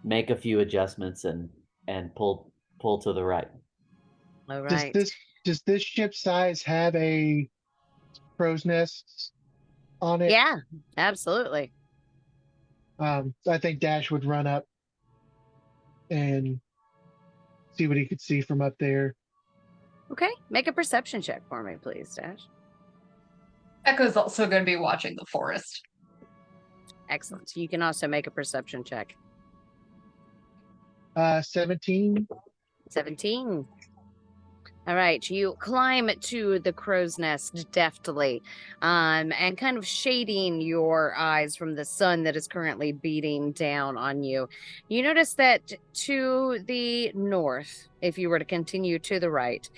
make a few adjustments and pull to the right. All Does right. this ship size have a crow's nest on it? Yeah, absolutely. I think Dash would run up and see what he could see from up there. Okay, make a perception check for me, please, Dash. Echo's also going to be watching the forest. Excellent. You can also make a perception check. 17. 17. All right, you climb to the crow's nest deftly, and kind of shading your eyes from the sun that is currently beating down on you. You notice that to the north, if you were to continue to the right,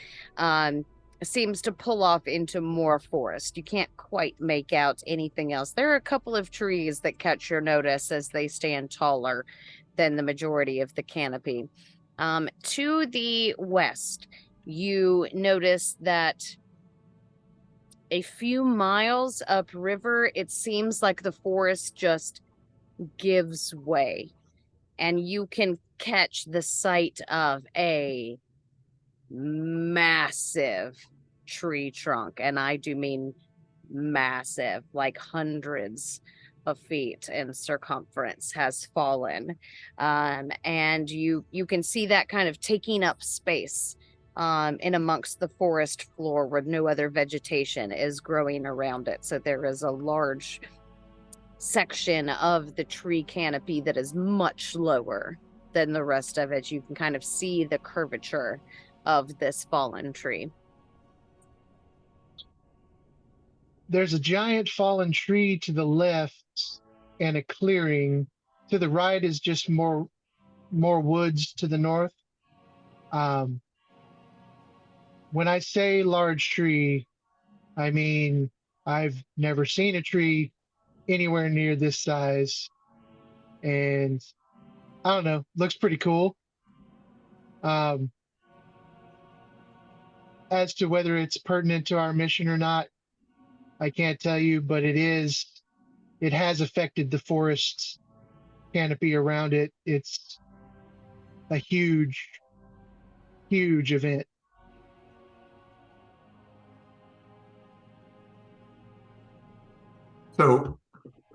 seems to pull off into more forest. You can't quite make out anything else. There are a couple of trees that catch your notice as they stand taller than the majority of the canopy. To the west, you notice that a few miles upriver, it seems like the forest just gives way, and you can catch the sight of a massive tree trunk, and I do mean massive, like hundreds of feet in circumference has fallen. And you can see that kind of taking up space in amongst the forest floor where no other vegetation is growing around it. So there is a large section of the tree canopy that is much lower than the rest of it. You can kind of see the curvature of this fallen tree. There's a giant fallen tree to the left and a clearing. To the right is just more woods to the north. When I say large tree, I mean I've never seen a tree anywhere near this size, and I don't know, looks pretty cool. As to whether it's pertinent to our mission or not, I can't tell you, but it has affected the forest canopy around it. It's a huge event. So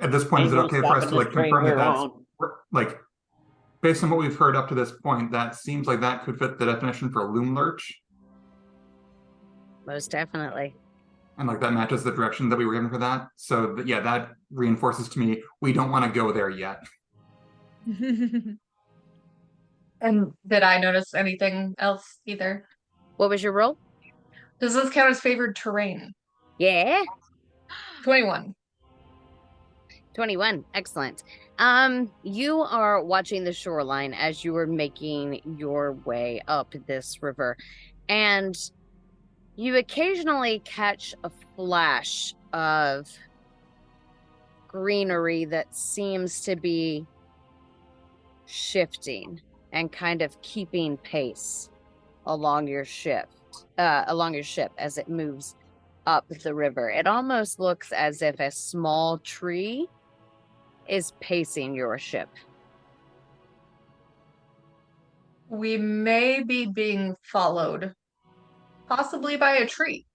at this point, is it Ain't no okay for us to stopping like this train confirm that we're that's on. like based on what we've heard up to this point, that seems like that could fit the definition for loom lurch, Most definitely. and like that matches the direction that we were given for that. So yeah, that reinforces to me we don't want to go there yet. And did I notice anything else either? What was your roll? Does this count as favored terrain? Yeah. 21. 21. Excellent. You are watching the shoreline as you are making your way up this river, and you occasionally catch a flash of greenery that seems to be shifting and kind of keeping pace along your ship as it moves up the river. It almost looks as if a small tree is pacing your ship. We may be being followed, possibly by a tree.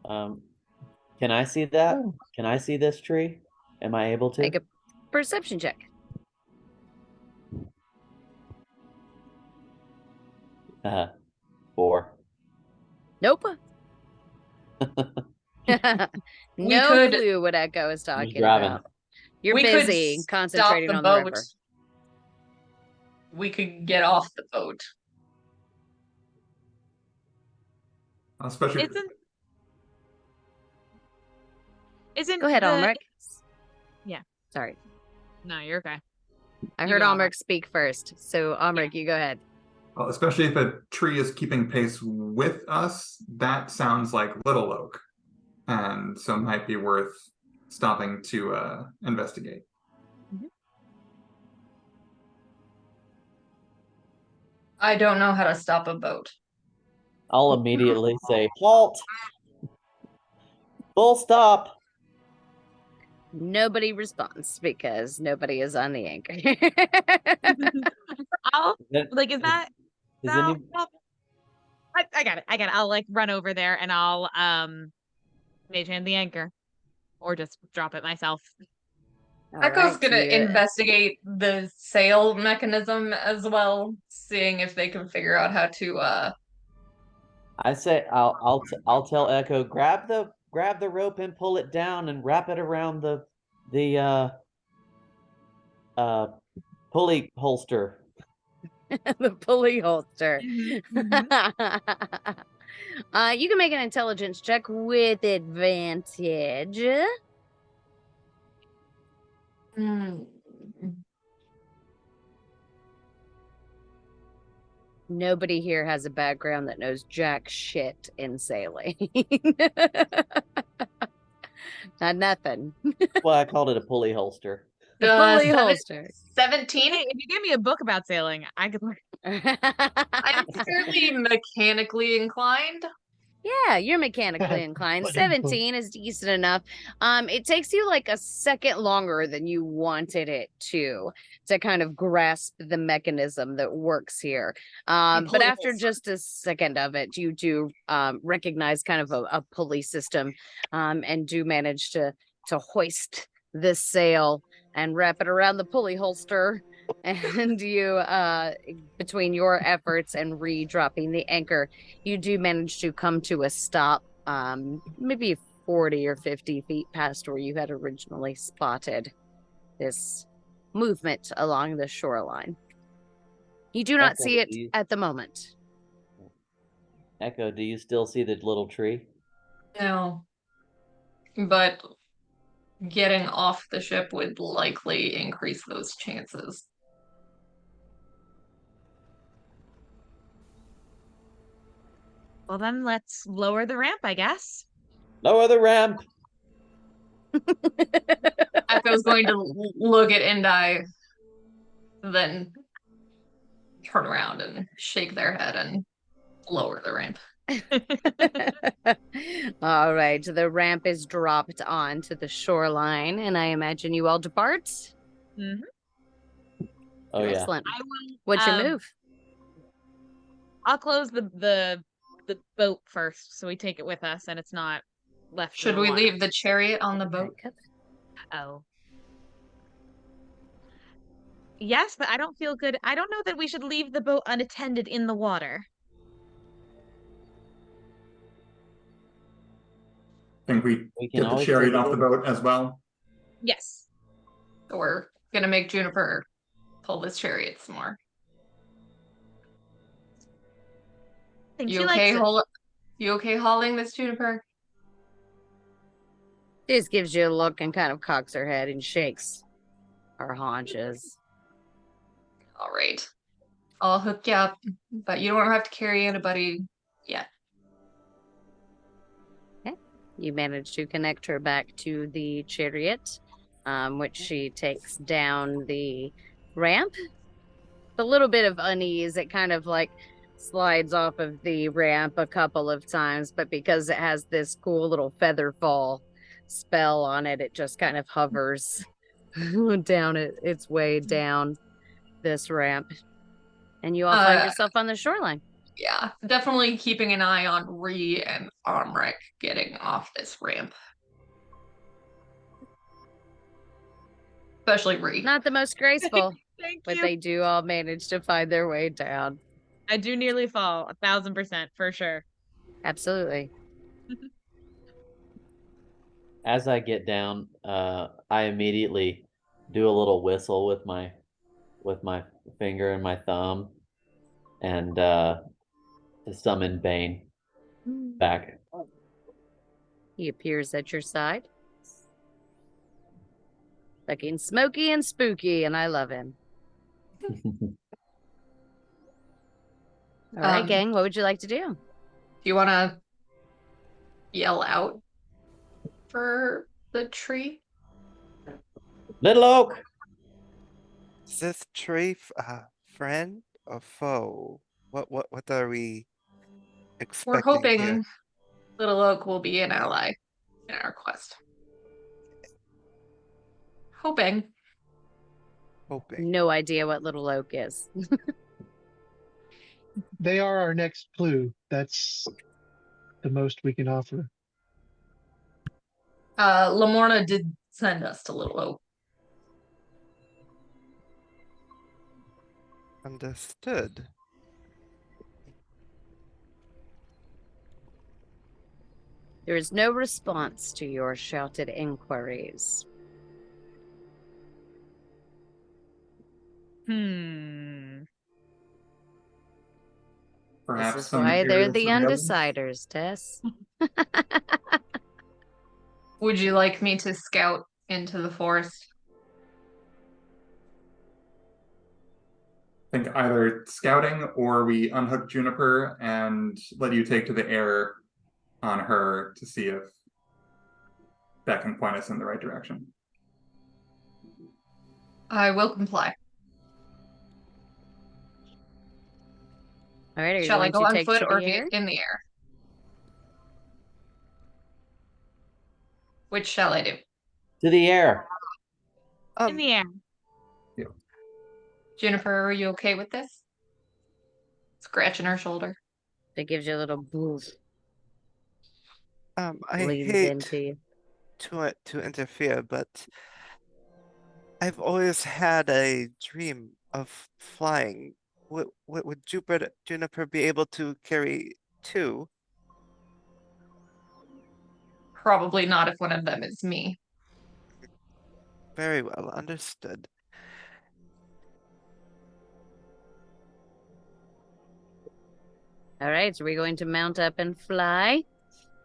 Can I see that? Can I see this tree? Am I able to? Make a perception check. Uh, 4. Nope. We No could- clue what Echo is talking driving. about. You're We could busy stop concentrating the on the boat. river. We could get off the boat. Especially Isn't Go ahead, the- Almeric. Yeah. Sorry. No, you're okay. I You heard go, Almeric speak first. So, Almeric, you go ahead. well, especially if a tree is keeping pace with us, that sounds like Little Oak, and so it might be worth stopping to investigate. I don't know how to stop a boat. I'll immediately say, halt! Full stop! Nobody responds because nobody is on the anchor. I'll Is like is that is no, any- no. I got it. I'll like run over there and I'll mage hand the anchor. Or just drop it myself. All Echo's right, gonna you- investigate the sail mechanism as well, seeing if they can figure out how to I say I'll tell Echo, grab the rope and pull it down and wrap it around the pulley holster. the pulley holster. Mhm, You can make an intelligence check with advantage. Nobody here has a background that knows jack shit in sailing. Not nothing. Well, I called it a pulley holster. The pulley seven- holster. 17. Hey, if you gave me a book about sailing, I could learn. I'm fairly mechanically inclined. Yeah, you're mechanically inclined. Wonderful. 17 is decent enough. It takes you like a second longer than you wanted it to kind of grasp the mechanism that works here. But pulley after holster. just a second of it, you do recognize kind of a pulley system, and do manage to hoist this sail and wrap it around the pulley holster. And you, between your efforts and re-dropping the anchor, you do manage to come to a stop, maybe 40 or 50 feet past where you had originally spotted this movement along the shoreline. You do not Echo, see it at the moment. Echo, do you still see the little tree? No. But getting off the ship would likely increase those chances. Well, then let's lower the ramp, I guess. Lower the ramp. Echo's going to look at Indai, then turn around and shake their head and lower the ramp. All right, the ramp is dropped onto the shoreline, and I imagine you all depart. Mhm. Oh yeah. Excellent. I will. What's your move? I'll close the boat first, so we take it with us, and it's not left. in Should the we water. leave the chariot on the boat? Oh. Yes, but I don't feel good. I don't know that we should leave the boat unattended in the water. Think we We can get the always chariot take it off the with boat as well. Yes. We're gonna make Juniper pull this chariot some more. I think You she okay, likes it. You okay hauling this, Juniper? Just gives you a look and kind of cocks her head and shakes her haunches. All right. I'll hook you up, but you don't have to carry anybody yet. Okay. You manage to connect her back to the chariot, which she takes down the ramp. A little bit of unease. It kind of like slides off of the ramp a couple of times, but because it has this cool little feather fall spell on it, it just kind of hovers down its way down this ramp. And you all find yourself on the shoreline. Yeah, definitely keeping an eye on Ree and Omric getting off this ramp. Especially Ree. Not the most graceful, Thank but you. they do all manage to find their way down. I do nearly fall, 1000% for sure. Absolutely. As I get down, I immediately do a little whistle with my finger and my thumb, and to summon Bane back. He appears at your side. Looking smoky and spooky, and I love him. All right, gang, what would you like to do? Do you want to yell out for the tree? Little Oak! Is this tree friend or foe? What are we expecting We're hoping here? Little Oak will be an ally in our quest. Hoping. No idea what Little Oak is. They are our next clue. That's the most we can offer. Lamorna did send us to Little Oak. Understood. There is no response to your shouted inquiries. Perhaps This is some why they're materials the for others? Undeciders, Tess. Would you like me to scout into the forest? I think either scouting or we unhook Juniper and let you take to the air on her to see if that can point us in the right direction. I will comply. All right, are you Shall I going go to on take foot to or the air? in the air? Which shall I do? To the air. In the air. Jennifer, are you okay with this? Scratching her shoulder. That gives you a little boost. I Leans hate into you. to interfere, but I've always had a dream of flying. Would Juniper be able to carry two? Probably not if one of them is me. Very well, understood. All right, so we're going to mount up and fly.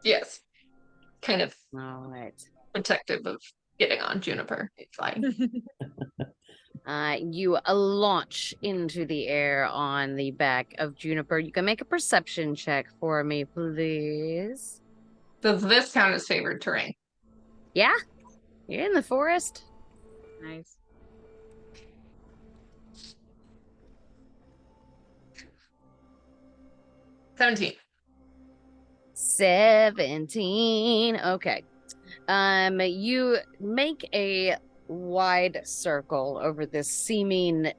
Yes. Kind of All right. protective of getting on Juniper. Flying. You launch into the air on the back of Juniper. You can make a perception check for me, please. Does this count as favored terrain? Yeah, you're in the forest. Nice. $17. 17. Okay. You make a wide circle over this seeming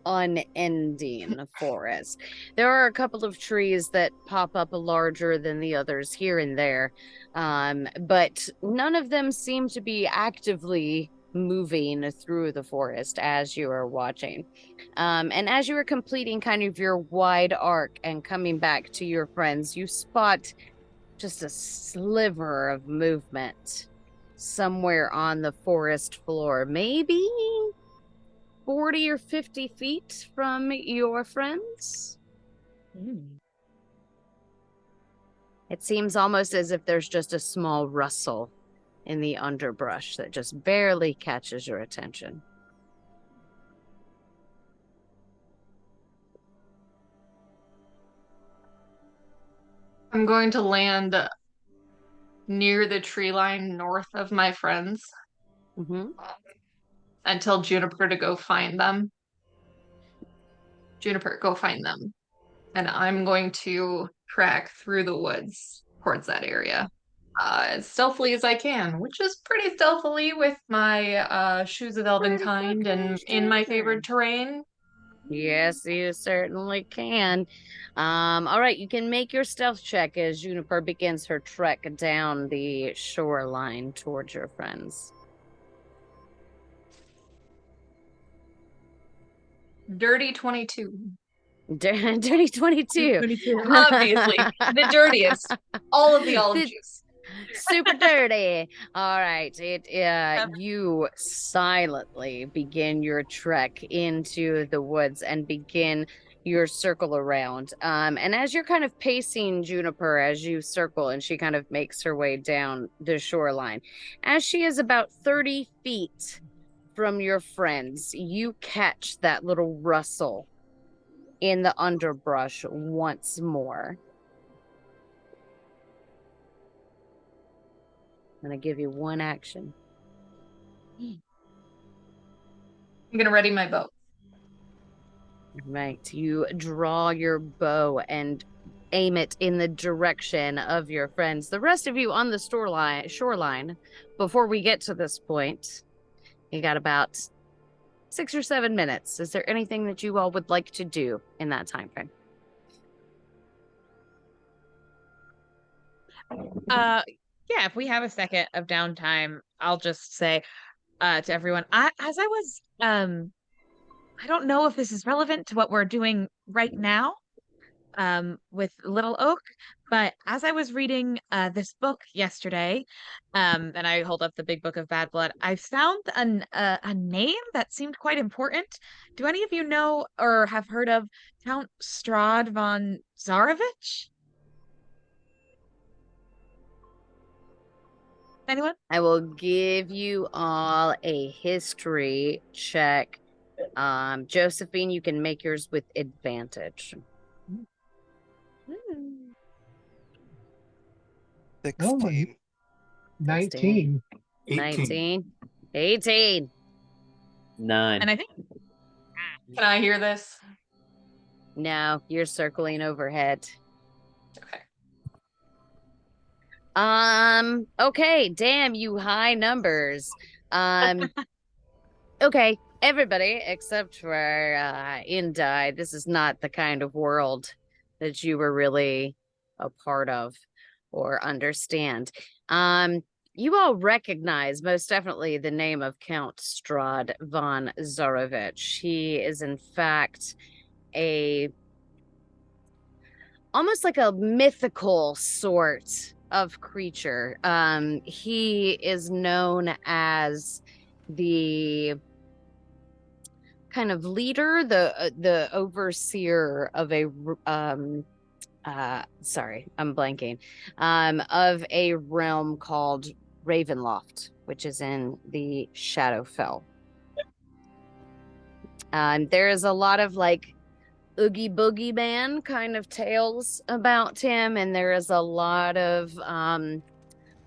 unending forest. There are a couple of trees that pop up larger than the others here and there, but none of them seem to be actively moving through the forest as you are watching. And as you are completing kind of your wide arc and coming back to your friends, you spot just a sliver of movement somewhere on the forest floor, maybe 40 or 50 feet from your friends. It seems almost as if there's just a small rustle in the underbrush that just barely catches your attention. I'm going to land near the tree line north of my friends and tell Juniper to go find them. Juniper, go find them. And I'm going to track through the woods towards that area as stealthily as I can, which is pretty stealthily with my shoes of Elvenkind and in my favorite terrain. Yes, you certainly can. All right, you can make your stealth check as Juniper begins her trek down the shoreline towards your friends. Dirty 22. Dirty 22. Obviously, the dirtiest. All of the olive juice. Super dirty. All right. You silently begin your trek into the woods and begin your circle around. And as you're kind of pacing Juniper as you circle and she kind of makes her way down the shoreline, as she is about 30 feet from your friends, you catch that little rustle in the underbrush once more. I'm going to give you one action. I'm going to ready my bow. Right. You draw your bow and aim it in the direction of your friends. The rest of you on the shoreline, before we get to this point, you got about 6 or 7 minutes. Is there anything that you all would like to do in that time frame? Yeah, if we have a second of downtime, I'll just say to everyone, I don't know if this is relevant to what we're doing right now with Little Oak, but as I was reading this book yesterday, and I hold up the big book of Bad Blood, I found a name that seemed quite important. Do any of you know or have heard of Count Strahd von Zarovich? Anyone? I will give you all a history check. Josephine, you can make yours with advantage. 16. 19. 19. 18. 9. And I think Can I hear this? No, you're circling overhead. Okay. Okay, damn you high numbers. Okay, everybody except for Indie, this is not the kind of world that you were really a part of or understand. You all recognize most definitely the name of Count Strahd von Zarovich. He is in fact a almost like a mythical sort of creature. He is known as the kind of leader, the overseer of a sorry, I'm blanking, of a realm called Ravenloft, which is in the Shadowfell. There is a lot of like Oogie Boogie Man kind of tales about him, and there is a lot of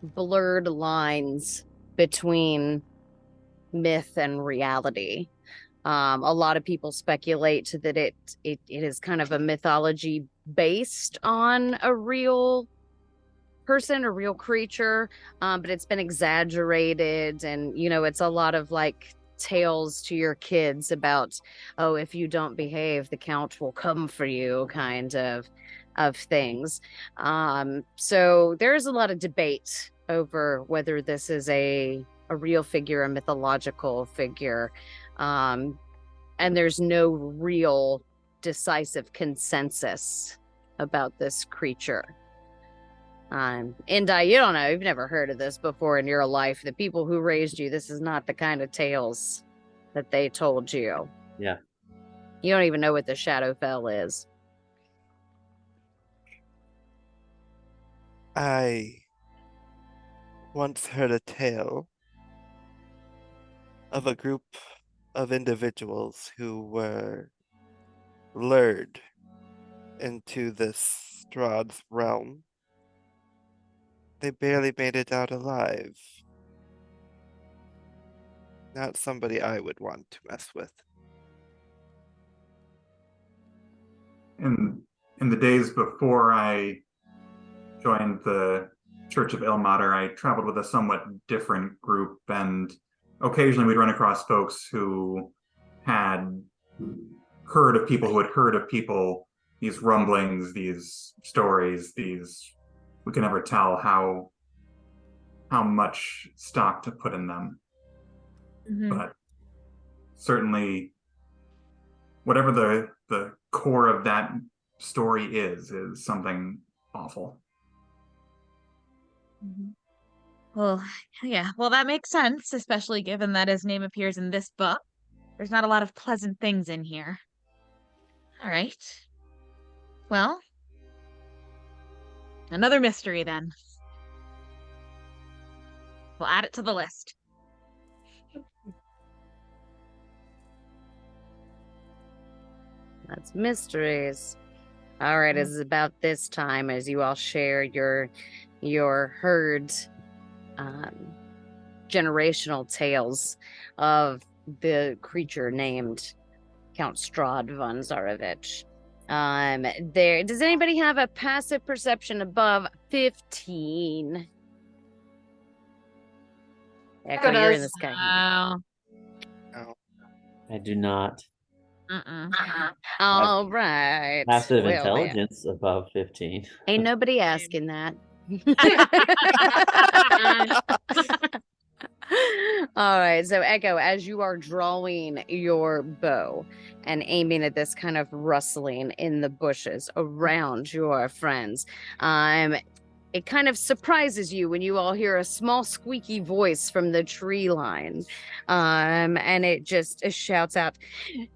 blurred lines between myth and reality. A lot of people speculate that it is kind of a mythology based on a real person, a real creature, but it's been exaggerated, and it's a lot of like tales to your kids about, oh, if you don't behave, the count will come for you, kind of things. So there's a lot of debate over whether this is a real figure, a mythological figure, and there's no real decisive consensus about this creature. Indi, you don't know, you've never heard of this before in your life. The people who raised you, this is not the kind of tales that they told you. Yeah. You don't even know what the Shadowfell is. I once heard a tale of a group of individuals who were lured into this Strahd's realm. They barely made it out alive. Not somebody I would want to mess with. In the days before I joined the Church of Ilmater, I traveled with a somewhat different group, and occasionally we'd run across folks who had heard of people who had heard of people, these rumblings, these stories, we can never tell how much stock to put in them. But certainly whatever the core of that story is something awful. Well, yeah, well, that makes sense, especially given that his name appears in this book. There's not a lot of pleasant things in here. All right. Well, another mystery then. We'll add it to the list. That's mysteries. All right, it's about this time as you all share your herd generational tales of the creature named Count Strahd von Zarovich. Does anybody have a passive perception above 15? Echo, you're in the sky. No. I do not. All right. Passive Well, then. intelligence above 15. Ain't nobody asking that. All right, so Echo, as you are drawing your bow and aiming at this kind of rustling in the bushes around your friends, it kind of surprises you when you all hear a small squeaky voice from the tree line, and it just shouts out,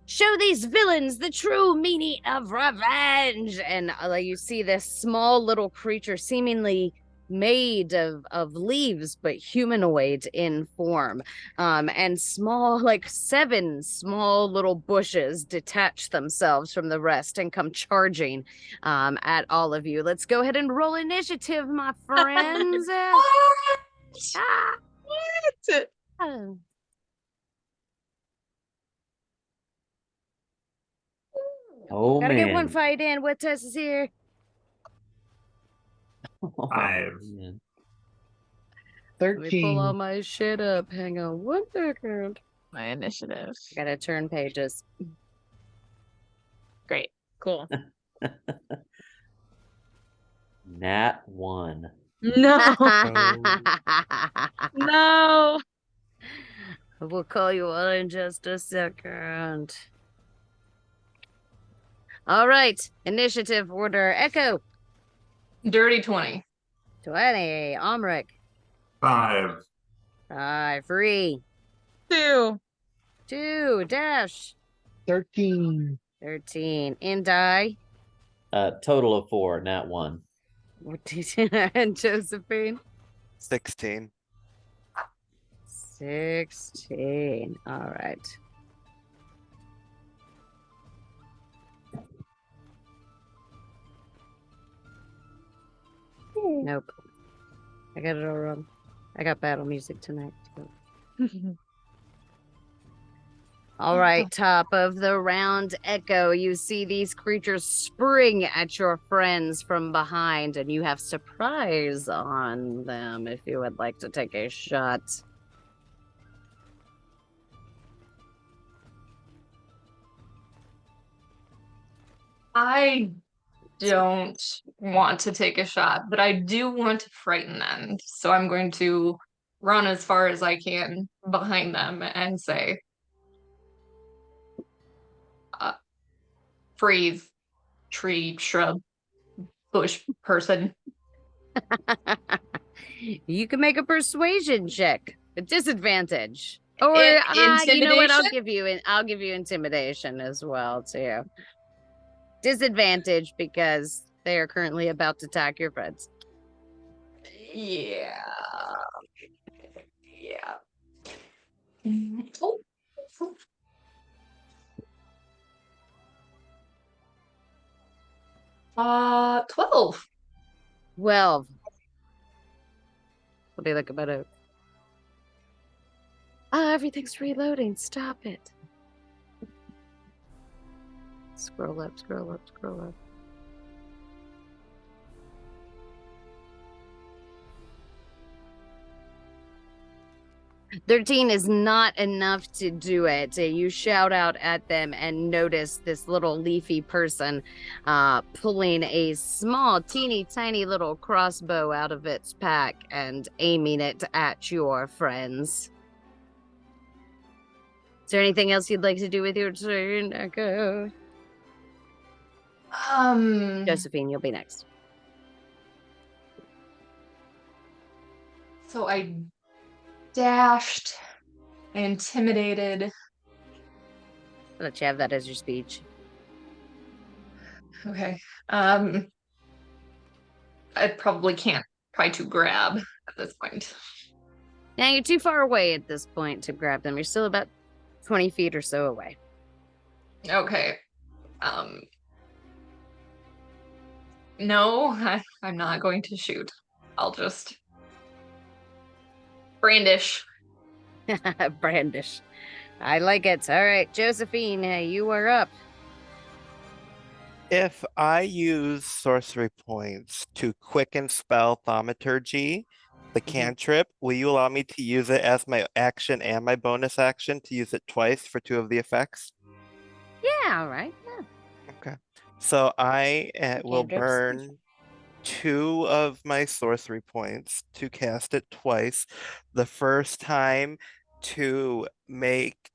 "Show these villains the true meaning of revenge!" And you see this small little creature seemingly made of leaves but humanoid in form, and small, like 7 small little bushes detach themselves from the rest and come charging at all of you. Let's go ahead and roll initiative, my friends. What? Oh, Gotta man. get one fight in. What Tess is here? 5. Man. Let me pull all 13. my shit up. Hang on 1 second. My initiative. Gotta turn pages. Great. Cool. Nat 1. No. No. We'll call you on in just a second. All right, initiative order. Echo, Dirty 20. 20. Omric, 5. 5. 3. 2. 2. Dash, 13. 13. Indie, Total of 4, not 1. and Josephine, 16. 16. All right. Nope. I got it all wrong. I got battle music tonight, too. All right, top of the round, Echo. You see these creatures spring at your friends from behind, and you have surprise on them if you would like to take a shot. I don't want to take a shot, but I do want to frighten them. So I'm going to run as far as I can behind them and say, freeze, tree, shrub, bush, person. You can make a persuasion check at disadvantage. Or you know what? I'll give you intimidation as well too. Disadvantage because they are currently about to attack your friends. Yeah. Oh. 12. 12. What do you like about it? Everything's reloading. Stop it. Scroll up, scroll up, scroll up. "13 is not enough to do it. You shout out at them and notice this little leafy person pulling a small, teeny tiny little crossbow out of its pack and aiming it at your friends. Is there anything else you'd like to do with your turn, Echo? Josephine, you'll be next. So I dashed, I intimidated. I'll let you have that as your speech. Okay. I probably can't try to grab at this point. Now you're too far away at this point to grab them. You're still about 20 feet or so away. Okay. No, I'm not going to shoot. I'll just brandish. Brandish. I like it. All right, Josephine, you are up. If I use sorcery points to quicken spell thaumaturgy, the cantrip, will you allow me to use it as my action and my bonus action to use it twice for 2 of the effects? Yeah, all right. Yeah. Okay. So I will Cantrips. burn 2 of my sorcery points to cast it twice. The first time to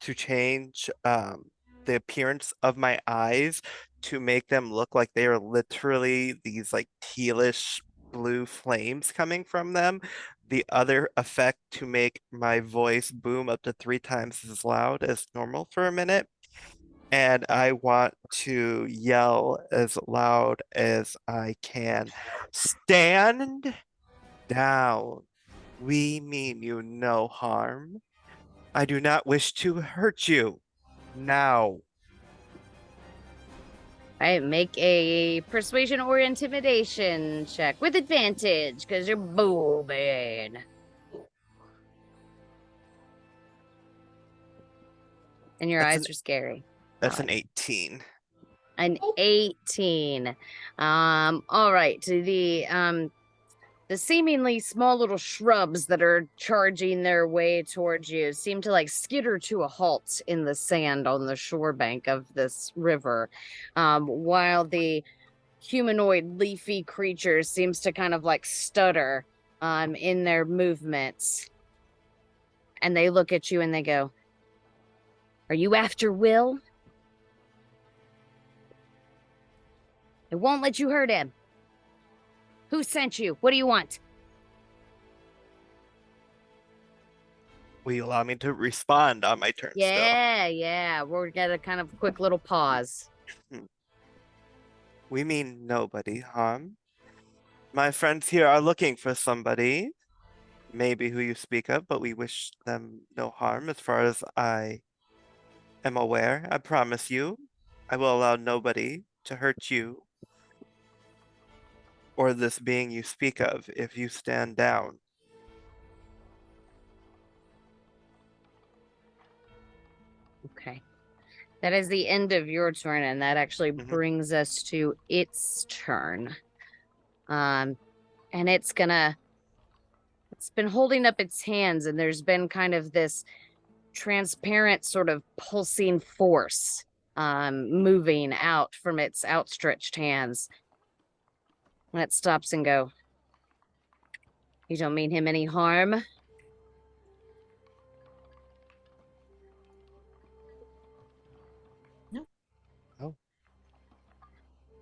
change the appearance of my eyes to make them look like they are literally these like tealish blue flames coming from them. The other effect to make my voice boom up to 3 times as loud as normal for a minute. And I want to yell as loud as I can. Stand down. We mean you no harm. I do not wish to hurt you. Now. All right, make a persuasion or intimidation check with advantage because you're booming. And your eyes are scary. That's an 18. An 18. All right. The seemingly small little shrubs that are charging their way towards you seem to like skitter to a halt in the sand on the shore bank of this river, while the humanoid leafy creature seems to kind of like stutter in their movements. And they look at you and they go, "Are you after Will? I won't let you hurt him. Who sent you? What do you want?" Will you allow me to respond on my turn still? Yeah. We're gonna kind of quick little pause. We mean nobody harm. My friends here are looking for somebody, maybe who you speak of, but we wish them no harm as far as I am aware. I promise you, I will allow nobody to hurt you or this being you speak of if you stand down. Okay. That is the end of your turn, and that actually Mhm. brings us to its turn. And it's been holding up its hands, and there's been kind of this transparent sort of pulsing force moving out from its outstretched hands. And it stops and go, "You don't mean him any harm?" No. Oh.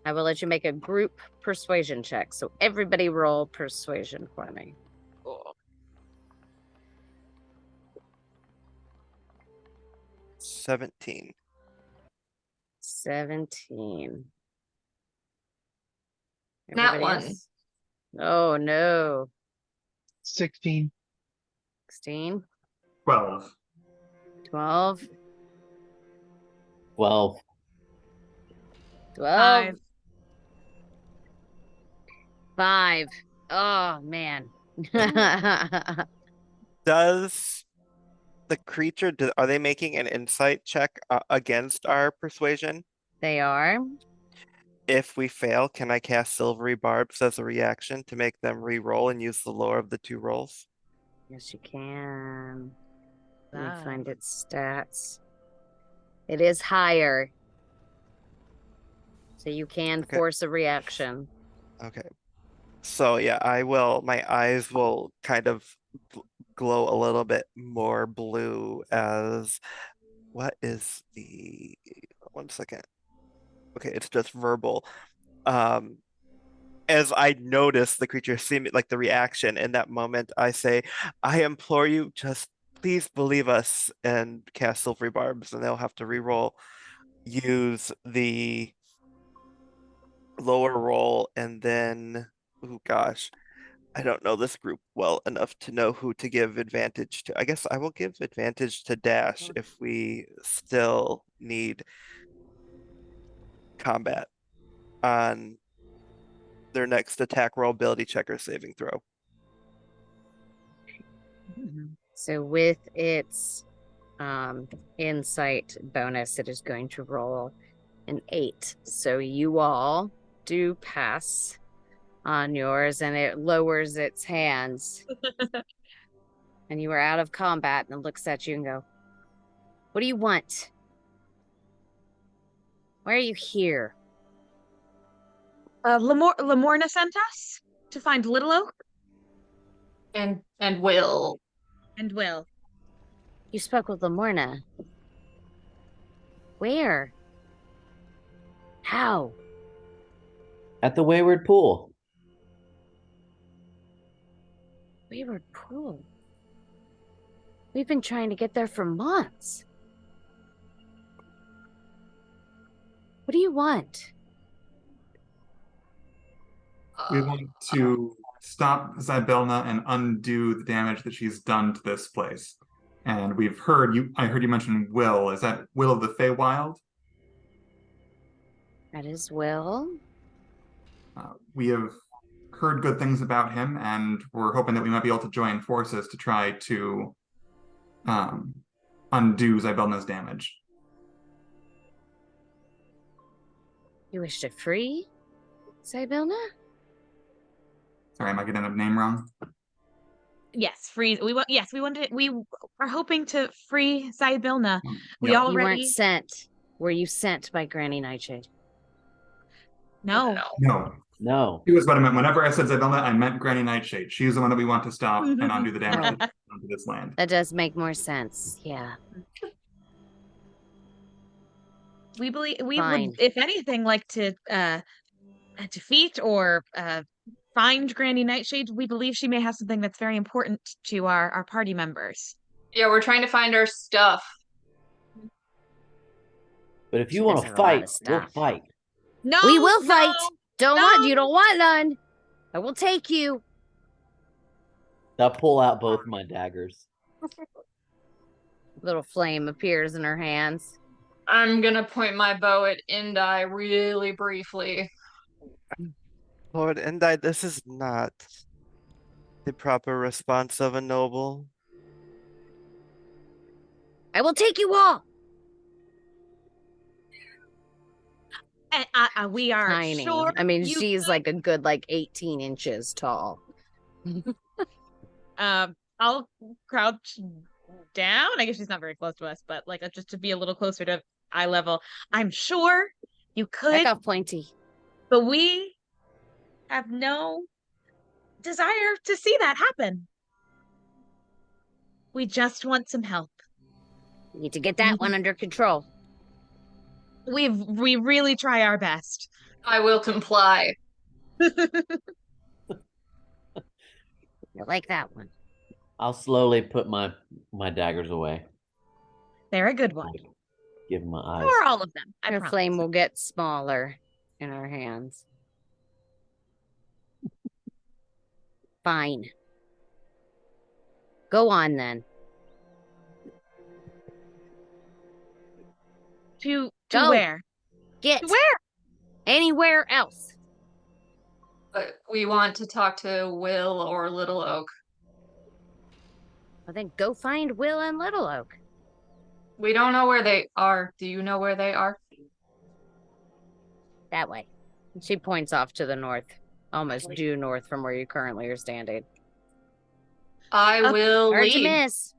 I will let you make a group persuasion check. So everybody roll persuasion for me. 17. 17. Nat Everybody one. else? Oh no. 16. 16, 12. 12, 12. 12, 5. Oh man. Does the creature, are they making an insight check against our persuasion? They are. If we fail, can I cast Silvery Barbs as a reaction to make them re-roll and use the lower of the two rolls? Yes, you can. Let me Wow. find its stats. It is higher. So you can Okay. force a reaction. Okay. So yeah, my eyes will kind of glow a little bit more blue as, what is the, 1 second. Okay, it's just verbal. As I notice the creature seem like the reaction in that moment, I say, "I implore you, just please believe us," and cast Silvery Barbs, and they'll have to re-roll, use the lower roll, and then, oh gosh, I don't know this group well enough to know who to give advantage to. I guess I will give advantage to Dash if we still need combat on their next attack roll, ability check, or saving throw. So with its insight bonus, it is going to roll an 8. So you all do pass on yours, and it lowers its hands. And you are out of combat, and it looks at you and go, "What do you want? Why are you here?" Lamorna sent us to find Little Oak And Will. and Will. You spoke with Lamorna. Where? How? At the Wayward Pool. Wayward Pool. We've been trying to get there for months. What do you want? We want to stop Zybelna and undo the damage that she's done to this place. And I heard you mention Will. Is that Will of the Feywild? That is Will. We have heard good things about him, and we're hoping that we might be able to join forces to try to undo Zybelna's damage. You wish to free Sibylna? Sorry, am I getting the name wrong? Yes, free. We are hoping to free Zybilna. We Yep. You weren't already sent. Were you sent by Granny Nightshade? no. No. No. She was what I meant. Whenever I said Zybilna, I meant Granny Nightshade. She's the one that we want to stop and undo the damage that's done to this land. That does make more sense. Yeah. We believe we Fine. would, if anything, like to defeat or find Granny Nightshade. We believe she may have something that's very important to our party members. Yeah, we're trying to find our stuff. But if She you want does to have a lot fight, of we'll stuff. fight. No, We will fight. no. You don't want none. I will take you. I'll pull out both my daggers. Little flame appears in her hands. I'm gonna point my bow at Indai really briefly. Lord Endai, this is not the proper response of a noble. I will take you all. We are Tiny. sure. I mean, you she's could. like a good 18 inches tall. I'll crouch down. I guess she's not very close to us, but like just to be a little closer to eye level. I'm sure you could, Back off, Pointy. but we have no desire to see that happen. We just want some help. You need to get that one under control. We really try our best. I will comply. You like that one. I'll slowly put my daggers away. They're a good one. Give my eyes. Or all of them. I Her promise. flame will get smaller in her hands. Fine. Go on then. To Go. where? Get To where? anywhere else. But we want to talk to Will or Little Oak. Well, then go find Will and Little Oak. We don't know where they are. Do you know where they are? That way. She points off to the north. Almost due north from where you currently are standing. I will Hard to lead. miss.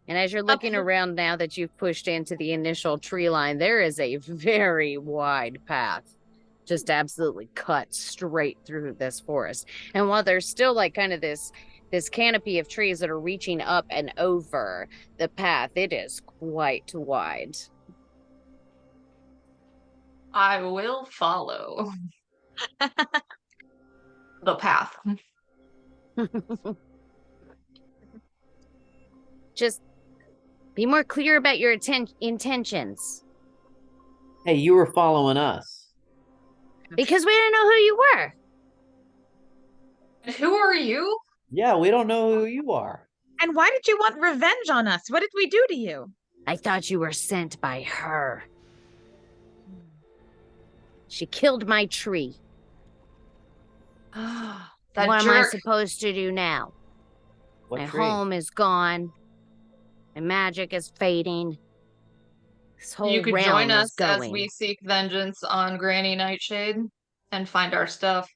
And as you're looking around now that you've pushed into the initial tree line, there is a very wide path. Just absolutely cut straight through this forest. And while there's still kind of this canopy of trees that are reaching up and over the path, it is quite wide. I will follow the path. Just be more clear about your intentions. Hey, you were following us. Because we didn't know who you were. Who are you? Yeah, we don't know who you are. And why did you want revenge on us? What did we do to you? I thought you were sent by her. She killed my tree. That What am I jerk. supposed to do now? What My tree? home is gone. My magic is fading. This whole You could realm join is us as going. we seek vengeance on Granny Nightshade and find our stuff.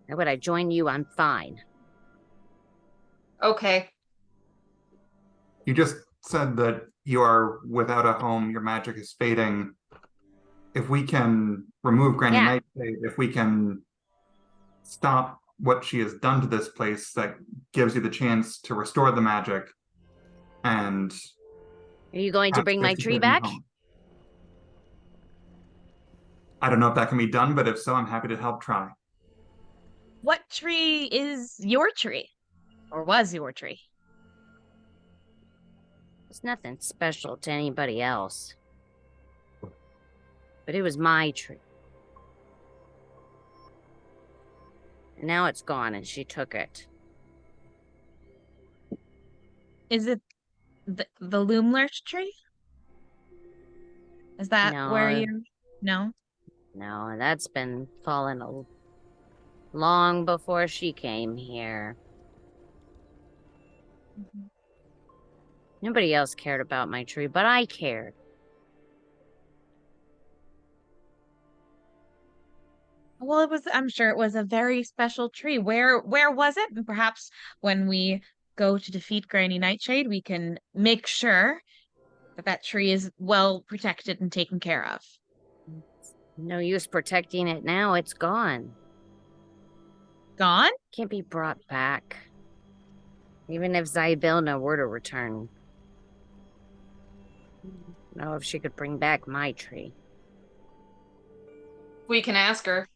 How would I join you? I'm fine. Okay. You just said that you are without a home, your magic is fading. If we can remove Granny Yeah. Nightshade, if we can stop what she has done to this place, that gives you the chance to restore the magic. And Are you going to have bring my safety tree to your back? home. I don't know if that can be done, but if so, I'm happy to help try. What tree is your tree? Or was your tree? It's nothing special to anybody else. But it was my tree. And now it's gone and she took it. Is it the loom lurch tree? Is that where No. you? No. No, and that's been fallen long before she came here. Nobody else cared about my tree, but I cared. Well, I'm sure it was a very special tree. Where was it? And perhaps when we go to defeat Granny Nightshade, we can make sure that tree is well protected and taken care of. No use protecting it now. It's gone. Gone? Can't be brought back. Even if Zybilna were to return. I don't know if she could bring back my tree. We can ask her.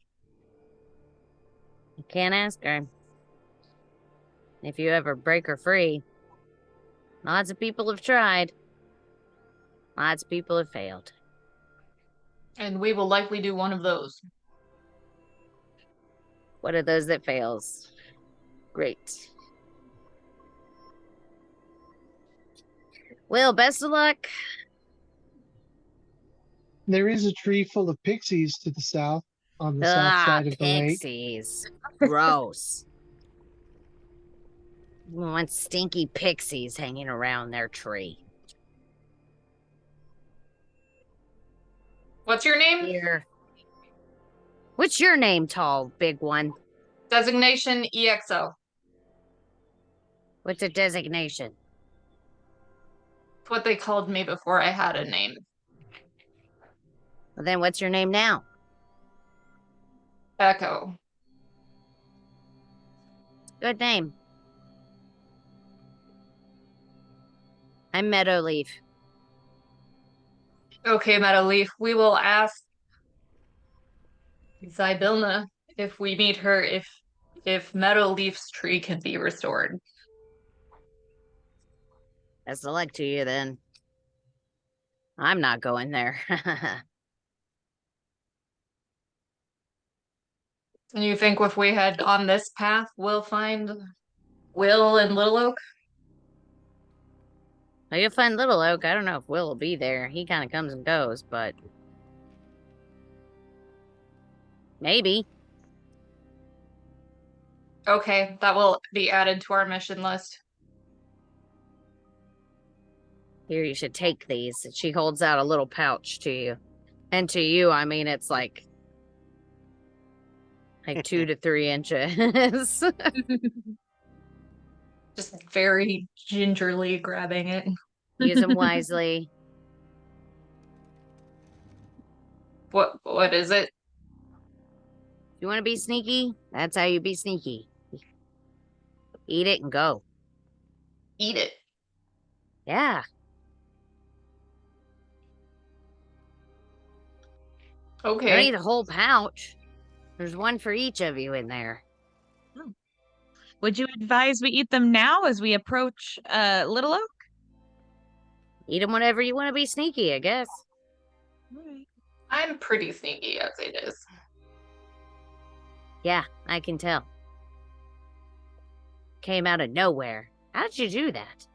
You can't ask her. If you ever break her free. Lots of people have tried. Lots of people have failed. And we will likely do one of those. What are those that fails? Great. Well, best of luck. There is a tree full of pixies to the south, on the south side of the lake. Pixies. Gross. You want stinky pixies hanging around their tree. What's your name? Here. What's your name, tall, big one? Designation EXO. What's a designation? It's what they called me before I had a name. Well, then what's your name now? Echo. Good name. I'm Meadowleaf. Okay, Meadowleaf, we will ask Zybilna if we meet her if Meadowleaf's tree can be restored. Best of luck to you then. I'm not going there. And you think if we head on this path, we'll find Will and Little Oak? Well, you'll find Little Oak. I don't know if Will will be there. He kind of comes and goes, but maybe. Okay, that will be added to our mission list. Here, you should take these. She holds out a little pouch to you. And to you, I mean, it's like 2 to 3 inches. Just very gingerly grabbing it. Use them wisely. What is it? You want to be sneaky? That's how you be sneaky. Eat it and go. Eat it. Yeah. Okay. Don't eat a whole pouch. There's one for each of you in there. Would you advise we eat them now as we approach Little Oak? Eat them whenever you want to be sneaky, I guess. Right. I'm pretty sneaky as it is. Yeah, I can tell. Came out of nowhere. How did you do that?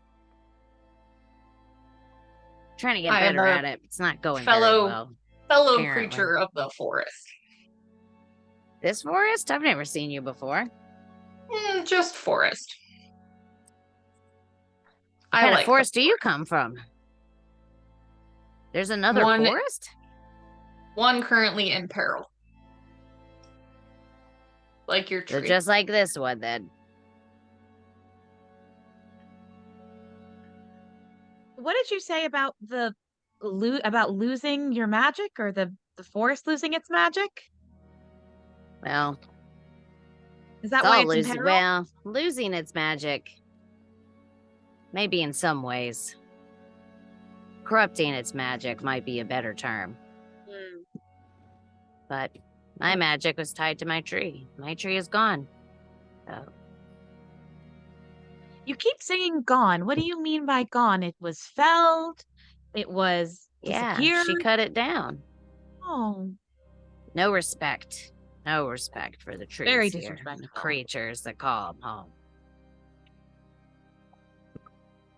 Trying to get I am better a at it. It's not going very fellow well. Fellow Apparently. creature of the forest. This forest? I've never seen you before. Just forest. What I kind like of forest do you come from? There's another One- forest? one currently in peril. Like your So tree. just like this one, then. What did you say about about losing your magic, or the forest losing its magic? Well, Is that it's why all it's in losing. peril? Well, losing its magic. Maybe in some ways. Corrupting its magic might be a better term. But my magic was tied to my tree. My tree is gone. So, You keep saying gone. What do you mean by gone? It was felled. It was yeah, disappeared. she cut it down. Oh, No respect. No respect for the trees Very here, and the disrespectful. creatures that call them home.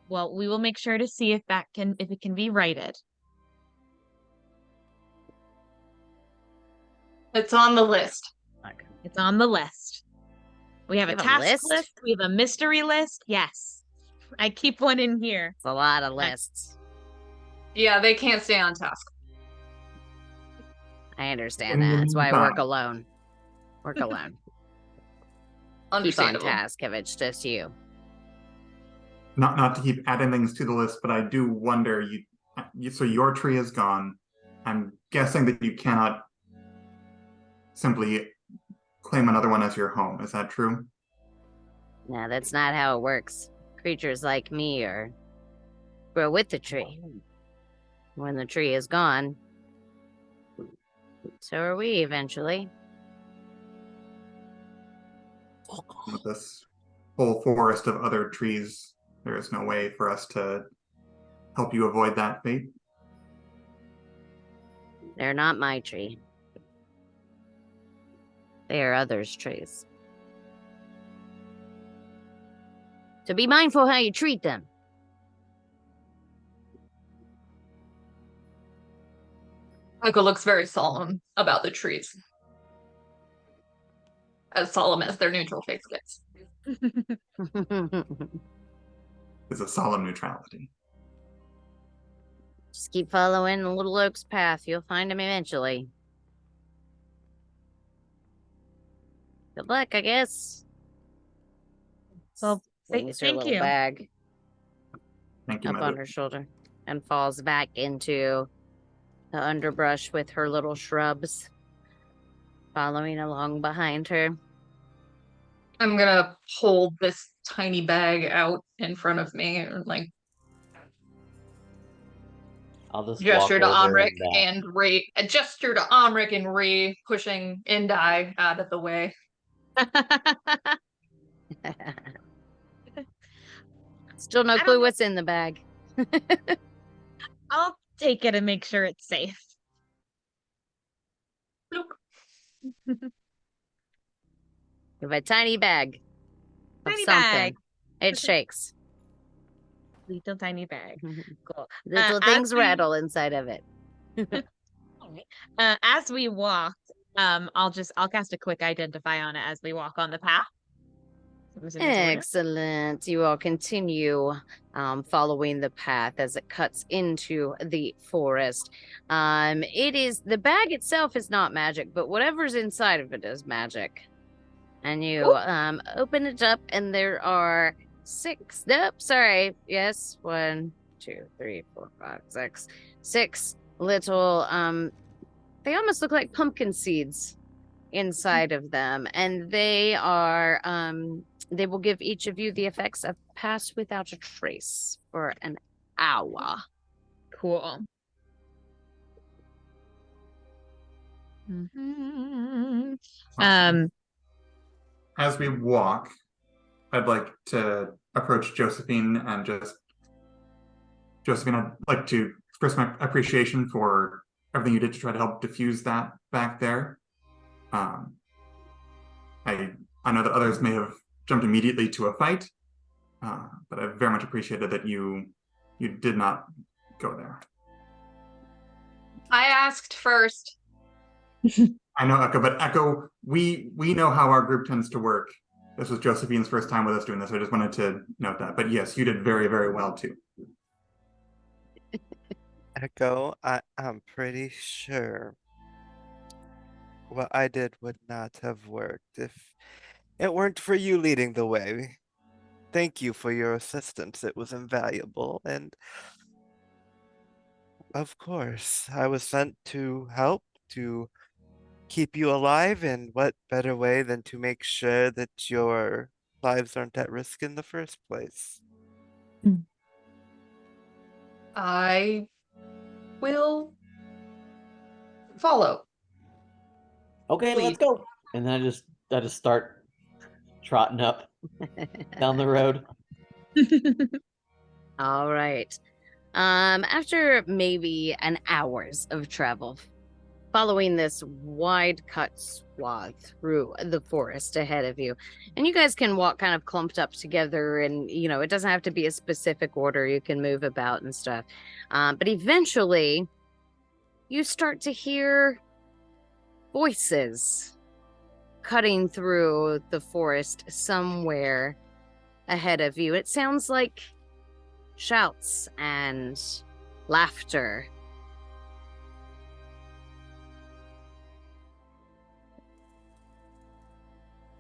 well, we will make sure to see if it can be righted. It's on the list. Okay. It's on the list. We have a You have a task list? list. We have a mystery list. Yes. I keep one in here. It's a lot of lists. Yeah, they can't stay on task. I understand In the that. That's why I work meantime- alone. Work alone. Keep on Understandable. task if it's just you. Not to keep adding things to the list, but I do wonder. So your tree is gone. I'm guessing that you cannot simply claim another one as your home. Is that true? No, that's not how it works. Creatures like me are grow with the tree. When the tree is gone, so are we eventually. With this whole forest of other trees, there is no way for us to help you avoid that fate. They're not my tree. They are others' trees. So be mindful how you treat them. Echo looks very solemn about the trees. As solemn as their neutral face gets. It's a solemn neutrality. Just keep following the little oak's path. You'll find him eventually. Good luck, I guess. Well, Flings her thank little you. bag Thank you, up on Mother. her shoulder and falls back into the underbrush with her little shrubs following along behind her. I'm gonna hold this tiny bag out in front of me and like I'll just gesture to walk over Amrik and, and Ree, a gesture to Amrik and Ree, pushing Indai out of the way. Still no I don't clue know. what's in the bag. I'll take it and make sure it's safe. Look. You have a tiny bag of Tiny something. bag. It shakes. Little tiny bag. Cool. Little as things we- rattle inside of it. As we walk, I'll cast a quick identify on it as we walk on the path. It was in this order. Excellent. You all continue following the path as it cuts into the forest. It is the bag itself is not magic, but whatever's inside of it is magic. And you open it up, and there are six. Nope, sorry. Yes, 1, 2, 3, 4, 5, 6. 6 little. They almost look like pumpkin seeds inside of them, and they are they will give each of you the effects of pass without a trace for an hour. Cool. Mhm. As we walk, I'd like to approach Josephine and Josephine, I'd like to express my appreciation for everything you did to try to help diffuse that back there. I know that others may have jumped immediately to a fight, but I very much appreciated that you did not go there. I asked first. I know, Echo, but Echo, we know how our group tends to work. This was Josephine's first time with us doing this. I just wanted to note that. But yes, you did very, very well too. Echo, I'm pretty sure what I did would not have worked if it weren't for you leading the way. Thank you for your assistance. It was invaluable. And of course, I was sent to help, to keep you alive. And what better way than to make sure that your lives aren't at risk in the first place? I will follow. okay, Please. let's go. And then I just start trotting up down the road. All right. After maybe an hour's of travel, following this wide cut swath through the forest ahead of you, and you guys can walk kind of clumped up together, and it doesn't have to be a specific order. You can move about and stuff. But eventually you start to hear voices cutting through the forest somewhere ahead of you. It sounds like shouts and laughter.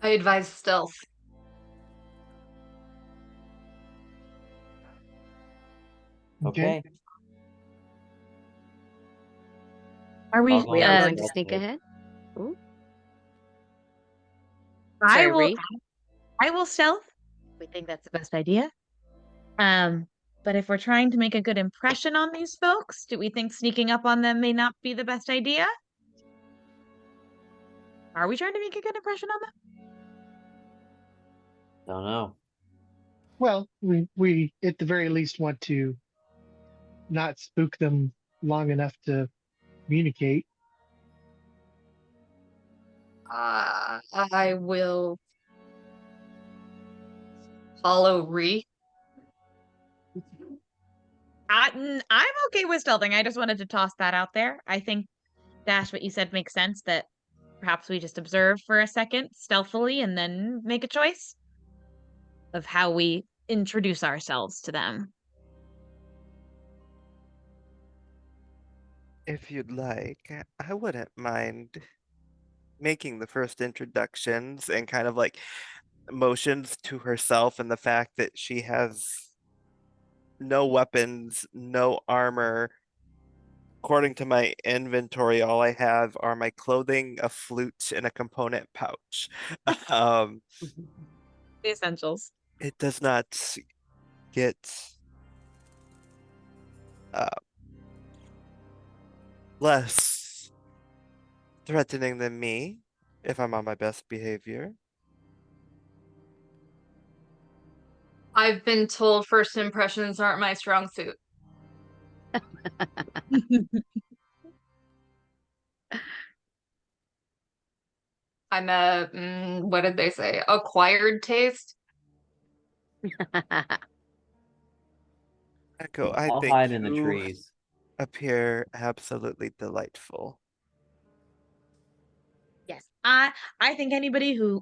I advise stealth. Okay. Are we? I'll go We are with going to sneak stealthily. ahead. Ooh. I Sorry, will. Ree. I will stealth. We think that's the best idea. But if we're trying to make a good impression on these folks, do we think sneaking up on them may not be the best idea? Are we trying to make a good impression on them? Don't know. Well, we at the very least want to not spook them long enough to communicate. I will follow Ree. I'm okay with stealthing. I just wanted to toss that out there. I think, Dash, what you said makes sense, that perhaps we just observe for a second stealthily and then make a choice of how we introduce ourselves to them. If you'd like, I wouldn't mind making the first introductions and kind of like motions to herself and the fact that she has no weapons, no armor. According to my inventory, all I have are my clothing, a flute, and a component pouch. Um, The essentials. it does not get uh, less threatening than me if I'm on my best behavior. I've been told first impressions aren't my strong suit. I'm what did they say? Acquired taste? Echo, I I'll think hide in the you trees. appear absolutely delightful. Yes. I think anybody who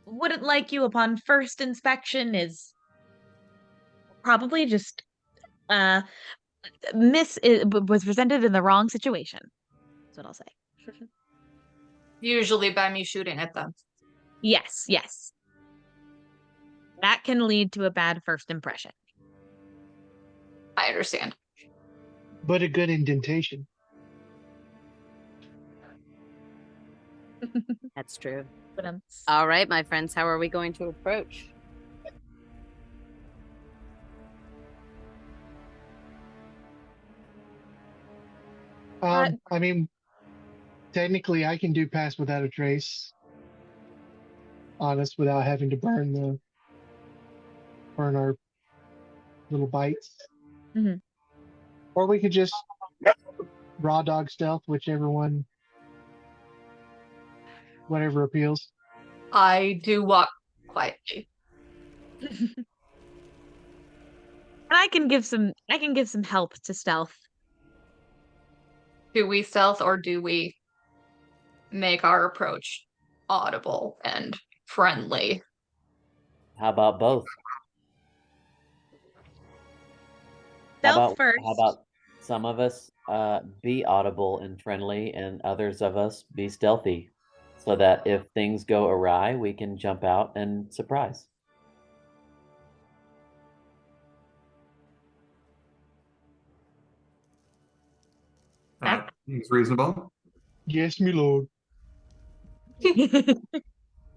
wouldn't like you upon first inspection is probably just was presented in the wrong situation. That's what I'll say. Usually by me shooting at them. Yes, yes. That can lead to a bad first impression. I understand. But a good indentation. That's true. But All right, my friends, how are we going to approach? I mean, technically, I can do pass without a trace on us without having to burn our little bites. Mhm. Or we could just raw dog stealth, whatever appeals. I do walk quietly. And I can give some help to stealth. Do we stealth or do we make our approach audible and friendly? How about both? Stealth first. How about some of us be audible and friendly and others of us be stealthy so that if things go awry, we can jump out and surprise. That seems reasonable. Yes, my lord.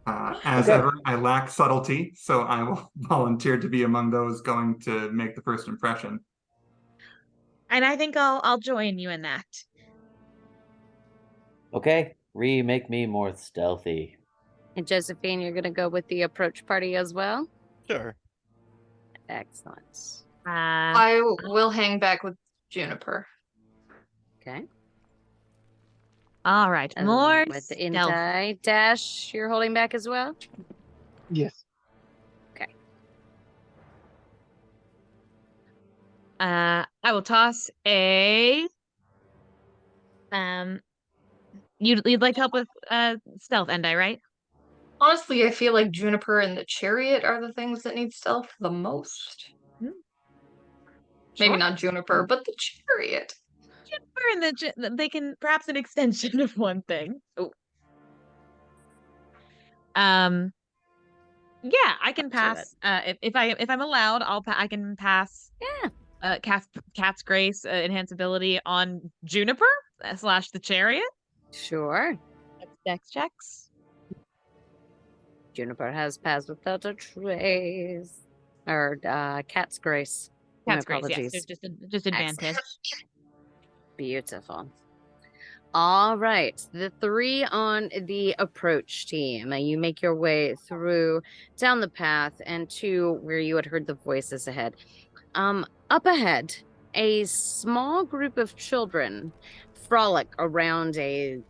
As Okay. ever, I lack subtlety, so I will volunteer to be among those going to make the first impression. And I think I'll join you in that. Okay, make me more stealthy. And Josephine, you're going to go with the approach party as well? Sure. Excellent. I will hang back with Juniper. Okay. All right. More With the stealth. Indie Dash, you're holding back as well? Yes. Okay. I will toss a you'd like help with stealth, Endai, right? Honestly, I feel like Juniper and the chariot are the things that need stealth the most. Maybe Sure. not Juniper, but the chariot. Juniper and they can perhaps an extension of one thing. Oh. Yeah, I can pass. If I'm allowed, I can pass. Yeah. Cat's Grace enhance ability on Juniper. slash the chariot. Sure. That's dex checks. Juniper has passed without a trace. Or cat's grace. My Cat's grace, yes. apologies. There's just advantage. Beautiful. All right, the 3 on the approach team. You make your way through down the path and to where you had heard the voices ahead. Up ahead, a small group of children frolic around a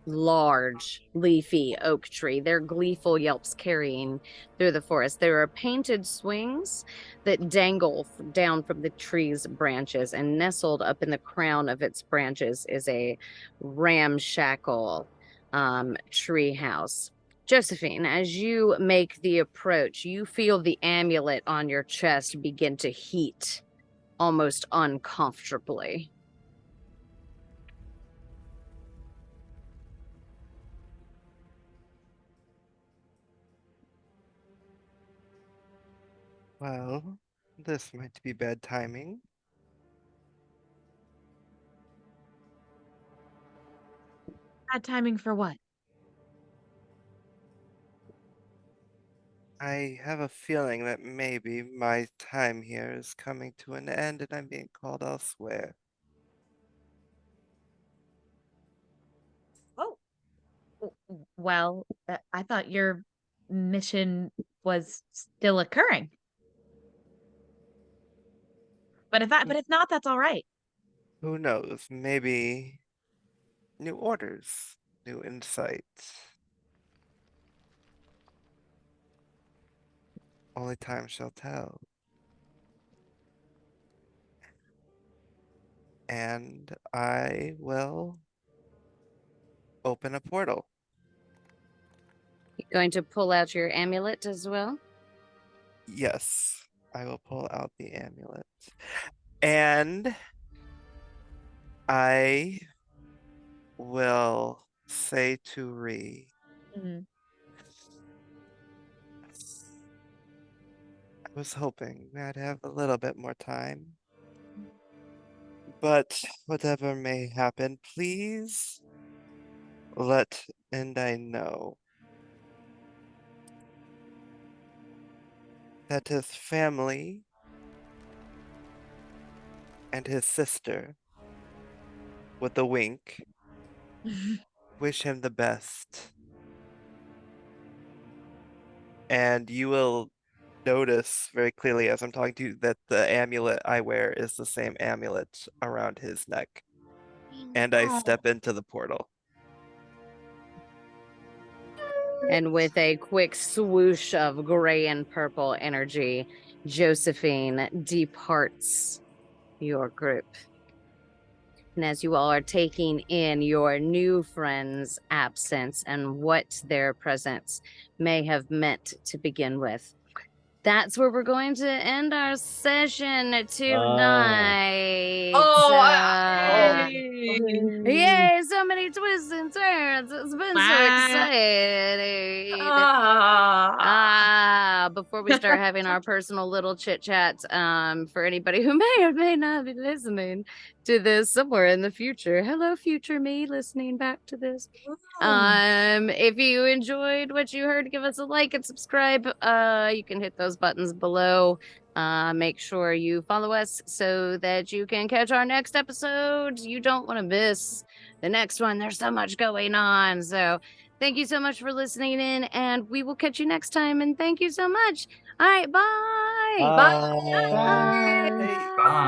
large leafy oak tree, their gleeful yelps carrying through the forest. There are painted swings that dangle down from the tree's branches, and nestled up in the crown of its branches is a ramshackle tree house. Josephine, as you make the approach, you feel the amulet on your chest begin to heat almost uncomfortably. Well, this might be bad timing. Bad timing for what? I have a feeling that maybe my time here is coming to an end and I'm being called elsewhere. Oh. Well, I thought your mission was still occurring. But if not, that's all right. Who knows? Maybe new orders, new insights. Only time shall tell. And I will open a portal. You going to pull out your amulet as well? Yes, I will pull out the amulet. And I will say to Ree, Mhm. I was hoping I'd have a little bit more time. But whatever may happen, please let Endai know that his family and his sister, with a wink, wish him the best. And you will notice very clearly as I'm talking to you that the amulet I wear is the same amulet around his neck. And I Oh. step into the portal. And with a quick swoosh of gray and purple energy, Josephine departs your group. And as you all are taking in your new friend's absence and what their presence may have meant to begin with, that's where we're going to end our session tonight. Yay, so many twists and turns. It's been so exciting. Before we start having our personal little chit chat, for anybody who may or may not be listening to this somewhere in the future, hello, future me listening back to this. If you enjoyed what you heard, give us a like and subscribe. You can hit those buttons below. Make sure you follow us so that you can catch our next episode. You don't want to miss the next one. There's so much going on. So thank you so much for listening in, and we will catch you next time. And thank you so much. All right, bye. Bye. Bye. Hey. Bye.